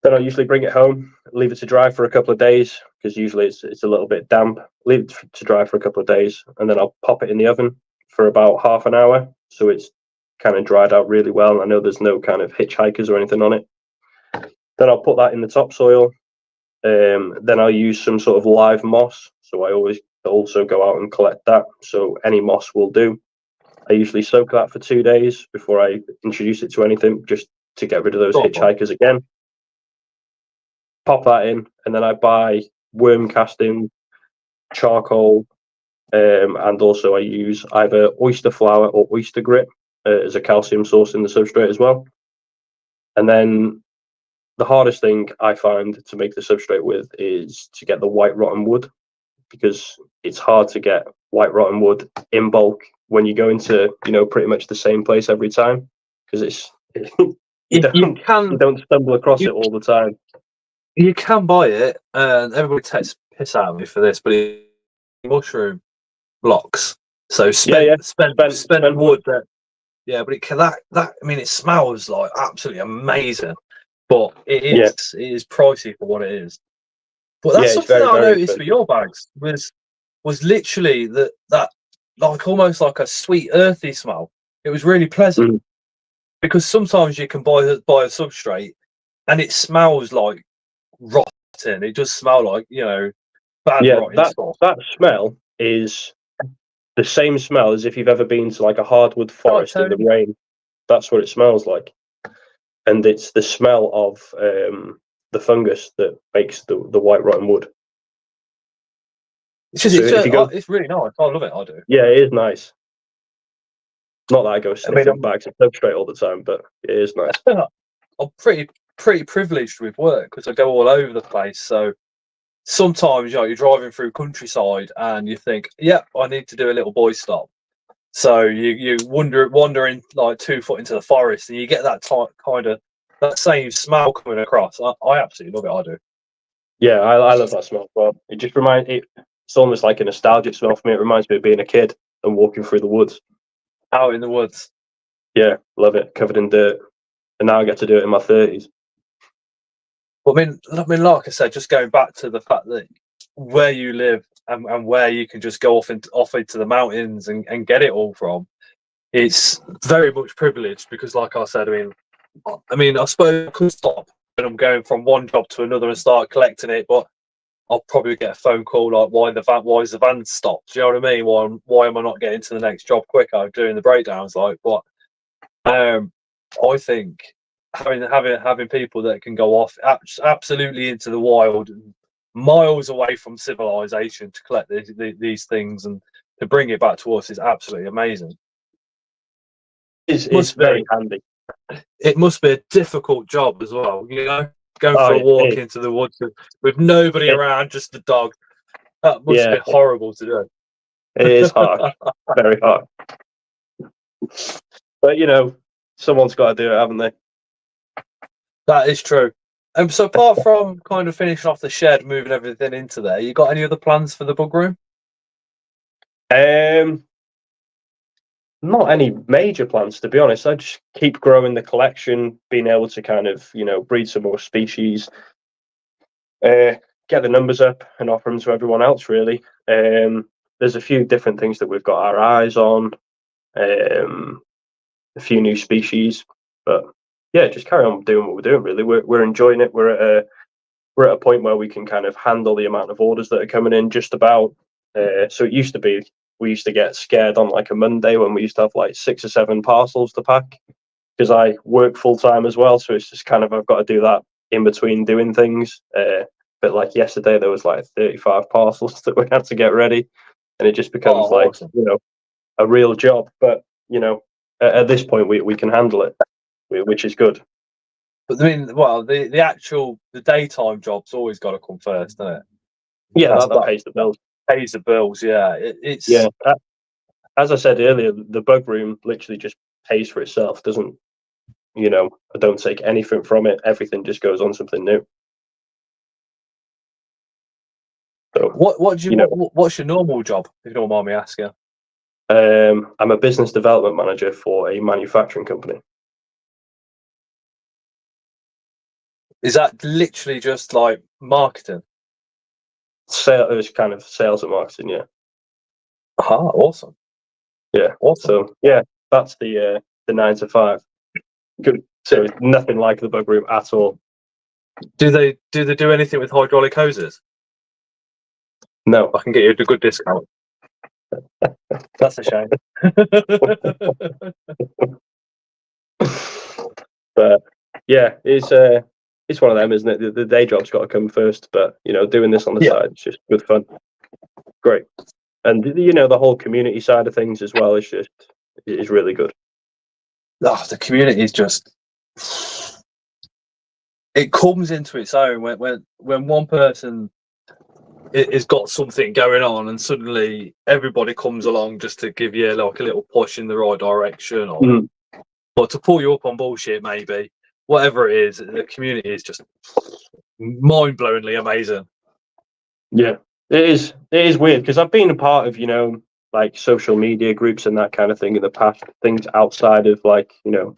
Then I'll usually bring it home, leave it to dry for a couple of days, because usually it's a little bit damp. Leave it to dry for a couple of days, and then I'll pop it in the oven for about half an hour, so it's kind of dried out really well. I know there's no kind of hitchhikers or anything on it. Then I'll put that in the topsoil. Then I'll use some sort of live moss. So I always also go out and collect that. So any moss will do. I usually soak that for 2 days before I introduce it to anything, just to get rid of those hitchhikers again. Pop that in, and then I buy worm casting, charcoal, and also I use either oyster flour or oyster grit as a calcium source in the substrate as well. And then the hardest thing I find to make the substrate with is to get the white rotten wood, because it's hard to get white rotten wood in bulk when you go into pretty much the same place every time, because you don't stumble across it all the time. You can buy it, and everybody takes piss out of me for this, but it's mushroom blocks. So spent wood. But it smells like absolutely amazing, but it is pricey for what it is. But that's something that I noticed for your bags was literally that like almost like a sweet earthy smell. It was really pleasant, because sometimes you can buy a substrate and it smells like rotten. It does smell like bad rotten stuff. That smell is the same smell as if you've ever been to like a hardwood forest in the rain. That's what it smells like, and it's the smell of the fungus that makes the white rotten wood. It's really nice. I love it. I do. Yeah, it is nice. Not that I go sniffing bags of substrate all the time, but it is nice. I'm pretty privileged with work because I go all over the place. So sometimes you're driving through countryside and you think, I need to do a little boy stop. So you wandering like 2 foot into the forest, and you get that kind of that same smell coming across. I absolutely love it. I do. Yeah, I love that smell. Well, it just it's almost like a nostalgic smell for me. It reminds me of being a kid and walking through the woods. Out in the woods. Yeah, love it. Covered in dirt, and now I get to do it in my 30s. But I mean, like I said, just going back to the fact that where you live and where you can just go off into the mountains and get it all from, it's very much privileged, because, like I said, I suppose I could stop when I'm going from one job to another and start collecting it, but I'll probably get a phone call like, why is the van stopped? Do you know what I mean? Why am I not getting to the next job quicker doing the breakdowns? But I think having people that can go off absolutely into the wild, miles away from civilization, to collect these things and to bring it back to us is absolutely amazing. It's very handy. it must be a difficult job as well. You know, going Oh, for a it walk is. into the woods with nobody It- around, just the dog. That must Yeah, be horrible to do. it is hard, very hard. But you know, someone's got to do it, haven't they? That is true. And so, apart from kind of finishing off the shed, moving everything into there, you got any other plans for the bug room? Not any major plans, to be honest. I just keep growing the collection, being able to kind of, you know, breed some more species, get the numbers up and offer them to everyone else, really. There's a few different things that we've got our eyes on, a few new species, but yeah, just carry on doing what we're doing, really. We're enjoying it. We're at a point where we can kind of handle the amount of orders that are coming in just about. So it used to be, we used to get scared on like a Monday when we used to have like 6 or 7 parcels to pack, because I work full time as well. So it's just kind of, I've got to do that in between doing things. But like yesterday, there was like 35 parcels that we had to get ready, and it just becomes Oh, like, awesome. you know, a real job. But you know, at this point, we can handle it, which is good. But I mean, well, the daytime job's always got to come first, doesn't it? Yeah, That's that pays the bills. pays the bills. Yeah, it's Yeah, as I said earlier, the bug room literally just pays for itself. Doesn't, you know, I don't take anything from it. Everything just goes on something new. So what do you you know, what's your normal job, if you don't mind me asking? I'm a business development manager for a manufacturing company. Is that literally just like marketing? It's kind of sales and marketing. Yeah, Ah, awesome. yeah. Awesome. So yeah, that's the 9 to 5. Good. So it's nothing like the bug room at all. Do they do anything with hydraulic hoses? No. I can get you a good discount. That's a shame. But yeah, it's one of them, isn't it? The day job's got to come first. But you know, doing this on the Yeah. side, it's just good fun. Great. And you know, the whole community side of things as well is really good. Oh, the community is just, it comes into its own when one person has got something going on and suddenly everybody comes along just to give you like a little push in the right direction, or to pull you up on bullshit, maybe whatever it is. The community is just mind-blowingly amazing. Yeah, it is. It is weird because I've been a part of, you know, like social media groups and that kind of thing in the past, things outside of like, you know,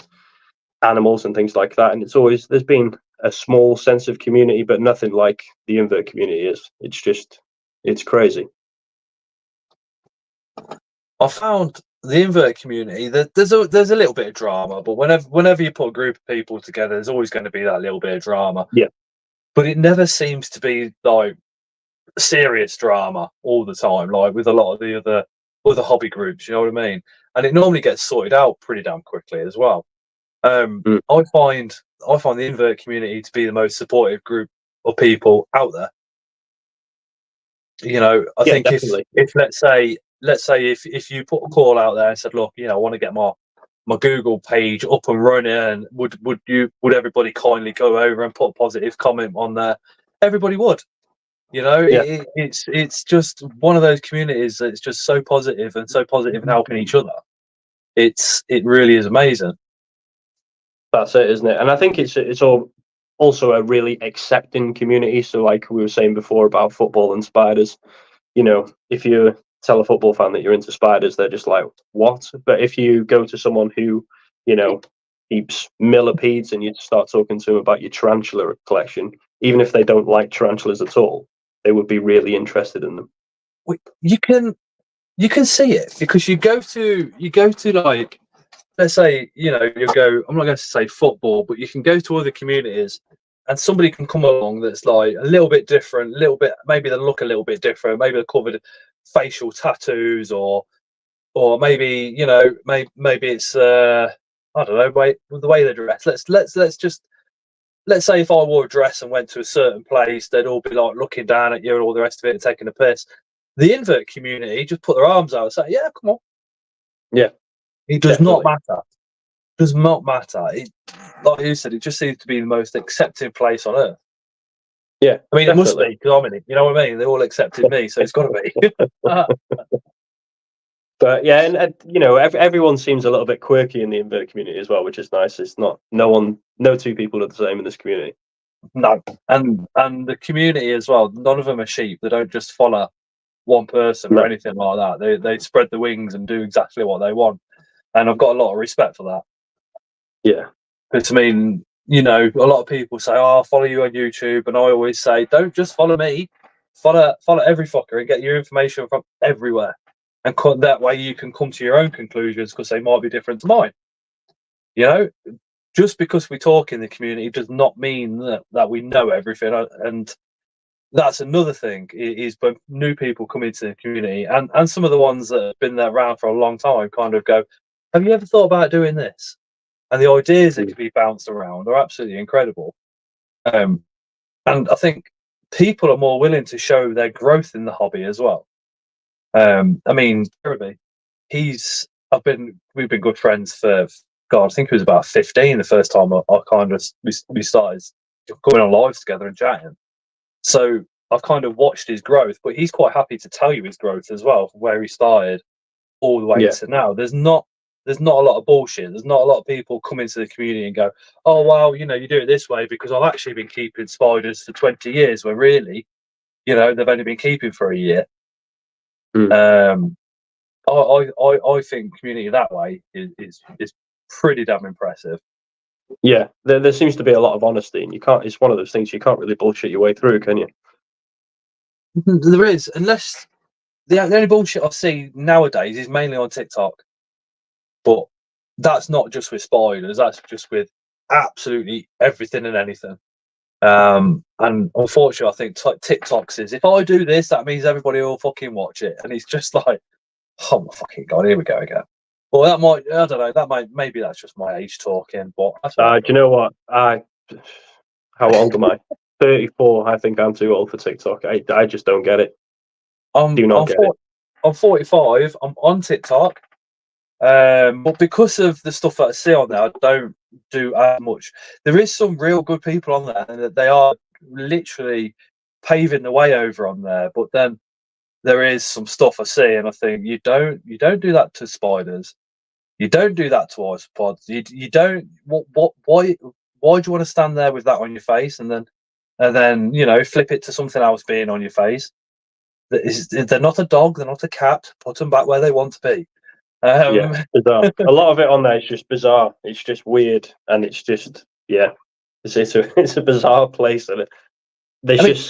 animals and things like that. And it's always, there's been a small sense of community, but nothing like the invert community is. It's just, it's crazy. I found the invert community that there's a little bit of drama, but whenever you put a group of people together, there's always going to be that little bit of drama. Yeah. But it never seems to be like serious drama all the time, like with a lot of the other hobby groups. You know what I mean? And it normally gets sorted out pretty damn quickly as well. I find the invert community to be the most supportive group of people out there. You know, I think definitely. if let's say if you put a call out there and said, look, you know, I want to get my Google page up and running, and would everybody kindly go over and put a positive comment on there? Everybody would. You know, Yeah. it's just one of those communities that's just so positive and so positive in helping each other. It really is amazing. That's it, isn't it? And I think it's all also a really accepting community. So like we were saying before about football and spiders, you know, if you tell a football fan that you're into spiders, they're just like, what? But if you go to someone who, you know, keeps millipedes and you start talking to them about your tarantula collection, even if they don't like tarantulas at all, they would be really interested in them. You can see it because you go to like, let's say, you know, you go, I'm not going to say football, but you can go to other communities and somebody can come along that's like a little bit different, a little bit, maybe they look a little bit different, maybe they're covered facial tattoos, or maybe, you know, maybe it's I don't know, the way they dress. Let's say if I wore a dress and went to a certain place, they'd all be like looking down at you and all the rest of it and taking a piss. The invert community just put their arms out and say, yeah, come on. Yeah, It does definitely. not matter. does not matter. It, like you said, it just seems to be the most accepted place on earth. Yeah, I mean, definitely. it must be because I'm in it. You know what I mean? They all accepted me, so it's got to be. But yeah, and you know, everyone seems a little bit quirky in the invert community as well, which is nice. It's not no two people are the same in this community. No, and the community as well. None of them are sheep. They don't just follow one person or anything like that. They spread the wings and do exactly what they want, and I've got a lot of respect for that. Yeah, Because I mean, you know, a lot of people say, "Oh, I'll follow you on YouTube," and I always say, "Don't just follow me. Follow every fucker and get your information from everywhere, and that way you can come to your own conclusions because they might be different to mine." You know, just because we talk in the community does not mean that we know everything, and that's another thing is when new people come into the community and some of the ones that have been there around for a long time kind of go, have you ever thought about doing this? And the ideas that can be bounced around are absolutely incredible. And I think people are more willing to show their growth in the hobby as well. I mean, Jeremy, we've been good friends for, God, I think it was about 15 the first time I kind of we started coming on lives together and chatting. So I've kind of watched his growth, but he's quite happy to tell you his growth as well, from where he started all the way to now. There's not a lot of bullshit. There's not a lot of people come into the community and go, oh well, you know, you do it this way because I've actually been keeping spiders for 20 years, where really, you know, they've only been keeping for a year. I think community that way is pretty damn impressive. Yeah, there seems to be a lot of honesty, and you can't. It's one of those things you can't really bullshit your way through, can you? There is, unless the only bullshit I see nowadays is mainly on TikTok, but that's not just with spiders. That's just with absolutely everything and anything. And unfortunately, I think TikTok says if I do this, that means everybody will fucking watch it, and it's just like, oh my fucking god, here we go again. Well, that might, I don't know, maybe that's just my age talking, but that's Do you know what? How old am I? 34. I think I'm too old for TikTok. I just don't get it. Do not get it. I'm 45. I'm on TikTok, but because of the stuff that I see on there, I don't do as much. There is some real good people on there, and they are literally paving the way over on there. But then there is some stuff I see, and I think you don't do that to spiders. You don't do that to isopods. You don't. Why do you want to stand there with that on your face and then you know, flip it to something else being on your face? They're not a dog. They're not a cat. Put them back where they want to be. Yeah, bizarre. A lot of it on there is just bizarre. It's just weird, and it's just it's a bizarre place, and there's just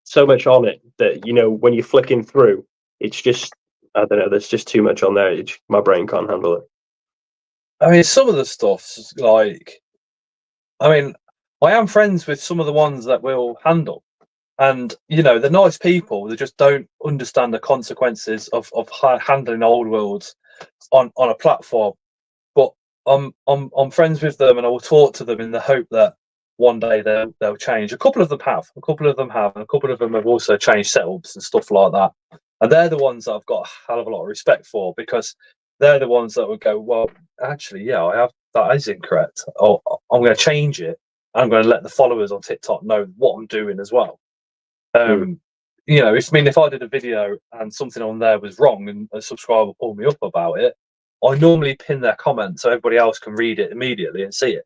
so much on it that, you know, when you're flicking through, it's just, I don't know. There's just too much on there. My brain can't handle it. I mean, some of the stuff's like, I mean, I am friends with some of the ones that will handle, and you know, they're nice people. They just don't understand the consequences of handling old worlds on a platform. But I'm friends with them, and I will talk to them in the hope that one day they'll change. A couple of them have, and a couple of them have also changed setups and stuff like that. And they're the ones that I've got a hell of a lot of respect for, because they're the ones that would go, well, actually, yeah, I have, that is incorrect. Oh, I'm going to change it. I'm going to let the followers on TikTok know what I'm doing as well. You know, if I did a video and something on there was wrong and a subscriber pulled me up about it, I normally pin their comment so everybody else can read it immediately and see it.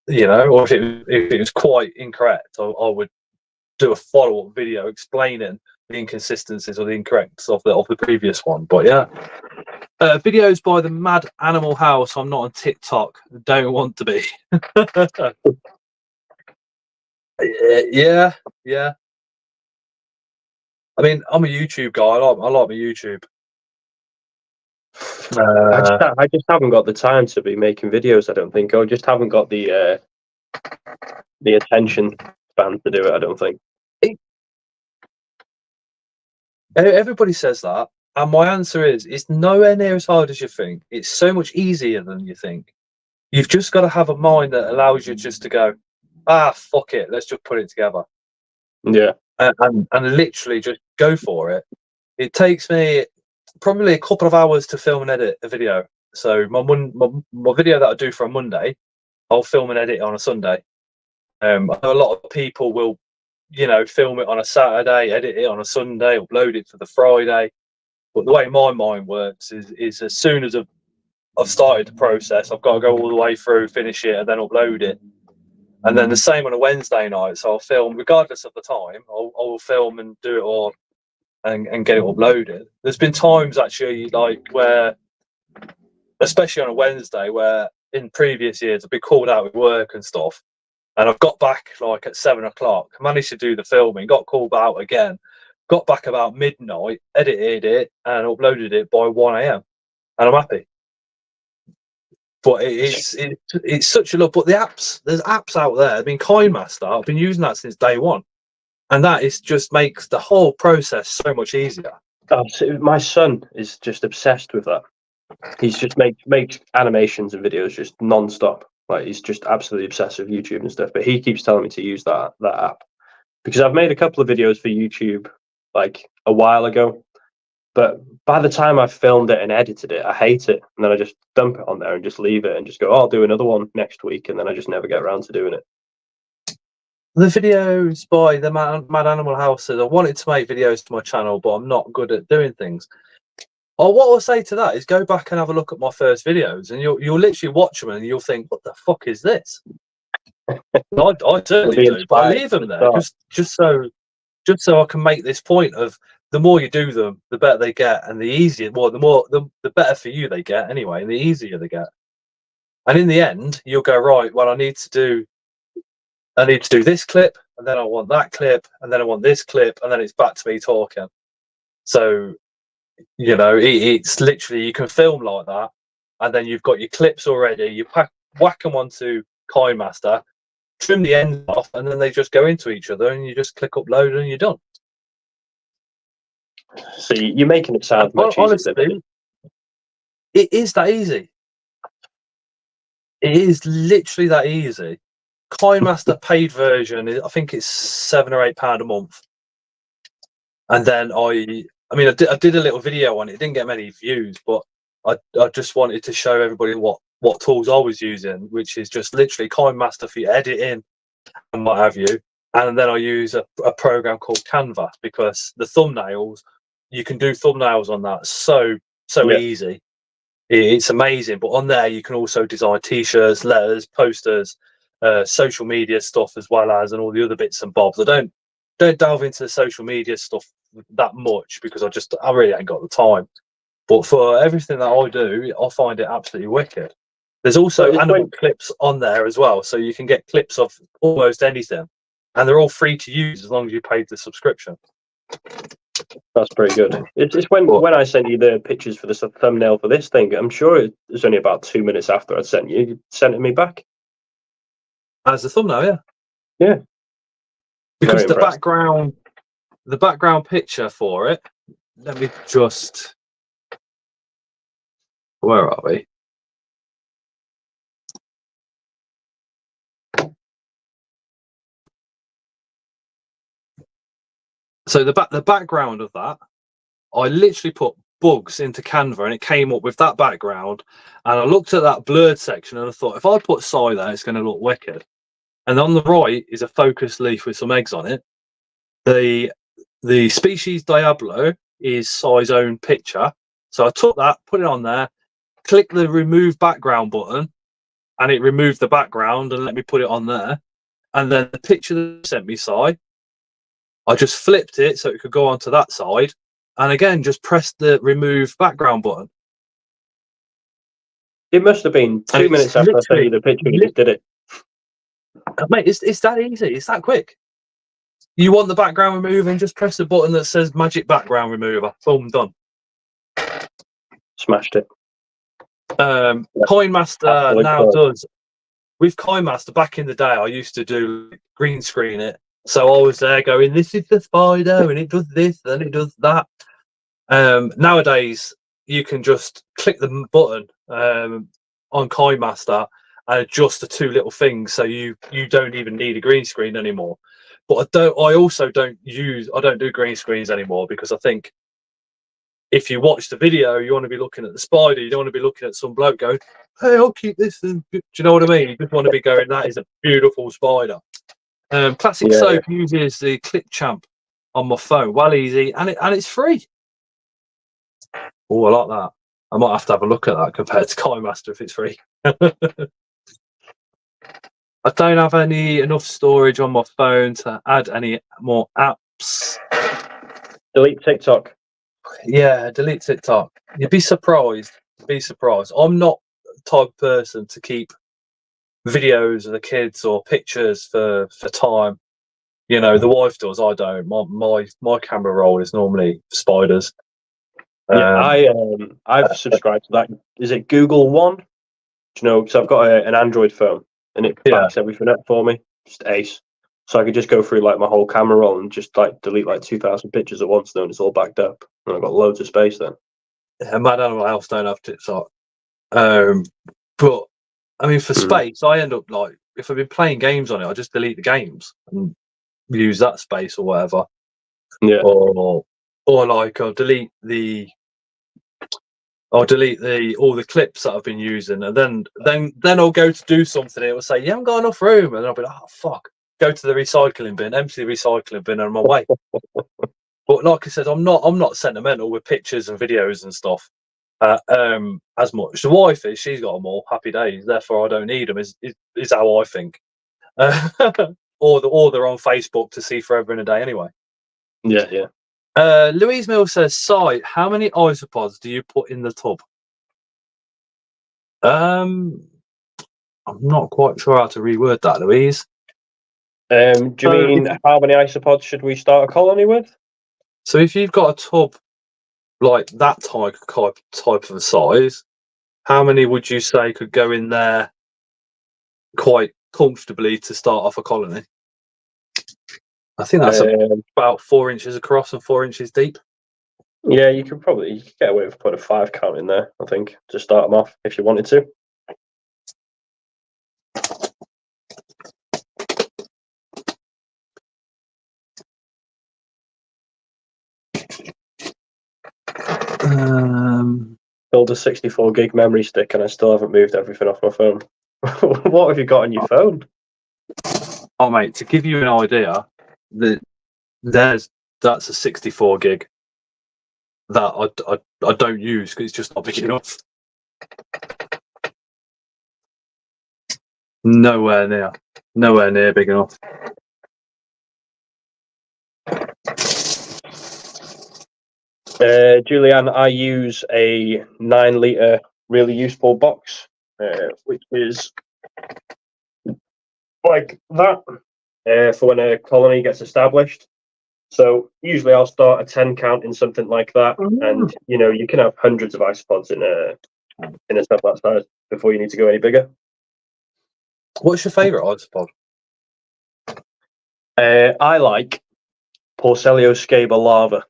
You know, or if it was quite incorrect, I would do a follow-up video explaining the inconsistencies or the incorrectness of the previous one. But yeah, videos by the Mad Animal House. I'm not on TikTok. Don't want to be. Yeah. I mean, I'm a YouTube guy. I like my YouTube. I just haven't got the time to be making videos. I don't think. I just haven't got the attention span to do it. I don't think. Everybody says that, and my answer is, it's nowhere near as hard as you think. It's so much easier than you think. You've just got to have a mind that allows you just to go, fuck it, let's just put it together. Yeah. And literally just go for it. It takes me probably a couple of hours to film and edit a video. So my video that I do for a Monday, I'll film and edit on a Sunday. I know a lot of people will, you know, film it on a Saturday, edit it on a Sunday, upload it for the Friday. But the way my mind works is as soon as I've started the process, I've got to go all the way through, finish it, and then upload it. And then the same on a Wednesday night. So I'll film, regardless of the time, I'll film and do it all and get it uploaded. There's been times actually, like, where, especially on a Wednesday, where in previous years I've been called out with work and stuff, and I've got back like at 7 o'clock, managed to do the filming, got called out again, got back about midnight, edited it and uploaded it by 1 a.m. and I'm happy. But it's such a lot. But there's apps out there. I mean, KineMaster, I've been using that since day one, and that is just makes the whole process so much easier. Oh, so my son is just obsessed with that. He's just makes animations and videos just non-stop. Like, he's just absolutely obsessed with YouTube and stuff. But he keeps telling me to use that app, because I've made a couple of videos for YouTube like a while ago. But by the time I've filmed it and edited it, I hate it. And then I just dump it on there and just leave it and just go, oh, I'll do another one next week. And then I just never get around to doing it. The videos by the Mad Animal House says, I wanted to make videos to my channel, but I'm not good at doing things. Oh, what I'll say to that is go back and have a look at my first videos, and you'll literally watch them and you'll think, what the fuck is this? I certainly do, but I leave them there just so I can make this point of, the more you do them, the better they get, and the easier, well, the better for you they get anyway, and the easier they get. And in the end, you'll go, right, well, I need to do this clip, and then I want that clip, and then I want this clip, and then it's back to me talking. So, you know, it's literally, you can film like that, and then you've got your clips already. You whack them onto KineMaster, trim the ends off, and then they just go into each other, and you just click upload, and you're done. So you're making it sound much easier. It is that easy. It is literally that easy. KineMaster paid version, I think it's £7 or £8 a month. And then I did a little video on it. It didn't get many views, but I just wanted to show everybody what tools I was using, which is just literally KineMaster for your editing and what have you. And then I use a program called Canva, because the thumbnails, you can do thumbnails on that so easy. It's amazing. But on there, you can also design t-shirts, letters, posters, social media stuff, as well as, and all the other bits and bobs. I don't delve into the social media stuff that much, because I really ain't got the time. But for everything that I do, I find it absolutely wicked. There's also animal clips on there as well, so you can get clips of almost anything, and they're all free to use as long as you paid the subscription. That's pretty good. It's when I sent you the pictures for the thumbnail for this thing, I'm sure it was only about 2 minutes after I'd sent you sent it me back. As the thumbnail, yeah. Yeah. Because the background picture for it, let me just, where are we? So the background of that, I literally put bugs into Canva and it came up with that background, and I looked at that blurred section and I thought, if I put Psy there, it's going to look wicked. And on the right is a focus leaf with some eggs on it. The species Diablo is Psy's own picture, so I took that, put it on there, click the remove background button, and it removed the background and let me put it on there. And then the picture that sent me Psy, I just flipped it so it could go onto that side, and again just pressed the remove background button. It must have been 2 minutes after I sent you the picture you just did it. Mate, it's that easy, it's that quick. You want the background remover, and just press the button that says magic background remover. Boom, done. Smashed it. KineMaster now does. With KineMaster, back in the day, I used to do green screen it. So I was there going, this is the spider, and it does this, and it does that. Nowadays, you can just click the button on KineMaster and adjust the two little things, so you don't even need a green screen anymore. But I don't do green screens anymore, because I think if you watch the video, you want to be looking at the spider. You don't want to be looking at some bloke going, "Hey, I'll keep this." Do you know what I mean? You just want to be going, "That is a beautiful spider." Classic Yeah, Soap uses the Clip Champ on my phone. Well easy, and it's free. Oh, I like that. I might have to have a look at that compared to KineMaster if it's free. I don't have enough storage on my phone to add any more apps. Delete TikTok. Yeah, delete TikTok. You'd be surprised. I'm not the type of person to keep videos of the kids or pictures for time. You know, the wife does. I don't. My camera roll is normally spiders. Yeah, I've subscribed to that. Is it Google One? Do you know? Because I've got an Android phone, and it Yeah. backs everything up for me. Just ace. So I could just go through like my whole camera roll and just like delete like 2,000 pictures at once, and it's all backed up, and I've got loads of space then. Mad Animal House don't have TikTok. But I mean, for space, I end up like if I've been playing games on it, I just delete the games and use that space or whatever. Yeah. Or like I'll delete all the clips that I've been using, and then I'll go to do something. And it will say you haven't got enough room, and I'll be like, oh fuck, go to the recycling bin, empty the recycling bin, and I'm away. But like I said, I'm not sentimental with pictures and videos and stuff as much. The wife is, she's got them all. Happy days. Therefore, I don't need them. Is how I think. Or they're on Facebook to see forever and a day anyway. Yeah, yeah. Louise Mill says, "Si, how many isopods do you put in the tub?" I'm not quite sure how to reword that, Louise. Do you mean how many isopods should we start a colony with? So if you've got a tub like that type of a size, how many would you say could go in there quite comfortably to start off a colony? I think that's about 4 inches across and 4 inches deep. Yeah, you could get away with putting a 5 count in there, I think, to start them off if you wanted to. Build a 64 gig memory stick, and I still haven't moved everything off my phone. What have you got on your phone? Oh, mate, to give you an idea, that's a 64 gig that I don't use because it's just not big enough. Nowhere near big enough. Julianne, I use a 9-litre really useful box, which is like that for when a colony gets established. So usually I'll start a 10 count in something like that, and you can have hundreds of isopods in a stuff that size before you need to go any bigger. What's your favourite isopod? I like Porcellio lava,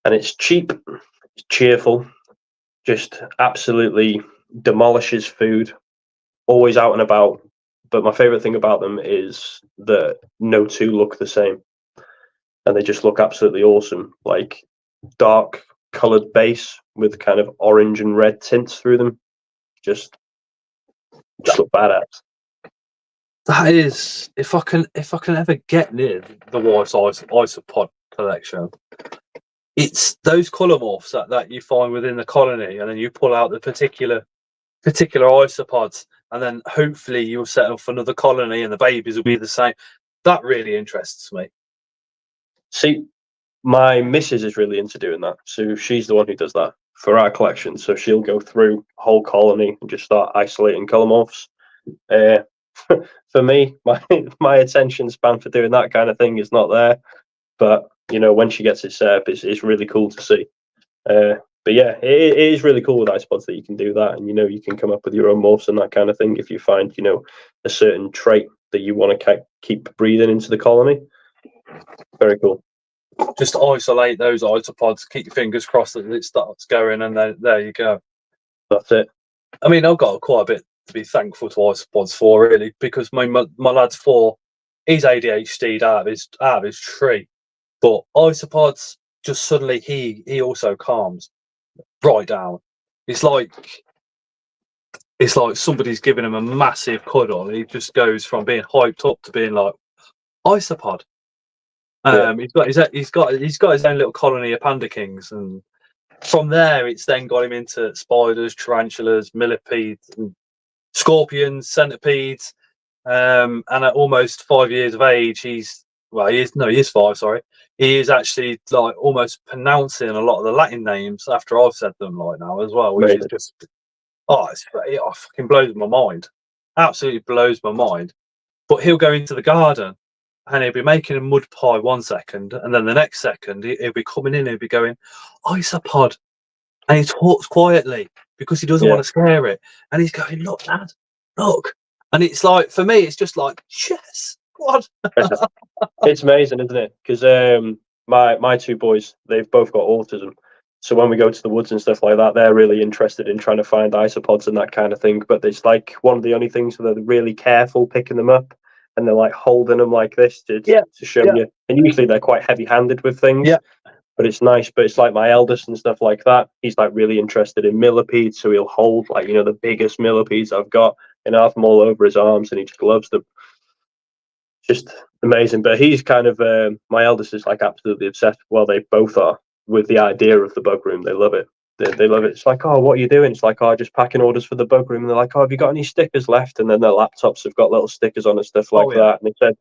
and it's cheap, it's cheerful, just absolutely demolishes food, always out and about. But my favourite thing about them is that no two look the same, and they just look absolutely awesome. Like dark coloured base with kind of orange and red tints through them, just look badass. That is, if I can ever get near the wife's isopod collection, it's those colour morphs that you find within the colony, and then you pull out the particular isopods, and then hopefully you'll set up another colony, and the babies will be the same. That really interests me. See, my missus is really into doing that, so she's the one who does that for our collection. So she'll go through a whole colony and just start isolating colour morphs. For me, my attention span for doing that kind of thing is not there. But when she gets it set up, it's really cool to see. But yeah, it is really cool with isopods that you can do that, and you can come up with your own morphs and that kind of thing if you find a certain trait that you want to keep breathing into the colony. Very cool. Just isolate those isopods. Keep your fingers crossed that it starts going, and then there you go. That's it. I mean, I've got quite a bit to be thankful to isopods for, really, because my lad's 4. He's ADHD'd out of his tree, but isopods, just suddenly he also calms right down. It's like somebody's giving him a massive cuddle, and he just goes from being hyped up to being like isopod. He's got his own little colony of panda kings, and from there it's then got him into spiders, tarantulas, millipedes, and scorpions, centipedes. And at almost 5 years of age, he is 5. Sorry, he is actually like almost pronouncing a lot of the Latin names after I've said them like now as well, which is just it fucking blows my mind. Absolutely blows my mind. But he'll go into the garden and he'll be making a mud pie 1 second, and then the next second he'll be coming in, he'll be going, isopod. And he talks quietly because he doesn't want to scare it. And he's going, look, lad, look. And it's like, for me, it's just like, yes, what? It's amazing, isn't it? Because my two boys, they've both got autism. So when we go to the woods and stuff like that, they're really interested in trying to find isopods and that kind of thing. But it's like one of the only things where they're really careful picking them up, and they're like holding them like this to show you. And usually they're quite heavy-handed with things. Yeah. But it's nice. But it's like my eldest and stuff like that. He's like really interested in millipedes, so he'll hold like the biggest millipedes I've got, and have them all over his arms, and he just loves them. Just amazing. But he's kind of my eldest is like absolutely obsessed. Well, they both are with the idea of the bug room. They love it. They love it. It's like, oh, what are you doing? It's like, oh, just packing orders for the bug room. And they're like, oh, have you got any stickers left? And then their laptops have got little stickers on and stuff like that. And they said,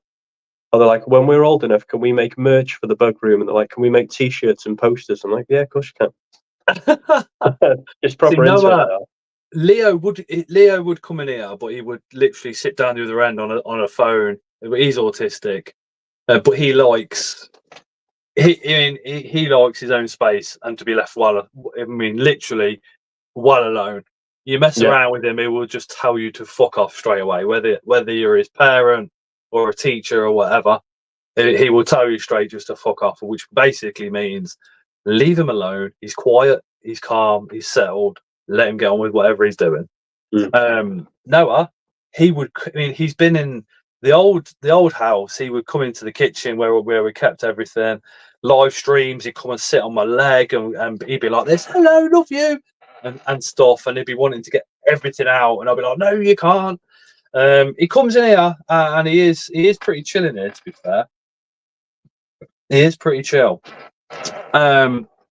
oh, they're like, when we're old enough, can we make merch for the bug room? And they're like, can we make T-shirts and posters? I'm like, yeah, of course you can. It's proper into it. Leo would come in here, but he would literally sit down the other end on a phone. He's autistic, but he likes he likes his own space and to be left literally well alone. You mess around with him, he will just tell you to fuck off straight away. Whether you're his parent or a teacher or whatever, he will tell you straight just to fuck off, which basically means leave him alone. He's quiet, he's calm, he's settled. Let him get on with whatever he's doing. Noah, he's been in the old house. He would come into the kitchen where we kept everything. Live streams, he'd come and sit on my leg and he'd be like this, hello, love you, and stuff. And he'd be wanting to get everything out. And I'd be like, no, you can't. He comes in here and he is pretty chill in here, to be fair. He is pretty chill.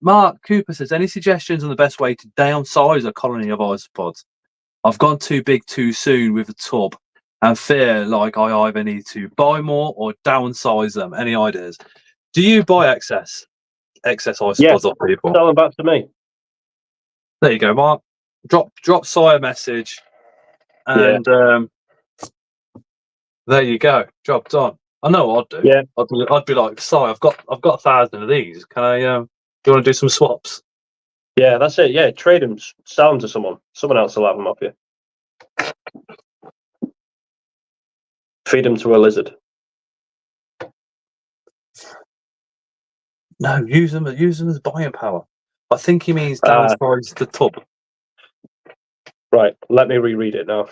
Mark Cooper says, any suggestions on the best way to downsize a colony of isopods? I've gone too big too soon with a tub and fear like I either need to buy more or downsize them. Any ideas? Do you buy excess isopods off people? Tell them back to me. There you go, Mark. Drop Si a message, and there you go. Job done. I know what I'd do. Yeah, I'd be like, Si, I've got 1,000 of these. Can I? Do you want to do some swaps? Yeah, that's it. Yeah, trade them, sell them to someone. Someone else will have them off you. Feed them to a lizard. No, use them as buying power. I think he means downsize the tub. Right, let me reread it now.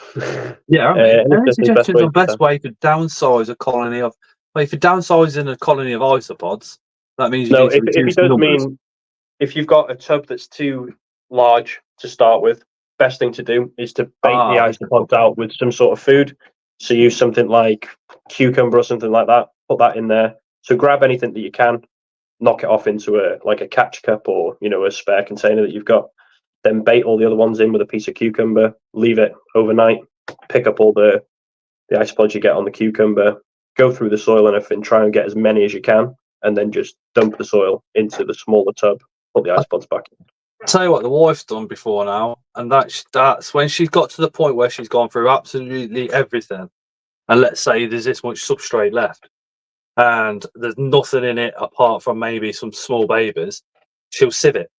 Yeah, any suggestions on best way to downsize a colony of? Well, if you're downsizing a colony of isopods, that means you need to reduce the numbers. If you've got a tub that's too large to start with, best thing to do is to bait the isopods out with some sort of food. So use something like cucumber or something like that. Put that in there. So grab anything that you can, knock it off into a catch cup or a spare container that you've got. Then bait all the other ones in with a piece of cucumber. Leave it overnight. Pick up all the isopods you get on the cucumber. Go through the soil and everything. Try and get as many as you can, and then just dump the soil into the smaller tub. Put the isopods back in. I'll tell you what the wife's done before now, and that's when she's got to the point where she's gone through absolutely everything, and let's say there's this much substrate left, and there's nothing in it apart from maybe some small babies. She'll sieve it.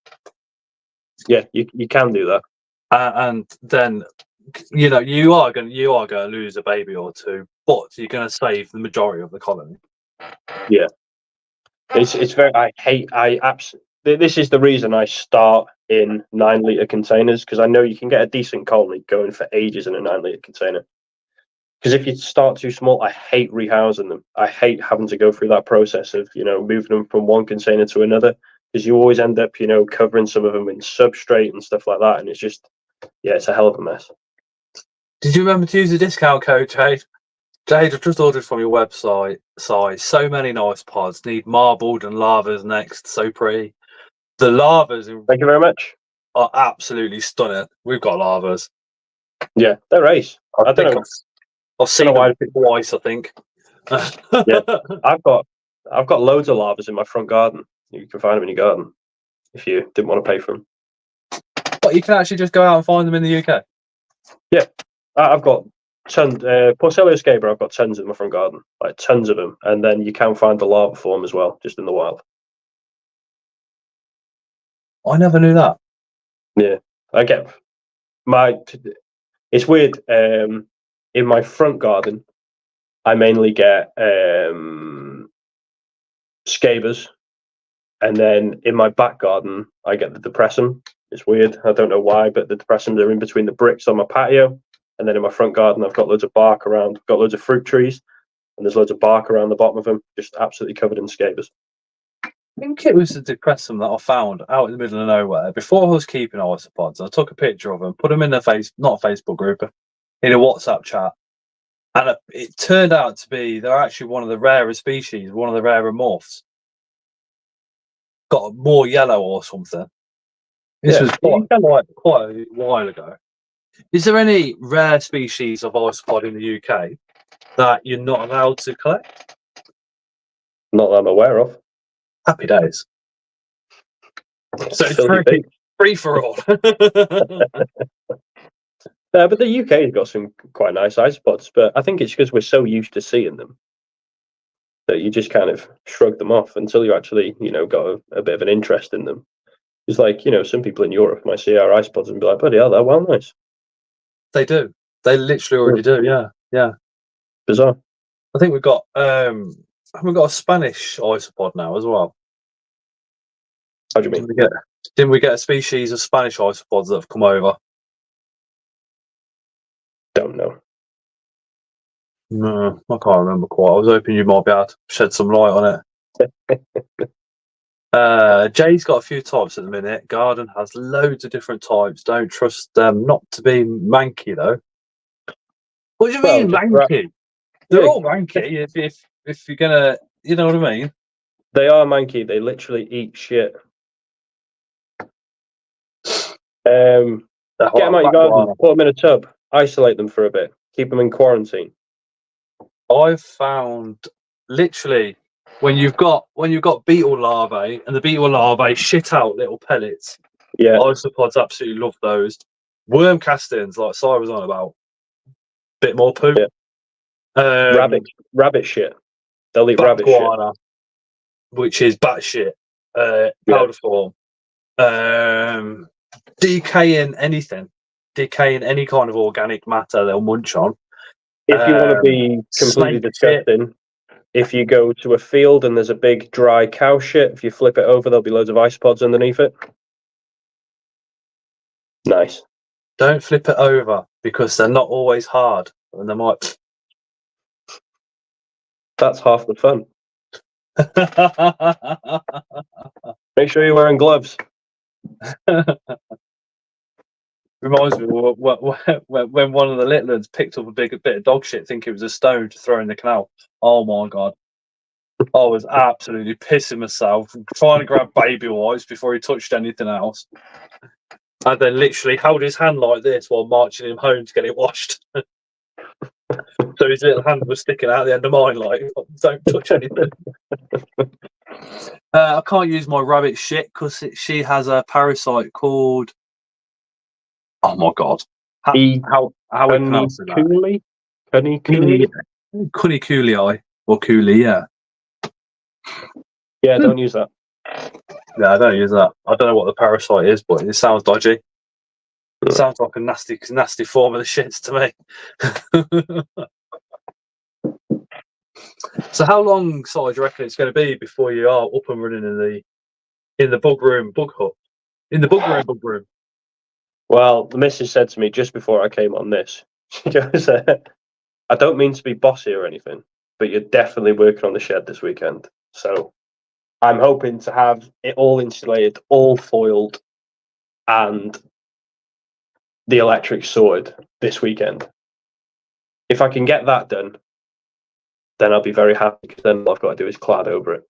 Yeah, you can do that, and then you are going to lose a baby or two, but you're going to save the majority of the colony. Yeah, it's very. I absolutely. This is the reason I start in 9-litre containers, because I know you can get a decent colony going for ages in a 9-litre container. Because if you start too small, I hate rehousing them. I hate having to go through that process of moving them from one container to another. because you always end up, covering some of them in substrate and stuff like that, and it's just, it's a hell of a mess. Did you remember to use the discount code, Jade? Jade, I've just ordered from your website. So many nice pods. Need marbled and lavas next. So pretty. The lavas Thank you very much. are absolutely stunning. We've got lavas. Yeah, they're ace. I don't know. I've seen them twice, I think. Yeah, I've got loads of lavas in my front garden. You can find them in your garden if you didn't want to pay for them. But you can actually just go out and find them in the UK. Yeah, I've got tons. Porcelio Scaber, I've got tons in my front garden, like tons of them. And then you can find the lava form as well, just in the wild. I never knew that. Yeah, I get it's weird. In my front garden, I mainly get Scabers, and then in my back garden, I get the Depressum. It's weird. I don't know why, but the Depressums are in between the bricks on my patio. And then in my front garden, I've got loads of bark around. I've got loads of fruit trees, and there's loads of bark around the bottom of them, just absolutely covered in Scabers. I think it was the Depressum that I found out in the middle of nowhere before I was keeping isopods. I took a picture of them, put them in not a Facebook group, in a WhatsApp chat. And it turned out to be they're actually one of the rarer species, one of the rarer morphs. Got more yellow or something. This was quite a while ago. Is there any rare species of isopod in the UK that you're not allowed to collect? Not that I'm aware of. Happy days. So it's free for all. But the UK's got some quite nice isopods, but I think it's because we're so used to seeing them that you just kind of shrug them off until you actually, got a bit of an interest in them. It's like, some people in Europe might see our isopods and be like, bloody hell, they're well nice. They do. They literally already do. Yeah, yeah. Bizarre. I think we've got a Spanish isopod now as well. How do you mean? Didn't we get a species of Spanish isopods that have come over? Don't know. No, I can't remember quite. I was hoping you might be able to shed some light on it. Jay's got a few types at the minute. Garden has loads of different types. Don't trust them not to be manky though. What do you mean manky? They're all manky if you're gonna, you know what I mean? They are manky. They literally eat shit. Get them out your garden, put them in a tub, isolate them for a bit, keep them in quarantine. I've found literally when you've got beetle larvae and the beetle larvae shit out little pellets. Yeah, isopods absolutely love those. Worm castings, like Si was on about, bit more poo. Yeah. Rabbit shit. They'll eat rabbit guana, shit, which is bat shit. Powder form. Decaying anything, decaying any kind of organic matter they'll munch on. If you want to be completely disgusting, if you go to a field and there's a big dry cow shit, if you flip it over, there'll be loads of isopods underneath it. Nice. Don't flip it over because they're not always hard, and they might. That's half the fun. Make sure you're wearing gloves. Reminds me when one of the littlers picked up a big bit of dog shit, thinking it was a stone to throw in the canal. Oh my god. I was absolutely pissing myself, trying to grab baby wipes before he touched anything else. And then literally held his hand like this while marching him home to get it washed. So his little hand was sticking out the end of mine, like, don't touch anything. I can't use my rabbit shit because she has a parasite called. Oh my god! How we pronounce that? Cuniculii or coolie, yeah. Yeah, don't use that. Yeah, I don't use that. I don't know what the parasite is, but it sounds dodgy. It sounds like a nasty form of the shits to me. So how long, Si, do you reckon it's going to be before you are up and running in the bug hut? In the bug room. Well, the missus said to me just before I came on this, she goes, I don't mean to be bossy or anything, but you're definitely working on the shed this weekend. So I'm hoping to have it all insulated, all foiled, and the electric sorted this weekend. If I can get that done, then I'll be very happy, because then all I've got to do is clad over it.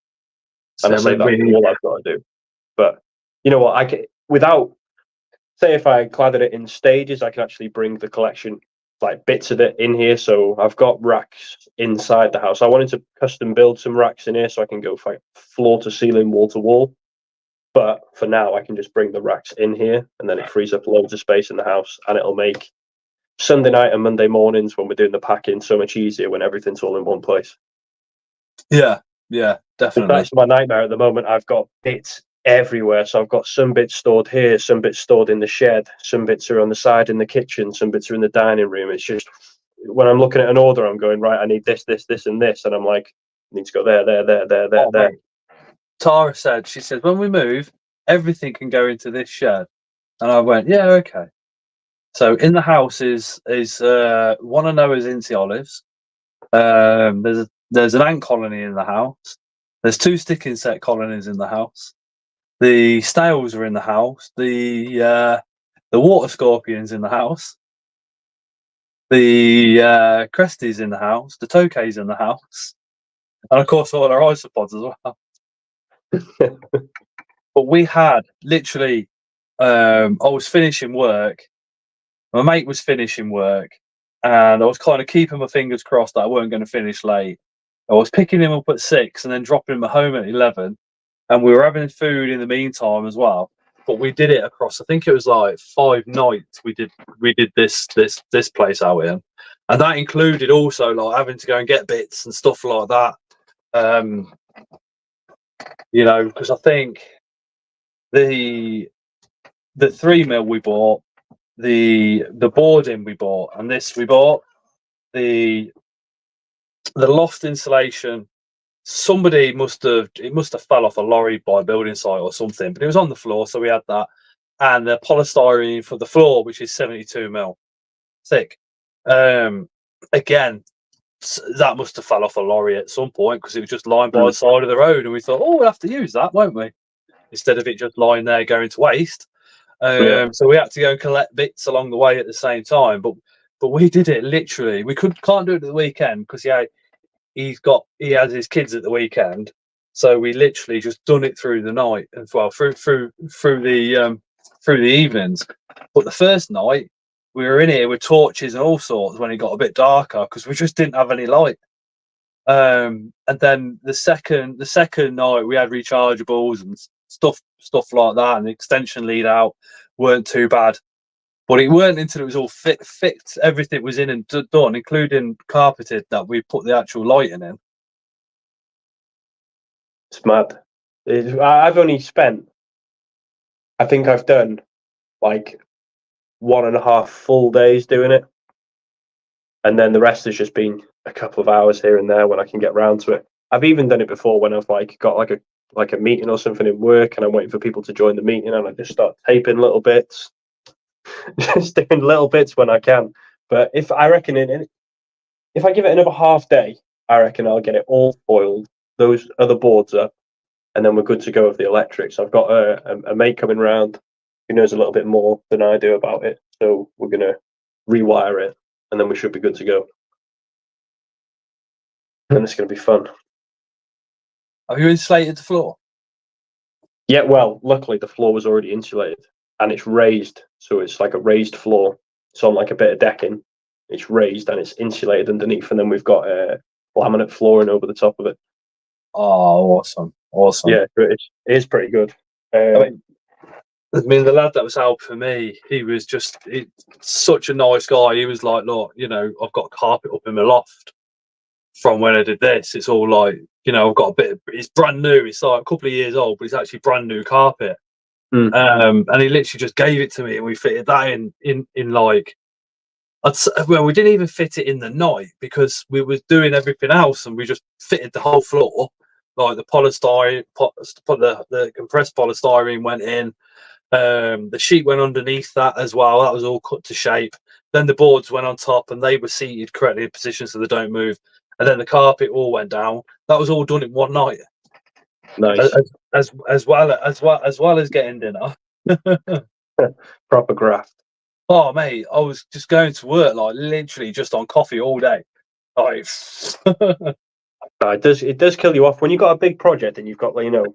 And I say that's all I've got to do. But you know what? I can, without, say, if I cladded it in stages, I can actually bring the collection, like bits of it, in here. So I've got racks inside the house. I wanted to custom build some racks in here so I can go floor to ceiling, wall to wall. But for now, I can just bring the racks in here, and then it frees up loads of space in the house, and it'll make Sunday night and Monday mornings when we're doing the packing so much easier when everything's all in one place. Yeah, definitely. That's my nightmare at the moment. I've got bits everywhere. So I've got some bits stored here, some bits stored in the shed, some bits are on the side in the kitchen, some bits are in the dining room. It's just, when I'm looking at an order, I'm going, right, I need this, this, this, and this. And I'm like, I need to go there. Mate. Tara said, she said, when we move, everything can go into this shed. And I went, yeah, okay. So in the house is one of Noah's Inti olives. There's an ant colony in the house. There's 2 stick insect colonies in the house. The snails are in the house. The water scorpions in the house. The cresties in the house. The tokays in the house. And of course all our isopods as well. But we had literally, I was finishing work. My mate was finishing work, and I was kind of keeping my fingers crossed that I weren't going to finish late. I was picking him up at 6 and then dropping him at home at 11, and we were having food in the meantime as well. But we did it across, I think it was like 5 nights. We did this place out in, and that included also like having to go and get bits and stuff like that. You know, because I think the 3mm we bought, the boarding we bought, and this we bought, the loft insulation, somebody must have fell off a lorry by a building site or something, but it was on the floor, so we had that, and the polystyrene for the floor, which is 72mm thick. Again, that must have fell off a lorry at some point, because it was just lying by the side of the road, and we thought, oh, we'll have to use that, won't we, instead of it just lying there going to waste. So we had to go and collect bits along the way at the same time, but we did it literally. We can't do it at the weekend because he has his kids at the weekend, so we literally just done it through the night and through the evenings. But the first night we were in here with torches and all sorts when it got a bit darker because we just didn't have any light. And then the second night we had rechargeables and stuff like that, and the extension lead out weren't too bad. But it weren't until it was all fixed, everything was in and done, including carpeted, that we put the actual lighting in. It's mad. I've only spent, I think I've done like 1.5 full days doing it, and then the rest has just been a couple of hours here and there when I can get round to it. I've even done it before when I've like got like a meeting or something in work, and I'm waiting for people to join the meeting, and I just start taping little bits, just doing little bits when I can. But if I reckon if I give it another half day, I reckon I'll get it all foiled, those other boards up, and then we're good to go with the electrics. I've got a mate coming round who knows a little bit more than I do about it, so we're gonna rewire it, and then we should be good to go. And it's gonna be fun. Have you insulated the floor? Yeah, well, luckily the floor was already insulated and it's raised, so it's like a raised floor. It's on like a bit of decking. It's raised and it's insulated underneath, and then we've got laminate flooring over the top of it. Oh, awesome! Yeah, it is pretty good. I mean, the lad that was helping me, he was such a nice guy. He was like, look, you know, I've got carpet up in my loft from when I did this. It's all like, you know, I've got a bit. It's brand new. It's like a couple of years old, but it's actually brand new carpet. And he literally just gave it to me, and we fitted that in like. Well, we didn't even fit it in the night because we was doing everything else, and we just fitted the whole floor. Like the polystyrene, the compressed polystyrene went in. The sheet went underneath that as well. That was all cut to shape. Then the boards went on top, and they were seated correctly in position so they don't move. And then the carpet all went down. That was all done in one night. Nice. as well as getting dinner. Proper graft. Oh mate, I was just going to work like literally just on coffee all day. Like, It does kill you off when you've got a big project and you've got, you know,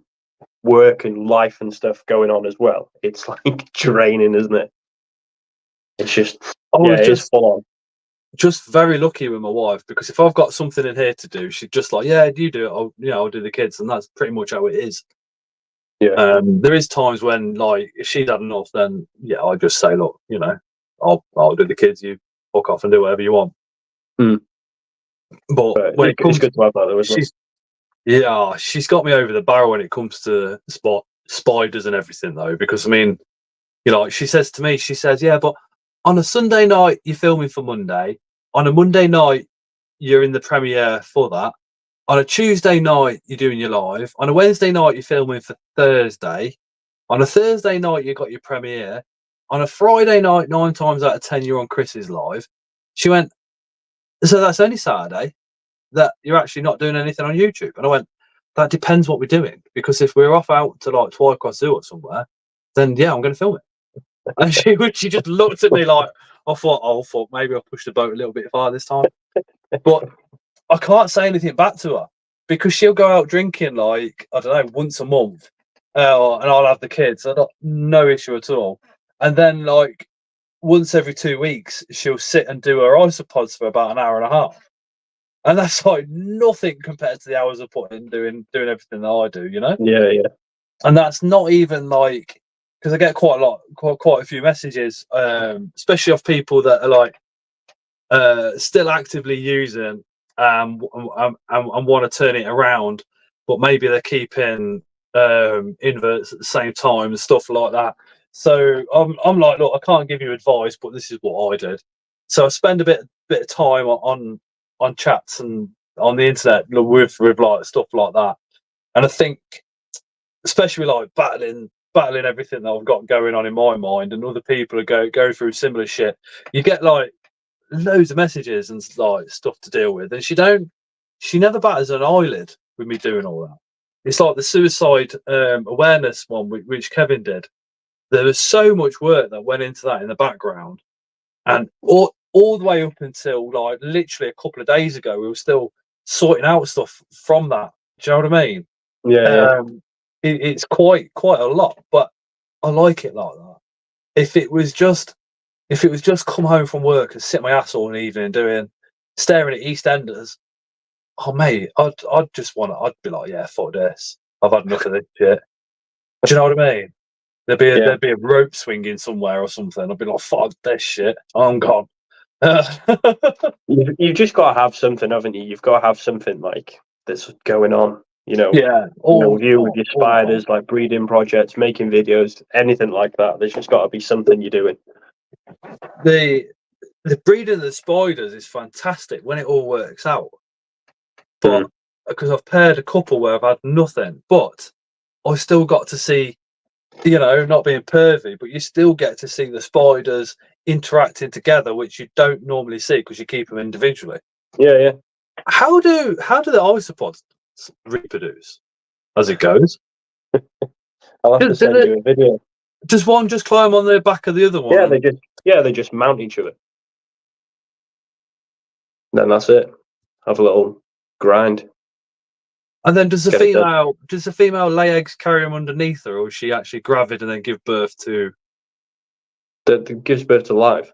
work and life and stuff going on as well. It's like draining, isn't it? It's just it's full on. Just very lucky with my wife, because if I've got something in here to do, she's just like, yeah, you do it. I'll do the kids, and that's pretty much how it is. Yeah. There is times when, like, if she's had enough, then yeah, I just say, look, I'll do the kids. You fuck off and do whatever you want. But when it comes, it's good to have that, though, isn't it? she's got me over the barrel when it comes to spiders and everything, though, because I mean, she says to me, yeah, but on a Sunday night you're filming for Monday, on a Monday night you're in the premiere for that, on a Tuesday night you're doing your live, on a Wednesday night you're filming for Thursday, on a Thursday night you got your premiere, on a Friday night 9 times out of 10 you're on Chris's live. She went, so that's only Saturday that you're actually not doing anything on YouTube. And I went, that depends what we're doing, because if we're off out to like Twycross Zoo or somewhere, then yeah, I'm going to film it. And she just looked at me like, I thought, oh fuck, maybe I'll push the boat a little bit far this time. But I can't say anything back to her, because she'll go out drinking, like, I don't know, once a month, and I'll have the kids. I got no issue at all. And then, like, once every 2 weeks, she'll sit and do her isopods for about an hour and a half. And that's like nothing compared to the hours I put in doing everything that I do, Yeah. And that's not even like, because I get quite a few messages, especially of people that are like still actively using and want to turn it around, but maybe they're keeping inverts at the same time and stuff like that. So I'm like, look, I can't give you advice, but this is what I did. So I spend a bit of time on chats and on the internet with like stuff like that. And I think, especially like battling everything that I've got going on in my mind, and other people are go through similar shit, you get like loads of messages and like stuff to deal with, and she never batters an eyelid with me doing all that. It's like the suicide awareness one, which Kevin did. There was so much work that went into that in the background, and all the way up until like literally a couple of days ago, we were still sorting out stuff from that. Do you know what I mean? Yeah. It's quite a lot, but I like it like that. If it was just come home from work and sit my ass all evening staring at EastEnders, oh mate, I'd be like, yeah, fuck this. I've had enough of this shit. Do you know what I mean? There'd be a rope swinging somewhere or something. I'd be like, fuck this shit. I'm gone. You've just got to have something, haven't you? You've got to have something like that's going on. Yeah. With your spiders, like breeding projects, making videos, anything like that. There's just got to be something you're doing. The breeding of the spiders is fantastic when it all works out. But because I've paired a couple where I've had nothing, but I still got to see, not being pervy, but you still get to see the spiders interacting together, which you don't normally see because you keep them individually. Yeah. How do the isopods reproduce as it goes? I'll have to send you a video. Does one just climb on the back of the other one? They just mount each other. Then that's it. Have a little grind. And then does the female lay eggs, carry them underneath her, or is she actually gravid and then give birth to? That gives birth to live.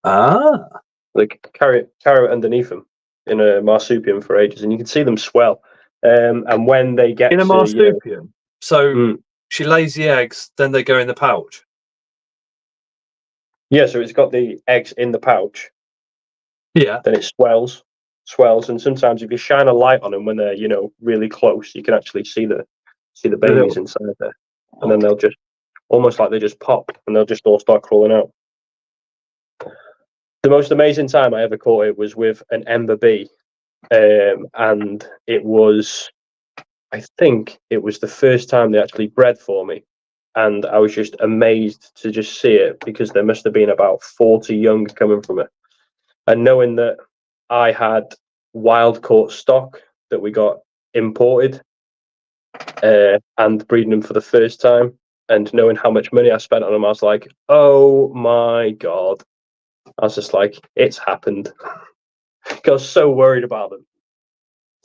Ah. They carry it underneath them in a marsupial for ages, and you can see them swell. And when they get in a marsupial, she lays the eggs, then they go in the pouch. Yeah, so it's got the eggs in the pouch. Yeah. Then it swells, and sometimes if you shine a light on them when they're really close, you can actually see the babies inside there, and then they'll just almost like they just pop, and they'll just all start crawling out. The most amazing time I ever caught it was with an ember bee, and it was, I think it was the first time they actually bred for me, and I was just amazed to just see it, because there must have been about 40 young coming from it, and knowing that I had wild caught stock that we got imported, and breeding them for the first time, and knowing how much money I spent on them, I was like, oh my God. I was just like, it's happened. I was so worried about them.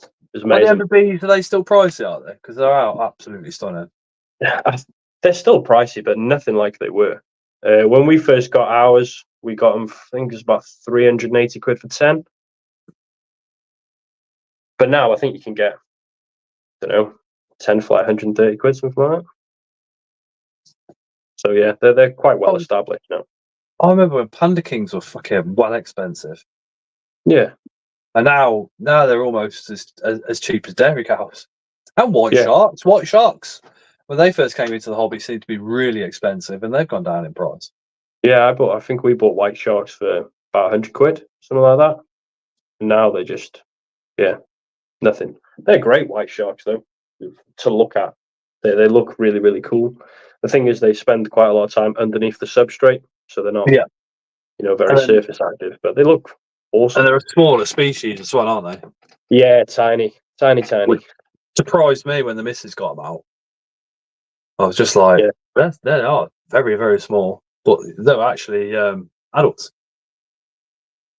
It was Are the amazing. Ember bees, are they still pricey, are they? Because they're out absolutely stunning. They're still pricey, but nothing like they were. When we first got ours, we got them, I think it was about 380 quid for 10. But now I think you can get, I don't know, 10 for like 130 quid, something like that. So yeah, they're quite well established now. I remember when Panda Kings were fucking well expensive. Yeah. And now they're almost as cheap as dairy cows. And white Yeah. sharks. White sharks, when they first came into the hobby, seemed to be really expensive, and they've gone down in price. Yeah, I think we bought white sharks for about 100 quid, something like that. And now they're just, yeah, nothing. They're great white sharks though to look at. They look really, really cool. The thing is, they spend quite a lot of time underneath the substrate, so they're not, very surface active. But they look awesome. And they're a smaller species as well, aren't they? Yeah, tiny. Which surprised me when the missus got them out. I was just like, they are very, very small, but they're actually adults.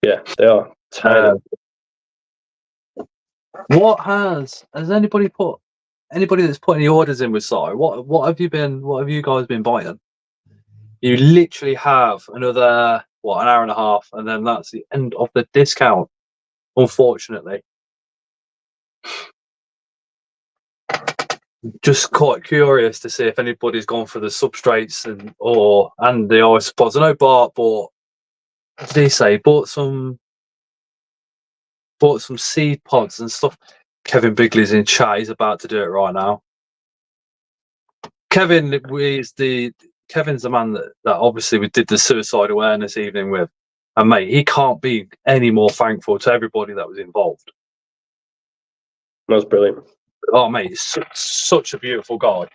Yeah, they are tiny. What has anybody that's put any orders in with Si? What have you guys been buying? You literally have another an hour and a half, and then that's the end of the discount. Unfortunately, just quite curious to see if anybody's gone for the substrates and the isopods. I know Bart bought. What did he say? Bought some seed pods and stuff. Kevin Bigley's in chat. He's about to do it right now. Kevin's the man that obviously we did the suicide awareness evening with, and mate, he can't be any more thankful to everybody that was involved. That was brilliant. Oh mate, he's such a beautiful guy.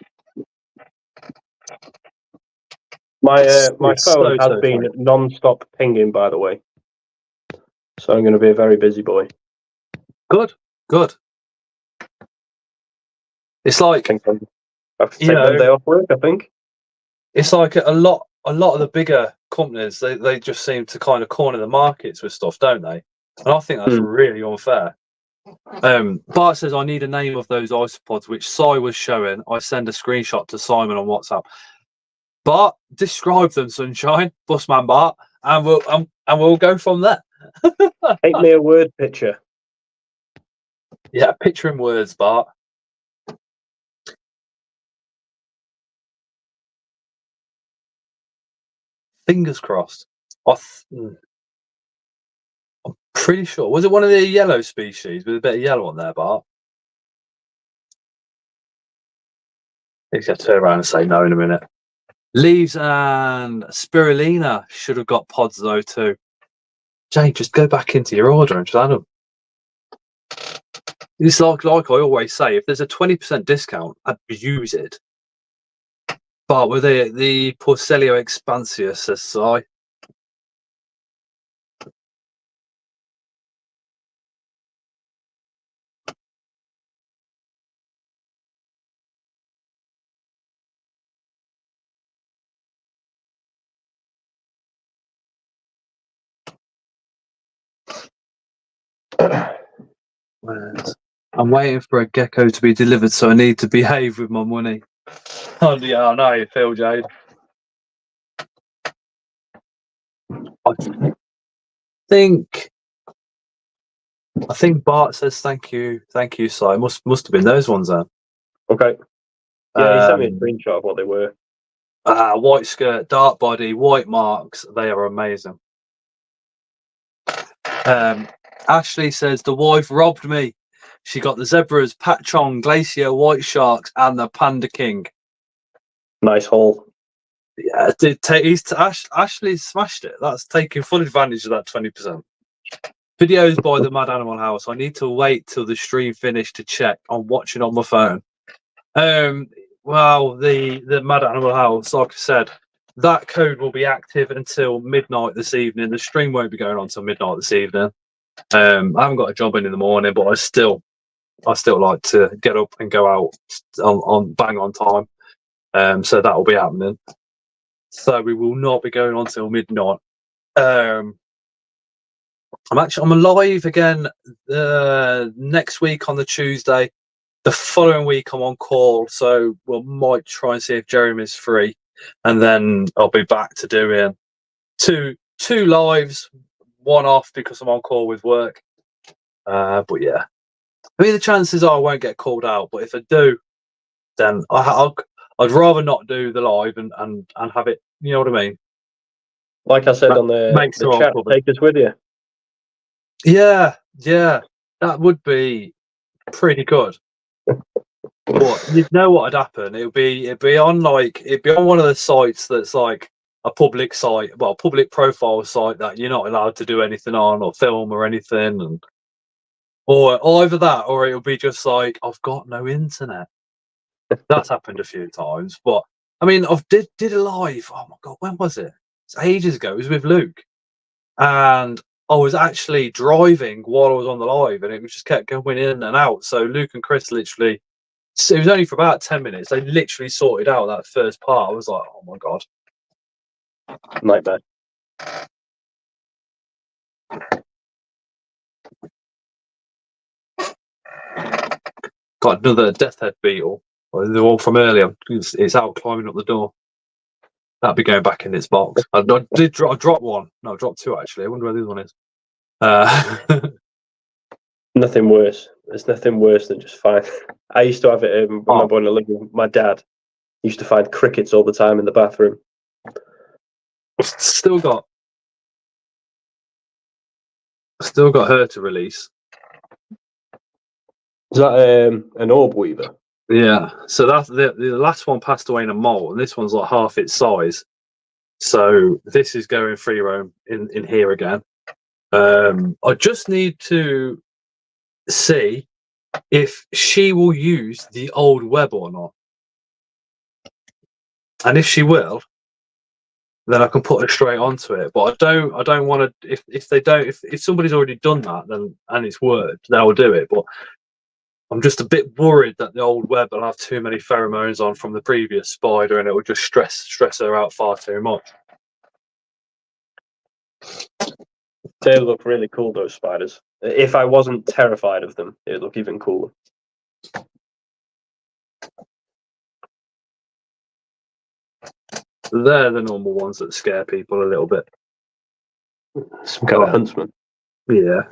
My phone has been non-stop pinging, by the way, so I'm going to be a very busy boy. Good. It's like I have to take Monday off work, I think. It's like a lot of the bigger companies, they just seem to kind of corner the markets with stuff, don't they? And I think that's really unfair. Bart says, I need a name of those isopods, which Si was showing. I send a screenshot to Simon on WhatsApp. Bart, describe them, Sunshine, Busman Bart, and we'll go from there. Make me a word picture. Yeah, picture in words, Bart. Fingers crossed. I'm pretty sure. Was it one of the yellow species with a bit of yellow on there, Bart? He's going to turn around and say no in a minute. Leaves and spirulina should have got pods though too. Jane, just go back into your order and just add them. It's like I always say, if there's a 20% discount, I'd use it. But with the Porcellio expansius, says Si. I'm waiting for a gecko to be delivered, so I need to behave with my money. Oh yeah, I know how you feel, Jade. I think Bart says thank you, Si. Must have been those ones then. Okay. Yeah, he sent me a screenshot of what they were. White skirt, dark body, white marks. They are amazing. Ashley says the wife robbed me. She got the zebras, Patchon, Glacier, white sharks, and the Panda King. Nice haul. Yeah, Ashley smashed it. That's taking full advantage of that 20%. Videos by the Mad Animal House. I need to wait till the stream finished to check. I'm watching on my phone. Well, the Mad Animal House, like I said, that code will be active until midnight this evening. The stream won't be going on until midnight this evening. I haven't got a job in the morning, but I still I still like to get up and go out on bang on time. So that will be happening. So we will not be going on till midnight. I'm alive again next week on the Tuesday. The following week I'm on call, so we might try and see if Jeremy's free, and then I'll be back to doing two lives, one off because I'm on call with work. But yeah, I mean the chances are I won't get called out, but if I do, then I'd rather not do the live and have it. You know what I mean? Like I said on the chat, take us with you. Yeah, that would be pretty good. But you'd know what would happen. It'd be on one of the sites that's like a public site, well, public profile site that you're not allowed to do anything on or film or anything, or either that, or it'll be just like I've got no internet. That's happened a few times, but I mean, I've did a live. Oh my god, when was it? It's ages ago. It was with Luke, and I was actually driving while I was on the live, and it just kept going in and out. So Luke and Chris literally. It was only for about 10 minutes. They literally sorted out that first part. I was like, oh my god. Nightmare. Got another death head beetle. The one from earlier. It's out climbing up the door. That'll be going back in its box. I dropped one. No, I dropped two actually. I wonder where the other one is. Nothing worse. There's nothing worse than just find. I used to have it when my boy lived with my dad. Used to find crickets all the time in the bathroom. Still got her to release. Is that an orb weaver? Yeah. So that's the last one passed away in a mole, and this one's like half its size. So this is going free roam in here again. I just need to see if she will use the old web or not, and if she will, then I can put her straight onto it. But I don't want to. If somebody's already done that, then and it's worked, then I'll do it. But I'm just a bit worried that the old web will have too many pheromones on from the previous spider, and it will just stress her out far too much. They look really cool, those spiders. If I wasn't terrified of them, it'd look even cooler. They're the normal ones that scare people a little bit. Some kind of huntsman. Yeah.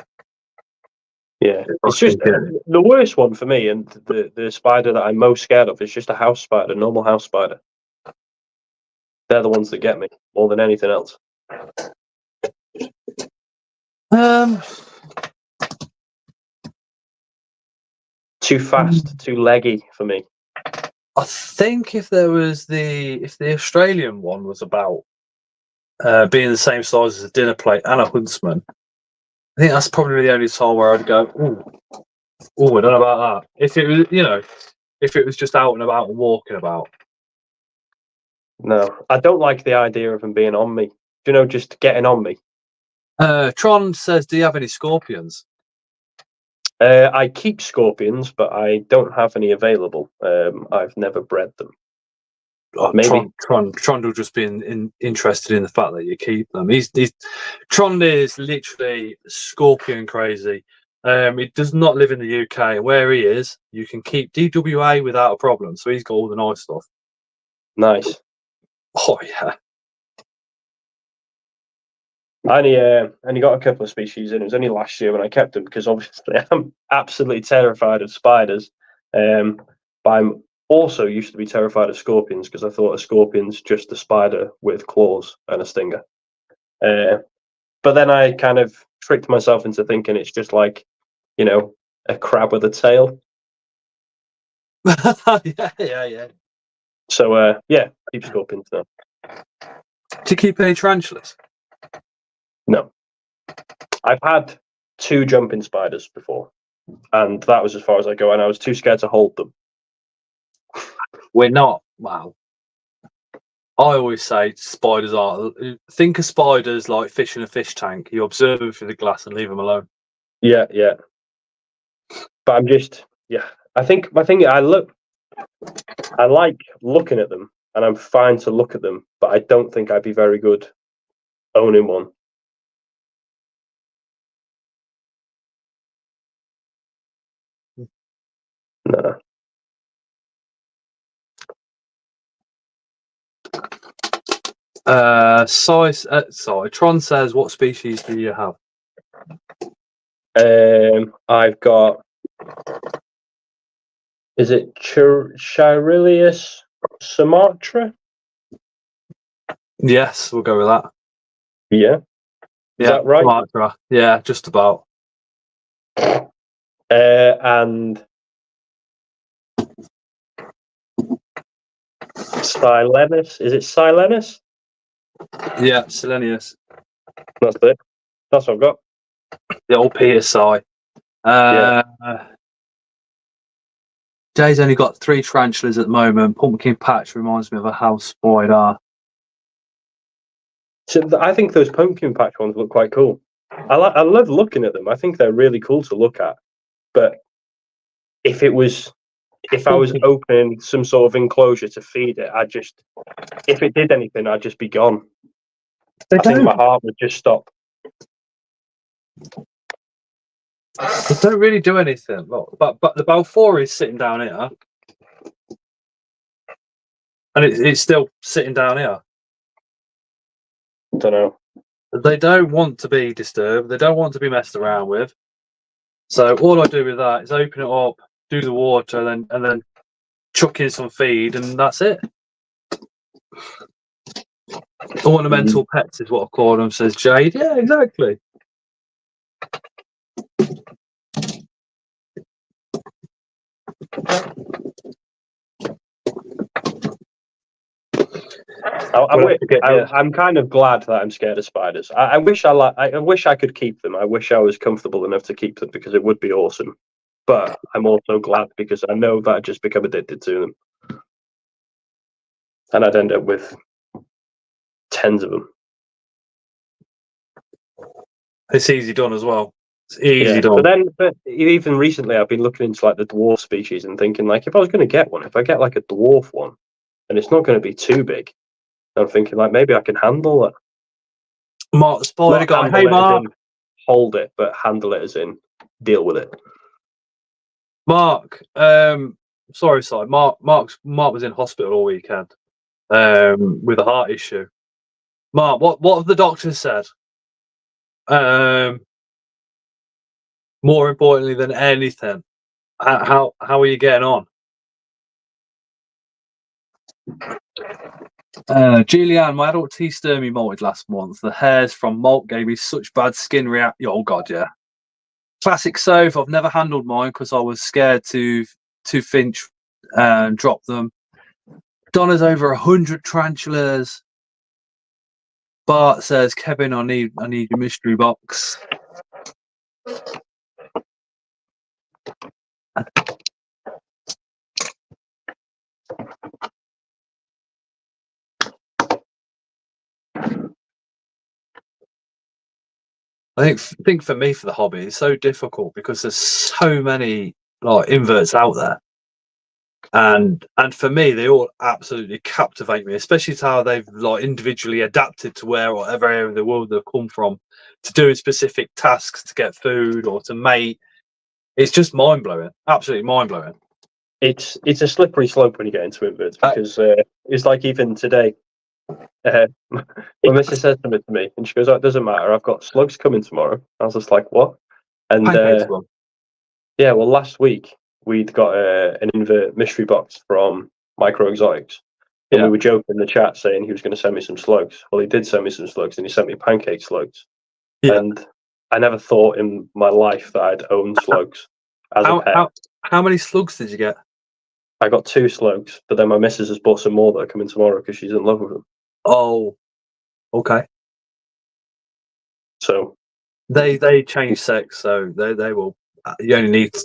Yeah. It's just the worst one for me, and the spider that I'm most scared of is just a house spider, normal house spider. They're the ones that get me more than anything else. Too fast, too leggy for me. I think if the Australian one was about being the same size as a dinner plate and a huntsman, I think that's probably the only time where I'd go, I don't know about that. If it was, if it was just out and about and walking about. No, I don't like the idea of them being on me. Just getting on me. Tron says, do you have any scorpions? I keep scorpions, but I don't have any available. I've never bred them. Maybe Tron will just be interested in the fact that you keep them. Tron is literally scorpion crazy. He does not live in the UK. Where he is, you can keep DWA without a problem. So he's got all the nice stuff. Nice. Oh yeah. I only got a couple of species in. It was only last year when I kept them because obviously I'm absolutely terrified of spiders. But I'm also used to be terrified of scorpions because I thought a scorpion's just a spider with claws and a stinger. But then I kind of tricked myself into thinking it's just like, a crab with a tail. Yeah. So keep scorpions now. Do you keep any tarantulas? No. I've had 2 jumping spiders before, and that was as far as I go, and I was too scared to hold them. We're not. Wow. I always say spiders are. Think of spiders like fish in a fish tank. You observe them through the glass and leave them alone. Yeah. But yeah. I think my thing. I like looking at them, and I'm fine to look at them, but I don't think I'd be very good owning one. No. Sorry, Tron says, what species do you have? I've got. Is it Chirilius Sumatra? Yes, we'll go with that. Yeah. Is that right? Sumatra. Yeah, just about. And Silenus. Is it Silenus? Yeah, Selenius. That's it. That's what I've got. The old Peter Psy. Jay's only got 3 tarantulas at the moment. Pumpkin patch reminds me of a house spider. So I think those pumpkin patch ones look quite cool. I love looking at them. I think they're really cool to look at. But if I was opening some sort of enclosure to feed it, if it did anything, I'd just be gone. I think my heart would just stop. They don't really do anything. Look, but the Balfour is sitting down here, and it's still sitting down here. I don't know. They don't want to be disturbed. They don't want to be messed around with. So all I do with that is open it up, do the water, and then chuck in some feed, and that's it. Ornamental pets is what I call them, says Jade. Yeah, exactly. I'm kind of glad that I'm scared of spiders. I wish I could keep them. I wish I was comfortable enough to keep them because it would be awesome. But I'm also glad because I know that I'd just become addicted to them, and I'd end up with tens of them. It's easy done as well. It's easy done. But even recently, I've been looking into like the dwarf species and thinking like, if I was going to get one, if I get like a dwarf one, and it's not going to be too big, I'm thinking like maybe I can handle it. Mark the spider guy. Hey, Mark. Hold it, but handle it as in deal with it. Mark. Sorry. Mark was in hospital all weekend with a heart issue. Mark, what have the doctors said? More importantly than anything, how are you getting on? Julianne, my adult tea sturmy molted last month. The hairs from molt gave me such bad skin reaction. Oh god, yeah. Classic Soph. I've never handled mine because I was scared to finch and drop them. Donna's over 100 tarantulas. Bart says, Kevin, I need your mystery box. I think for me, for the hobby, it's so difficult because there's so many like inverts out there, and for me, they all absolutely captivate me, especially how they've like individually adapted to whatever area of the world they've come from to doing specific tasks to get food or to mate. It's just mind blowing, absolutely mind blowing. It's a slippery slope when you get into inverts because it's like even today. My missus says something to me and she goes, "Oh, it doesn't matter. I've got slugs coming tomorrow." I was just like, "What?" And yeah, well, last week we'd got an invert mystery box from Micro Exotics, and we were joking in the chat saying he was going to send me some slugs. Well, he did send me some slugs, and he sent me pancake slugs. Yeah. And I never thought in my life that I'd own slugs as a pet. How many slugs did you get? I got 2 slugs, but then my missus has bought some more that are coming tomorrow because she's in love with them. Oh, okay. So they change sex, so they will. You only need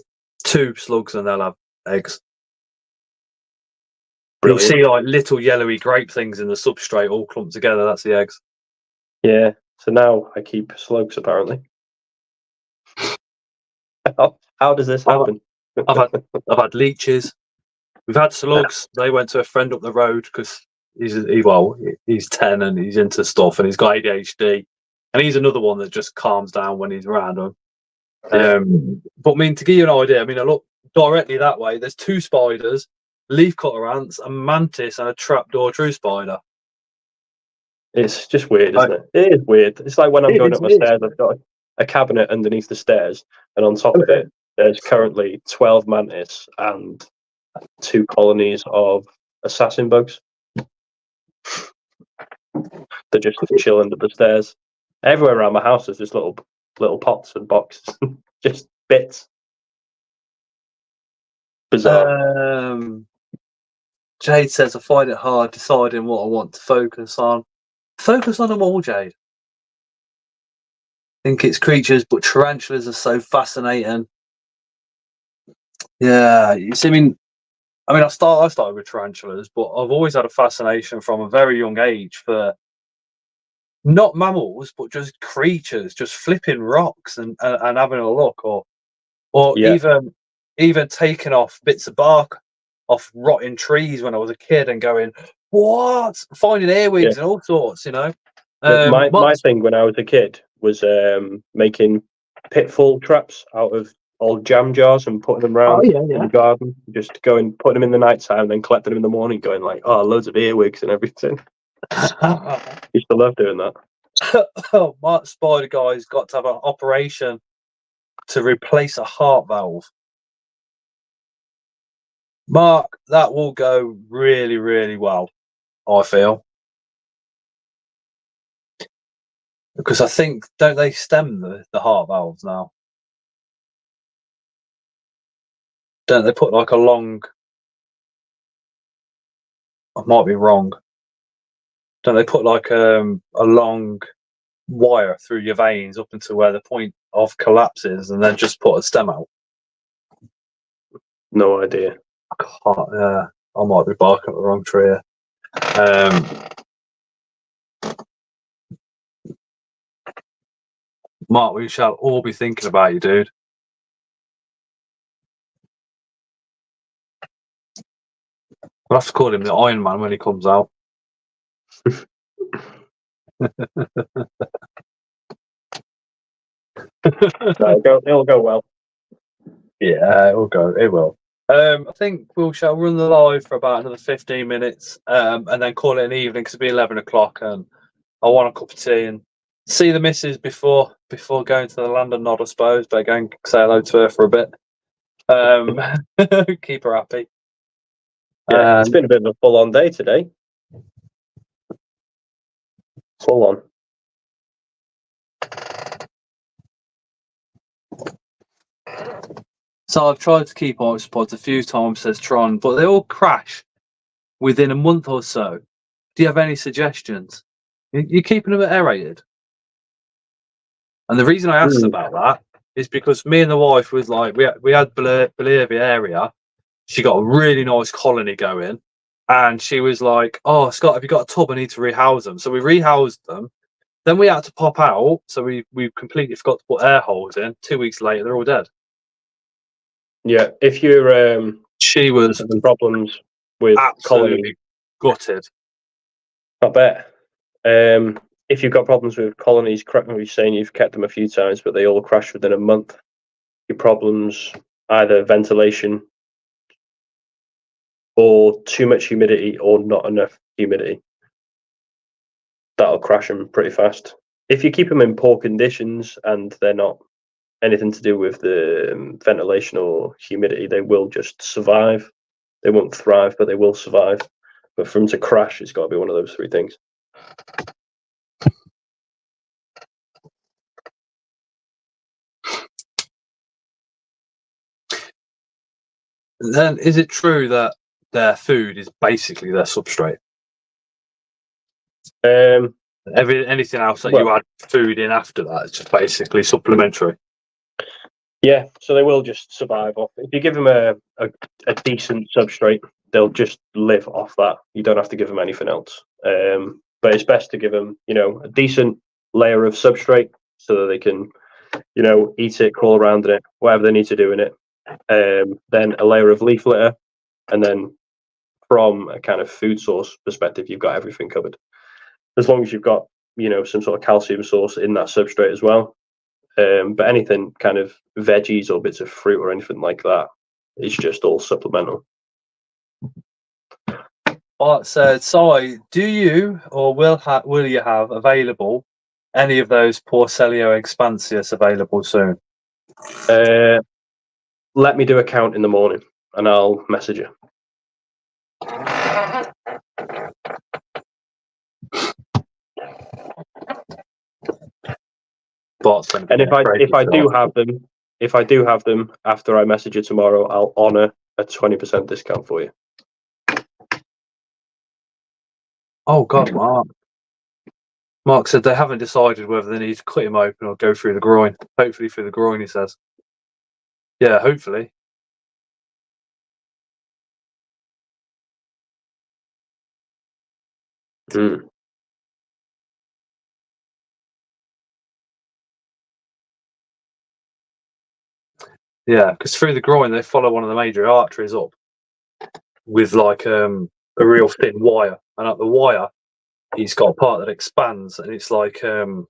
2 slugs and they'll have eggs. Brilliant. You see like little yellowy grape things in the substrate all clumped together. That's the eggs. Yeah. So now I keep slugs apparently. How does this happen? I've had leeches. We've had slugs. They went to a friend up the road because he's 10 and he's into stuff and he's got ADHD, and he's another one that just calms down when he's around them. But I mean, to give you an idea, I mean, I look directly that way. There's 2 spiders, leafcutter ants, a mantis, and a trapdoor true spider. It's just weird, isn't it? It is weird. It's like when I'm going up my stairs, I've got a cabinet underneath the stairs, and on top of it, there's currently 12 mantis and 2 colonies of assassin bugs. They're just chilling under the stairs. Everywhere around my house there's just little pots and boxes, just bits. Bizarre. Jade says, I find it hard deciding what I want to focus on. Focus on them all, Jade. I think it's creatures, but tarantulas are so fascinating. Yeah, you see, I mean, I started with tarantulas, but I've always had a fascination from a very young age for not mammals, but just creatures, just flipping rocks and having a look, or even taking off bits of bark off rotting trees when I was a kid and going, what? Finding earwigs and all sorts, you know. My thing when I was a kid was making pitfall traps out of old jam jars and putting them around in the garden. Just going, putting them in the night time, and then collecting them in the morning, going like, oh, loads of earwigs and everything. Used to love doing that. Mark Spider Guy's got to have an operation to replace a heart valve. Mark, that will go really, really well, I feel. Because I think, don't they stem the heart valves now? Don't they put like a long... I might be wrong. Don't they put like a long wire through your veins up into where the point of collapse is and then just put a stem out? No idea. I might be barking up the wrong tree here. Mark, we shall all be thinking about you, dude. We'll have to call him the Iron Man when he comes out. It'll go well. Yeah, it will. I think we shall run the live for about another 15 minutes and then call it an evening because it'll be 11 o'clock and I want a cup of tea and see the missus before going to the land of Nod, I suppose. But go and say hello to her for a bit. Keep her happy. Yeah, it's been a bit of a full-on day today. Full on. So I've tried to keep isopods a few times, says Tron, but they all crash within a month or so. Do you have any suggestions? You're keeping them aerated? And the reason I asked about that is because me and the wife was like, we had Bolivia area. She got a really nice colony going. And she was like, oh, Scott, have you got a tub? I need to rehouse them. So we rehoused them. Then we had to pop out. So we completely forgot to put air holes in. 2 weeks later, they're all dead. Yeah, if you're she was having problems with absolutely gutted. I bet. If you've got problems with colonies, correct me if you're saying you've kept them a few times, but they all crash within a month. Your problems, either ventilation or too much humidity or not enough humidity. That'll crash them pretty fast. If you keep them in poor conditions and they're not anything to do with the ventilation or humidity, they will just survive. They won't thrive, but they will survive. But for them to crash, it's got to be one of those 3 things. Then is it true that their food is basically their substrate? Anything else that you add food in after that is just basically supplementary. Yeah, so they will just survive off. If you give them a decent substrate, they'll just live off that. You don't have to give them anything else. But it's best to give them, a decent layer of substrate so that they can, eat it, crawl around in it, whatever they need to do in it. then a layer of leaf litter, and then from a kind of food source perspective, you've got everything covered. As long as you've got, some sort of calcium source in that substrate as well. But anything kind of veggies or bits of fruit or anything like that, it's just all supplemental. Bart said, "Si, do you or will you have available any of those Porcellio expansius available soon?" Let me do a count in the morning, and I'll message you. And if I do have them after I message you tomorrow, I'll honour a 20% discount for you. Oh God, Mark. Mark said they haven't decided whether they need to cut him open or go through the groin. Hopefully through the groin, he says. Yeah, hopefully. Mm. Yeah, because through the groin they follow one of the major arteries up with like a real thin wire, and at the wire he's got a part that expands, and it's like a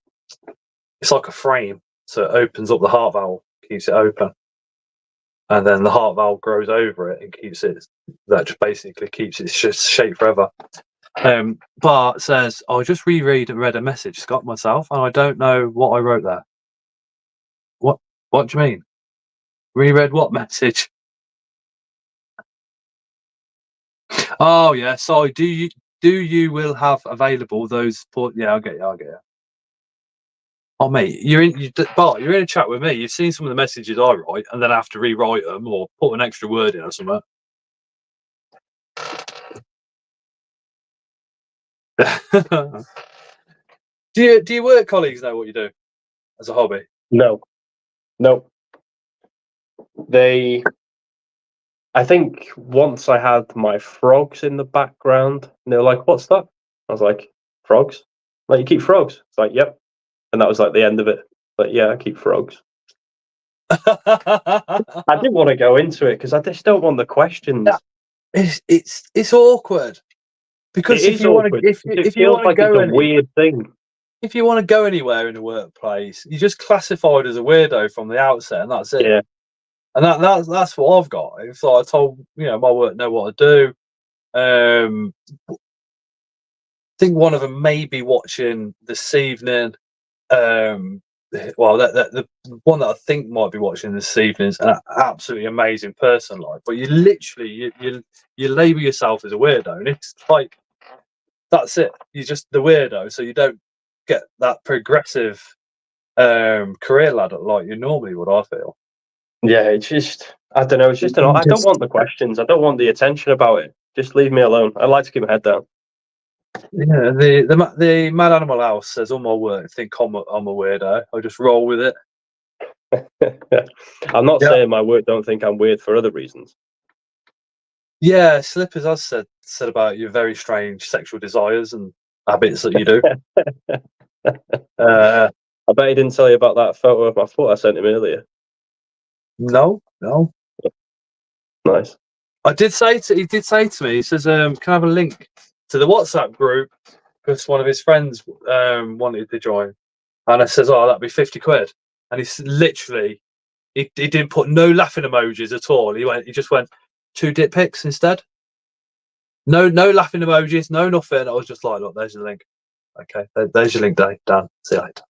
frame, so it opens up the heart valve, keeps it open, and then the heart valve grows over it and keeps it. That just basically keeps its shape forever. Bart says, "I just read a message, Scott, myself, and I don't know what I wrote there." What do you mean? Reread what message? Oh yeah, sorry. Do you will have available those? Yeah, I'll get you. Oh mate, Bart, you're in a chat with me. You've seen some of the messages I write, and then I have to rewrite them or put an extra word in or something. Do your work colleagues know what you do as a hobby? No. I think once I had my frogs in the background, and they were like, "What's that?" I was like, "Frogs? Like, you keep frogs?" It's like, "Yep." And that was like the end of it. But yeah, I keep frogs. I didn't want to go into it because I just don't want the questions. It's awkward because if you want to go it's a weird thing. If you want to go anywhere in the workplace, you're just classified as a weirdo from the outset, and that's it. Yeah. And that's what I've got. It's like I told my work know what to do. I think one of them may be watching this evening. Well, the one that I think might be watching this evening is an absolutely amazing person, like. But you literally you label yourself as a weirdo, and it's like that's it. You're just the weirdo, so you don't get that progressive career ladder like you normally would. I feel. Yeah, it's just I don't know. It's just I don't want the questions. I don't want the attention about it. Just leave me alone. I like to keep my head down. Yeah, the Mad Animal House says all my work think I'm a weirdo. I just roll with it. I'm not saying my work don't think I'm weird for other reasons. Yeah, Slippers has said about your very strange sexual desires and habits that you do. I bet he didn't tell you about that photo of my foot I sent him earlier. No. Nice. He did say to me, he says, "Can I have a link to the WhatsApp group?" Because one of his friends wanted to join, and I says, "Oh, that'd be £50." And he's literally, he didn't put no laughing emojis at all. He just went 2 dick pics instead. No laughing emojis, no nothing. I was just like, "Look, there's your link." Okay, there's your link, Dan. See you later.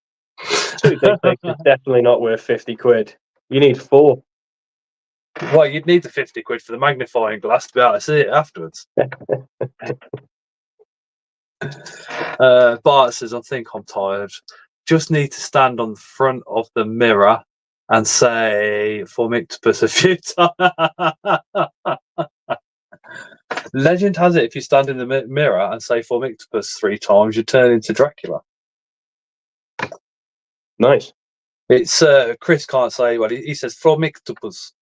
2 dick pics is definitely not worth £50. You need 4. Well, you'd need the £50 for the magnifying glass to be able to see it afterwards. Bart says, "I think I'm tired. Just need to stand on the front of the mirror and say Formictopus a few times." Legend has it, if you stand in the mirror and say Formictopus 3 times, you turn into Dracula. Nice. It's Chris can't say. Well, he says Formictopus,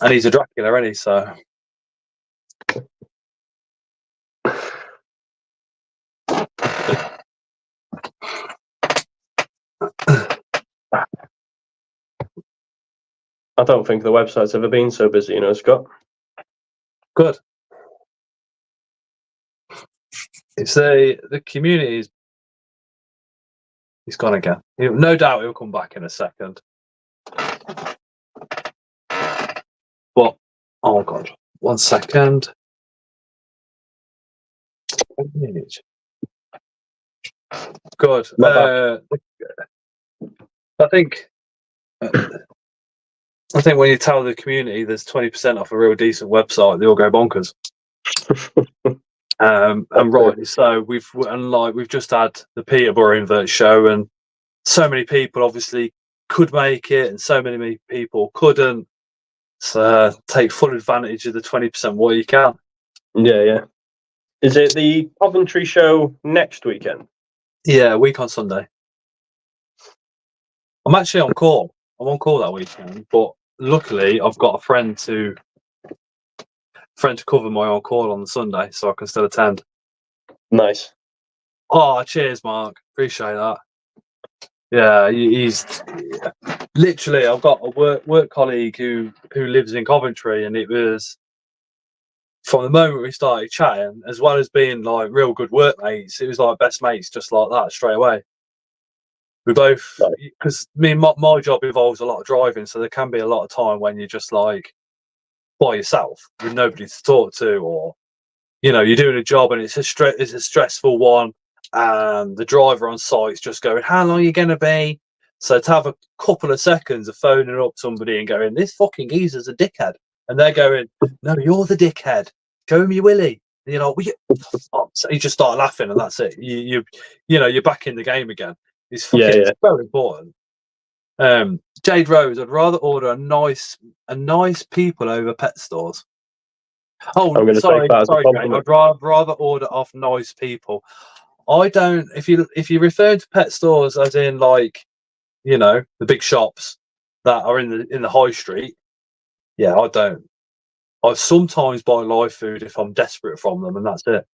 and he's a Dracula, isn't he? So. I don't think the website's ever been so busy, Scott. Good. It's the community is. He's gone again. No doubt he'll come back in a second. But oh god, 1 second. Good. I think when you tell the community there's 20% off a real decent website, they all go bonkers. And rightly so. We've just had the Peterborough Invert show, and so many people obviously could make it, and so many people couldn't. So take full advantage of the 20% while you can. Yeah. Is it the Coventry show next weekend? Yeah, week on Sunday. I'm actually on call. I'm on call that weekend, but luckily I've got a friend to cover my on call on the Sunday, so I can still attend. Nice. Oh, cheers, Mark. Appreciate that. Yeah, he's literally. I've got a work colleague who lives in Coventry, and it was from the moment we started chatting, as well as being like real good workmates, it was like best mates, just like that, straight away. We both, because my job involves a lot of driving, so there can be a lot of time when you're just like by yourself with nobody to talk to, or you're doing a job and it's a stressful one, and the driver on site's just going, "How long are you going to be?" So to have a couple of seconds of phoning up somebody and going, "This fucking geezer's a dickhead," and they're going, "No, you're the dickhead. Show me your willy." So you just start laughing, and that's it. You're back in the game again. It's fucking It's so important. Jade Rose, I'd rather order a nice people over pet stores. Oh, sorry, Jade. I'd rather order off nice people. I don't. If you refer to pet stores as in like, the big shops that are in the high street, yeah, I don't. I sometimes buy live food if I'm desperate from them, and that's it.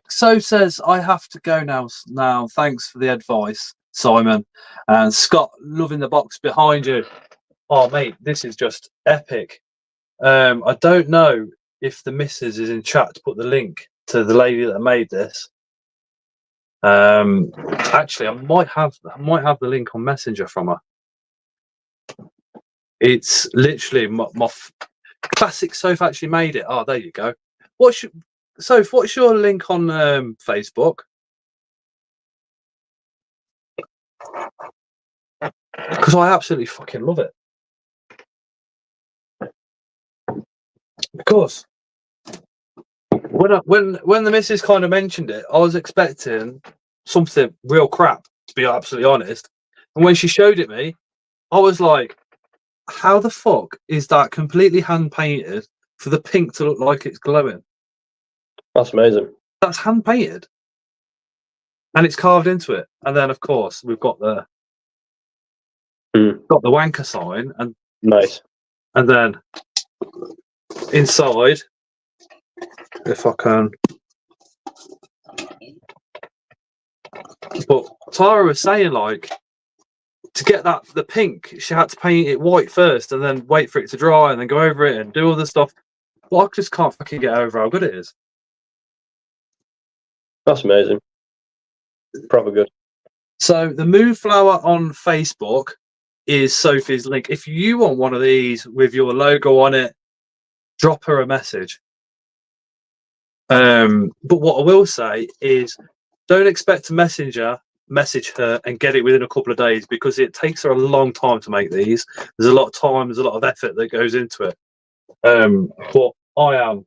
So says I have to go now. Now, thanks for the advice, Simon. And Scott, loving the box behind you. Oh, mate, this is just epic. I don't know if the missus is in chat to put the link to the lady that made this. Actually, I might have the link on Messenger from her. It's literally my classic. Soph actually made it. Oh, there you go. Soph, what's your link on Facebook? Because I absolutely fucking love it. Of course. When the missus kind of mentioned it, I was expecting something real crap, to be absolutely honest. And when she showed it me, I was like, how the fuck is that completely hand painted for the pink to look like it's glowing? That's amazing. That's hand painted. And it's carved into it. And then of course we've got the wanker sign, and nice. And then inside, if I can. But Tara was saying, like, to get the pink, she had to paint it white first and then wait for it to dry and then go over it and do all this stuff. But I just can't fucking get over how good it is. That's amazing. Proper good. So the Moonflower on Facebook is Sophie's link. If you want one of these with your logo on it, drop her a message. But what I will say is, don't expect to message her and get it within a couple of days, because it takes her a long time to make these. There's a lot of time, there's a lot of effort that goes into it. But I am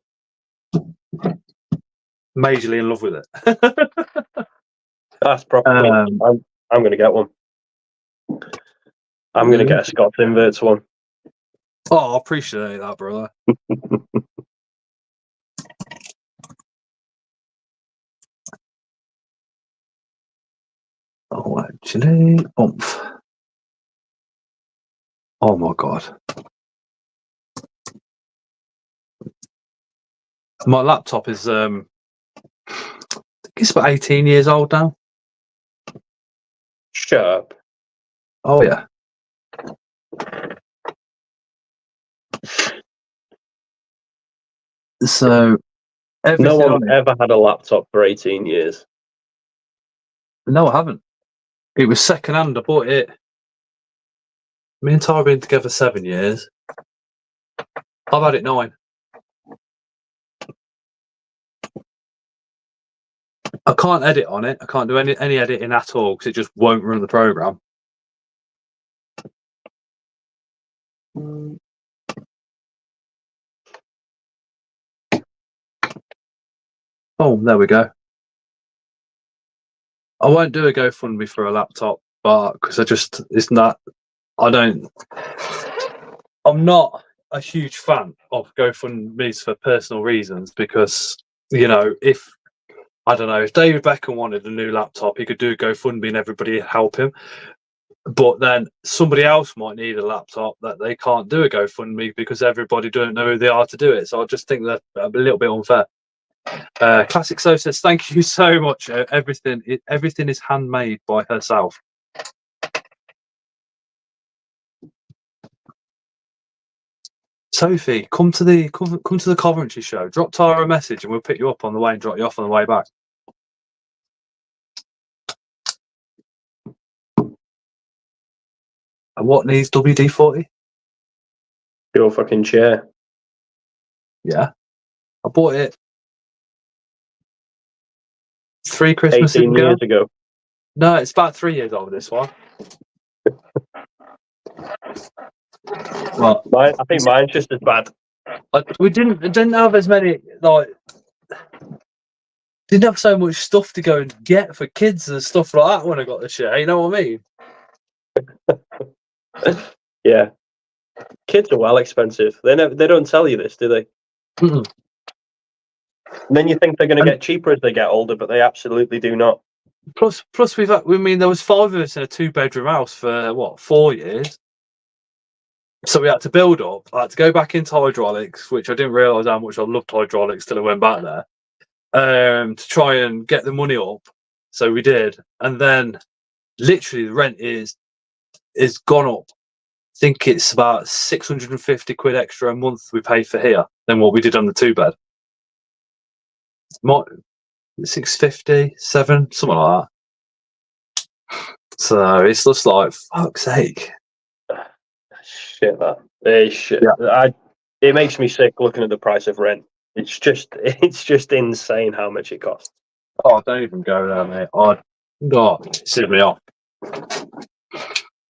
majorly in love with it. That's proper cool. I'm going to get one. I'm going to get a Scott's Inverts one. Oh, I appreciate that, brother. Oh, actually, oomph. Oh my god. My laptop is I think it's about 18 years old now. Shut up. Oh yeah. So everything No on one's it. ever had a laptop for 18 years. No, I haven't. It was second hand. I bought it. Me and Tara have been together 7 years. I've had it 9. I can't edit on it. I can't do any editing at all because it just won't run the program. Oh, there we go. I won't do a GoFundMe for a laptop, but because I'm not a huge fan of GoFundMe's for personal reasons because, if David Beckham wanted a new laptop, he could do a GoFundMe and everybody help him. But then somebody else might need a laptop that they can't do a GoFundMe because everybody don't know who they are to do it. So I just think that a little bit unfair. Classic So says, thank you so much. Everything is handmade by herself. Sophie, come to the Coventry show. Drop Tara a message and we'll pick you up on the way and drop you off on the way back. And what needs WD-40? Your fucking chair. Yeah. I bought it 3 Christmases 18 ago. years ago. No, it's about 3 years old, this one. Well, I think mine's just as bad. we didn't have as many, didn't have so much stuff to go and get for kids and stuff like that when I got the shit. You know what I mean? Yeah. Kids are well expensive. They don't tell you this, do they? Mm-mm. And then you think they're going to get cheaper as they get older, but they absolutely do not. Plus there was 5 of us in a 2-bedroom house for 4 years. So we had to build up. I had to go back into hydraulics, which I didn't realise how much I loved hydraulics till I went back there. To try and get the money up. So we did. And then literally the rent is gone up. I think it's about 650 quid extra a month we pay for here than what we did on the 2-bed. 650, 7, something like that. So it's just like, fuck's sake. Shit, that. It's shit. Yeah. It makes me sick looking at the price of rent. It's just insane how much it costs. Oh, don't even go there, mate. It pisses me off.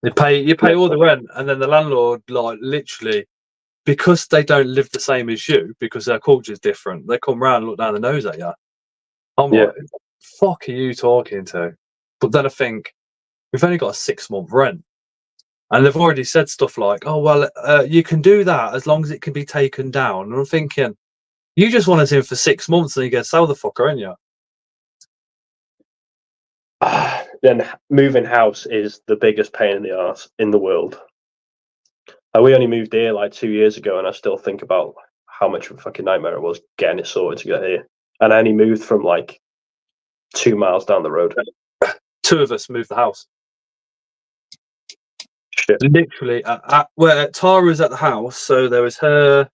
You pay all the rent, and then the landlord, literally, because they don't live the same as you, because their culture is different, they come round and look down the nose at you. I'm like, fuck are you talking to? But then I think, we've only got a 6-month rent. And they've already said stuff like, oh, well, you can do that as long as it can be taken down. And I'm thinking, you just want us in for 6 months and you get sell the fucker, ain't you? Then moving house is the biggest pain in the arse in the world. We only moved here 2 years ago, and I still think about how much of a fucking nightmare it was getting it sorted to get here. And I only moved from 2 miles down the road. 2 of us moved the house. Shit. Literally, where Tara was at the house, so there was her,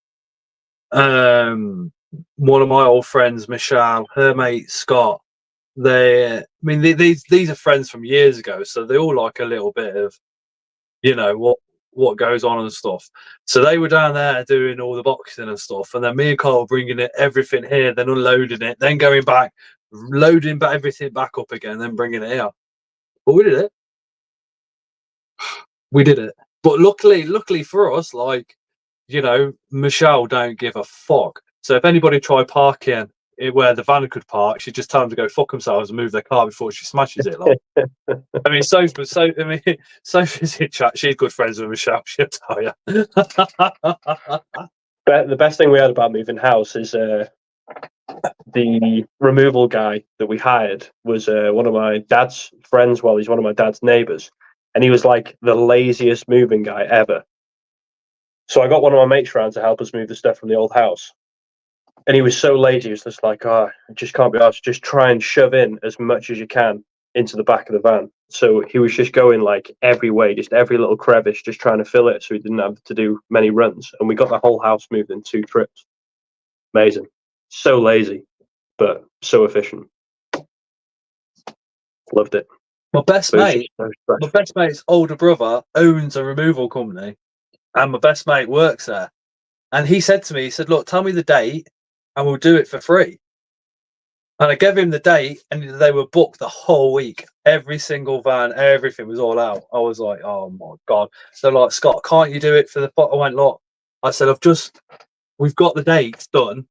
one of my old friends, Michelle, her mate Scott. These are friends from years ago, so they all like a little bit of, what goes on and stuff. So they were down there doing all the boxing and stuff, and then me and Carl bringing everything here, then unloading it, then going back, loading everything back up again, then bringing it here. But we did it. But luckily for us, Michelle don't give a fuck. So if anybody tried parking where the van could park, she'd just tell them to go fuck themselves and move their car before she smashes it. Sophie's in chat. She's good friends with Michelle. She'll tell you. But the best thing we had about moving house is the removal guy that we hired was one of my dad's friends. Well, he's one of my dad's neighbours, and he was the laziest moving guy ever. So I got one of my mates around to help us move the stuff from the old house. And he was so lazy, he was just I just can't be asked. Just try and shove in as much as you can into the back of the van. So he was just going every way, just every little crevice, just trying to fill it so he didn't have to do many runs. And we got the whole house moved in 2 trips. Amazing. So lazy, but so efficient. Loved it. My best But it's mate, just so my stressful. best mate's older brother owns a removal company, and my best mate works there. And he said to me, he said, "Look, tell me the date, and we'll do it for free." And I gave him the date, and they were booked the whole week. Every single van, everything was all out. I was like, "Oh my god!" So like, Scott, can't you do it for the? I went, "Look," I said, we've got the dates done.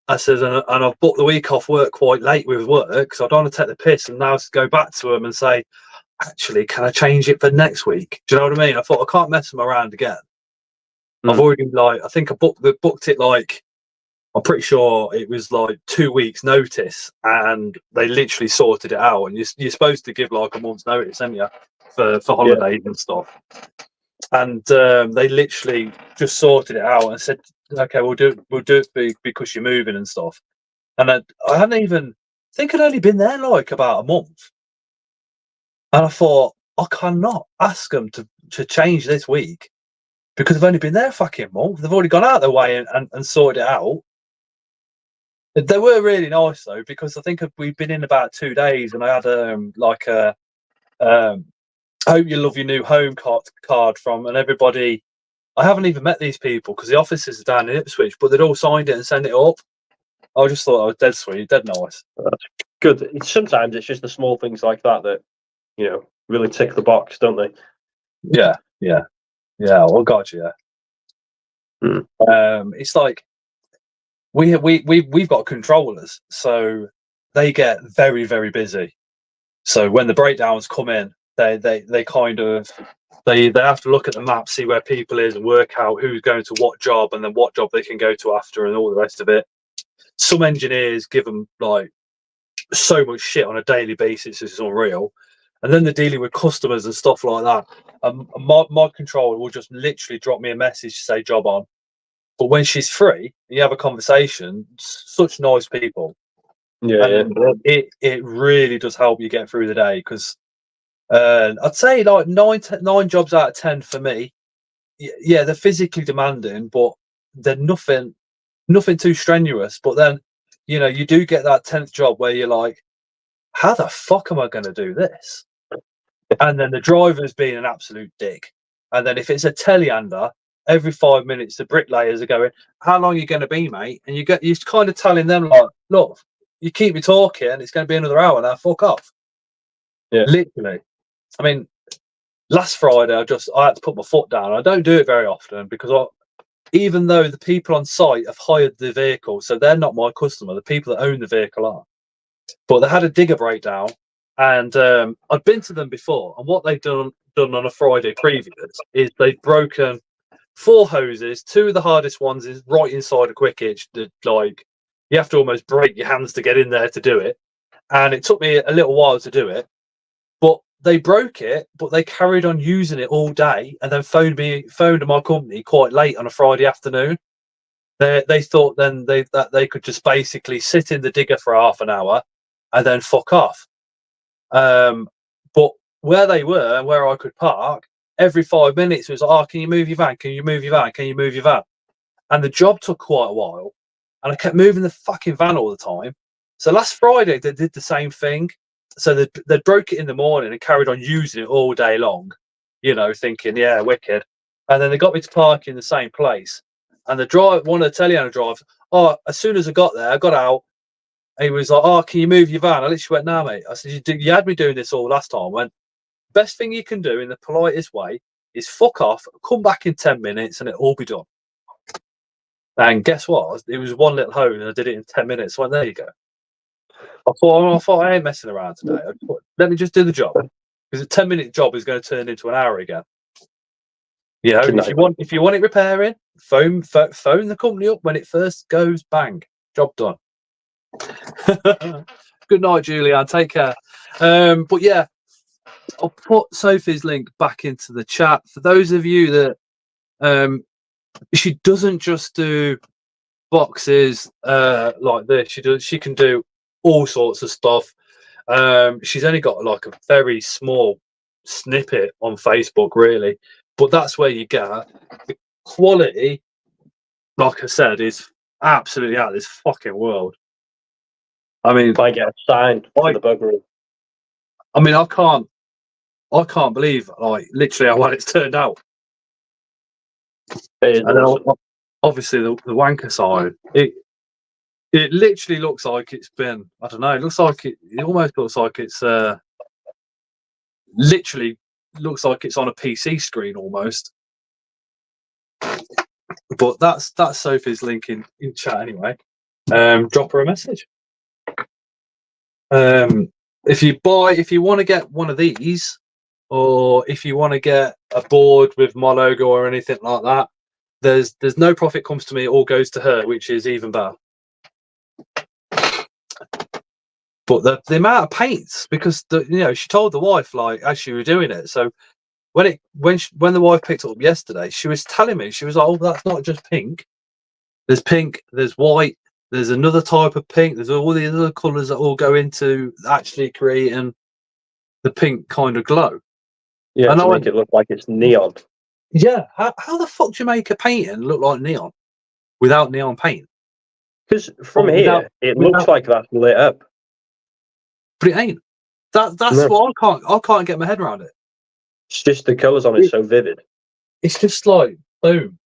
I said, and I've booked the week off work quite late with work, so I don't want to take the piss and now go back to them and say, actually, can I change it for next week? Do you know what I mean? I thought I can't mess them around again. I've already I think I booked it like, I'm pretty sure it was like 2 weeks notice, and they literally sorted it out. And you're supposed to give like a month's notice, aren't you, for holidays and stuff. And they literally just sorted it out and said, "Okay, we'll do it because you're moving and stuff." And I hadn't even, I think I'd only been there like about a month, and I thought I cannot ask them to change this week because I've only been there a fucking month. They've already gone out their way and sorted it out. They were really nice though, because I think we've been in about 2 days, and I had like a I hope you love your new home card from, and everybody. I haven't even met these people because the offices are down in Ipswich, but they'd all signed it and sent it up. I just thought I was dead sweet, dead nice. That's good. Sometimes it's just the small things like that really tick the box, don't they? Yeah. Oh god, yeah. It's like we've got controllers, so they get very, very busy. So when the breakdowns come in, they kind of they have to look at the map, see where people is, and work out who's going to what job, and then what job they can go to after, and all the rest of it. Some engineers give them like so much shit on a daily basis, it's unreal. And then they're dealing with customers and stuff like that. My controller will just literally drop me a message to say job on. But when she's free, you have a conversation. Such nice people. Yeah. It really does help you get through the day, because I'd say like 9 jobs out of 10 for me. Yeah, they're physically demanding, but they're nothing too strenuous. But then, you do get that 10th job where you're like, how the fuck am I going to do this? And then the driver's being an absolute dick. And then if it's a teleander, every 5 minutes the bricklayers are going, "How long are you going to be, mate?" And you're kind of telling them like, "Look, you keep me talking, it's going to be another hour now. Fuck off." Yeah. Literally. I mean, last Friday I had to put my foot down. I don't do it very often because even though the people on site have hired the vehicle, so they're not my customer, the people that own the vehicle are. But they had a digger breakdown, and I'd been to them before, and what they've done on a Friday previous is they've broken 4 hoses. 2 of the hardest ones is right inside a quick hitch that like you have to almost break your hands to get in there to do it, and it took me a little while to do it. But they broke it, but they carried on using it all day, and then phoned my company quite late on a Friday afternoon. They thought then that they could just basically sit in the digger for half an hour and then fuck off. But where they were and where I could park, every 5 minutes was, "Oh, can you move your van? Can you move your van? Can you move your van?" And the job took quite a while, and I kept moving the fucking van all the time. So last Friday they did the same thing. So they broke it in the morning and carried on using it all day long, thinking, yeah, wicked. And then they got me to park in the same place. And one of the telehandler drivers, as soon as I got there, I got out. He was like, "Oh, can you move your van?" I literally went, "No, mate." I said, "You had me doing this all last time." I went, "Best thing you can do in the politest way is fuck off, come back in 10 minutes, and it'll all be done." And guess what? It was one little hose, and I did it in 10 minutes. So I went, there you go. I thought I ain't messing around today. Let me just do the job, because a 10-minute job is going to turn into an hour again. If you want it repairing, phone the company up when it first goes. Bang, job done. Good night, Julianne. Take care. But yeah, I'll put Sophie's link back into the chat for those of you that she doesn't just do boxes like this. She can do all sorts of stuff. She's only got like a very small snippet on Facebook, really, but that's where you get the quality. Like I said, is absolutely out of this fucking world. I mean, Might get signed for the bug room. I mean, I can't believe like literally how well it's turned out. It is And then awesome. obviously the wanker side, it literally looks like it's been, I don't know, it looks like it almost looks like it's literally looks like it's on a PC screen almost. But that's Sophie's link in chat anyway. Drop her a message. If you want to get one of these, or if you want to get a board with my logo or anything like that, there's no profit comes to me, it all goes to her, which is even better. But the amount of paints, because she told the wife like as she was doing it. So when the wife picked it up yesterday, she was telling me, she was like, "Oh, that's not just pink. There's pink, there's white, there's another type of pink, there's all the other colours that all go into actually creating the pink kind of glow." Yeah, and to make it look like it's neon. Yeah, how the fuck do you make a painting look like neon without neon paint? Because from here, it looks like that's lit up. But it ain't. That's No. what I can't get my head around it. It's just the colours on it so vivid. It's just like boom.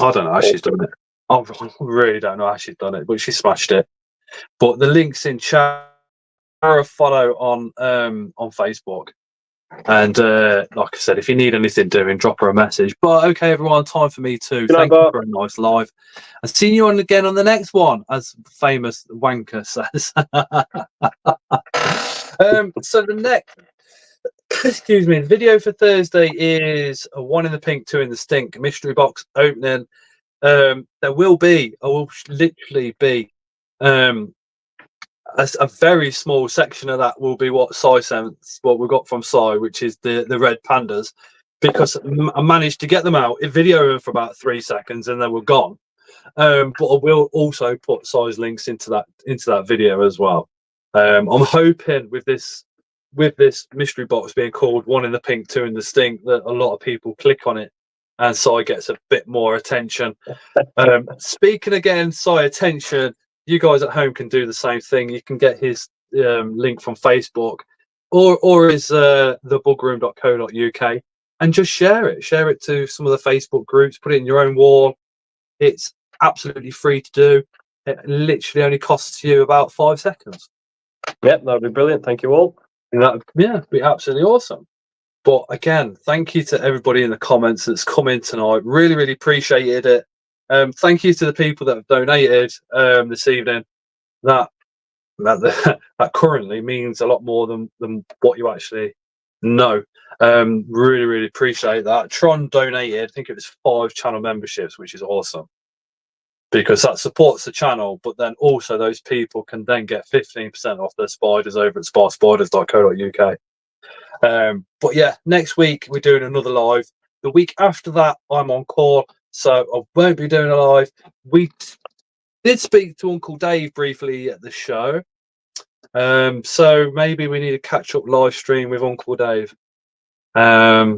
I don't know how she's done it. I really don't know how she's done it, but she smashed it. But the link's in chat. A follow on Facebook. And like I said, if you need anything doing, drop her a message. But okay, everyone, time for me too. Thank you for a nice live. And see you on again on the next one, as famous wanker says. So the next, excuse me, the video for Thursday is a 1 in the pink, 2 in the stink mystery box opening. There will literally be a very small section of that will be what we got from Sai, which is the red pandas, because I managed to get them out in video for about 3 seconds and they were gone. But I will also put Sai's links into that video as well. I'm hoping with this mystery box being called 1 in the pink, 2 in the stink, that a lot of people click on it and Sai gets a bit more attention. Speaking again, Sai attention, you guys at home can do the same thing. You can get his link from Facebook or his thebugroom.co.uk and just share it to some of the Facebook groups, put it in your own wall. It's absolutely free to do. It literally only costs you about 5 seconds. Yep, that'd be brilliant. Thank you all. It'd be absolutely awesome. But again, thank you to everybody in the comments that's come in tonight. Really, really appreciated it. Thank you to the people that have donated this evening. That currently means a lot more than what you actually know. Really, really appreciate that. Tron donated, I think it was 5 channel memberships, which is awesome, because that supports the channel. But then also those people can then get 15% off their spiders over at sparspiders.co.uk. But yeah, next week we're doing another live. The week after that, I'm on call, so I won't be doing a live. We did speak to Uncle Dave briefly at the show, so maybe we need a catch-up live stream with Uncle Dave. Yeah,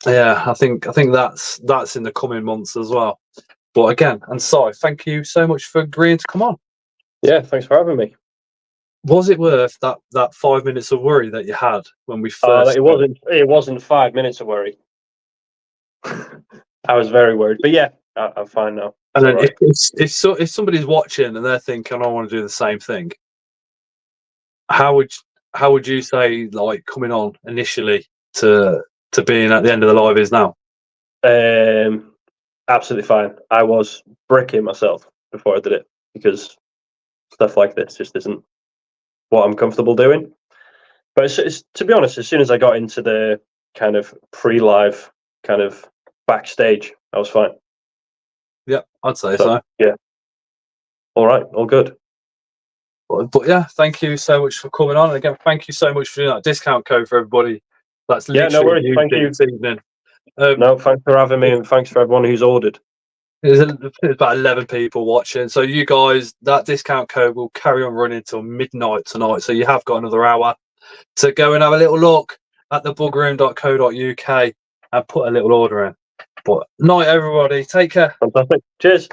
I think that's in the coming months as well. But again, and sorry, thank you so much for agreeing to come on. Yeah, thanks for having me. Was it worth that 5 minutes of worry that you had when we first? It wasn't 5 minutes of worry. I was very worried, but yeah, I'm fine now. And then if somebody's watching and they're thinking, I want to do the same thing, how would you say, like, coming on initially to being at the end of the live is now? Absolutely fine. I was bricking myself before I did it, because stuff like this just isn't what I'm comfortable doing. But to be honest, as soon as I got into the kind of pre-live kind of backstage, I was fine. Yeah, I'd say so. Yeah. All right, all good. But yeah, thank you so much for coming on. And again, thank you so much for doing that discount code for everybody. That's literally no worries. Thank you. this evening. No, thanks for having me, and thanks for everyone who's ordered. There's about 11 people watching. So you guys, that discount code will carry on running till midnight tonight. So you have got another hour to go and have a little look at thebugroom.co.uk and put a little order in. But night, everybody. Take care. Fantastic. Cheers.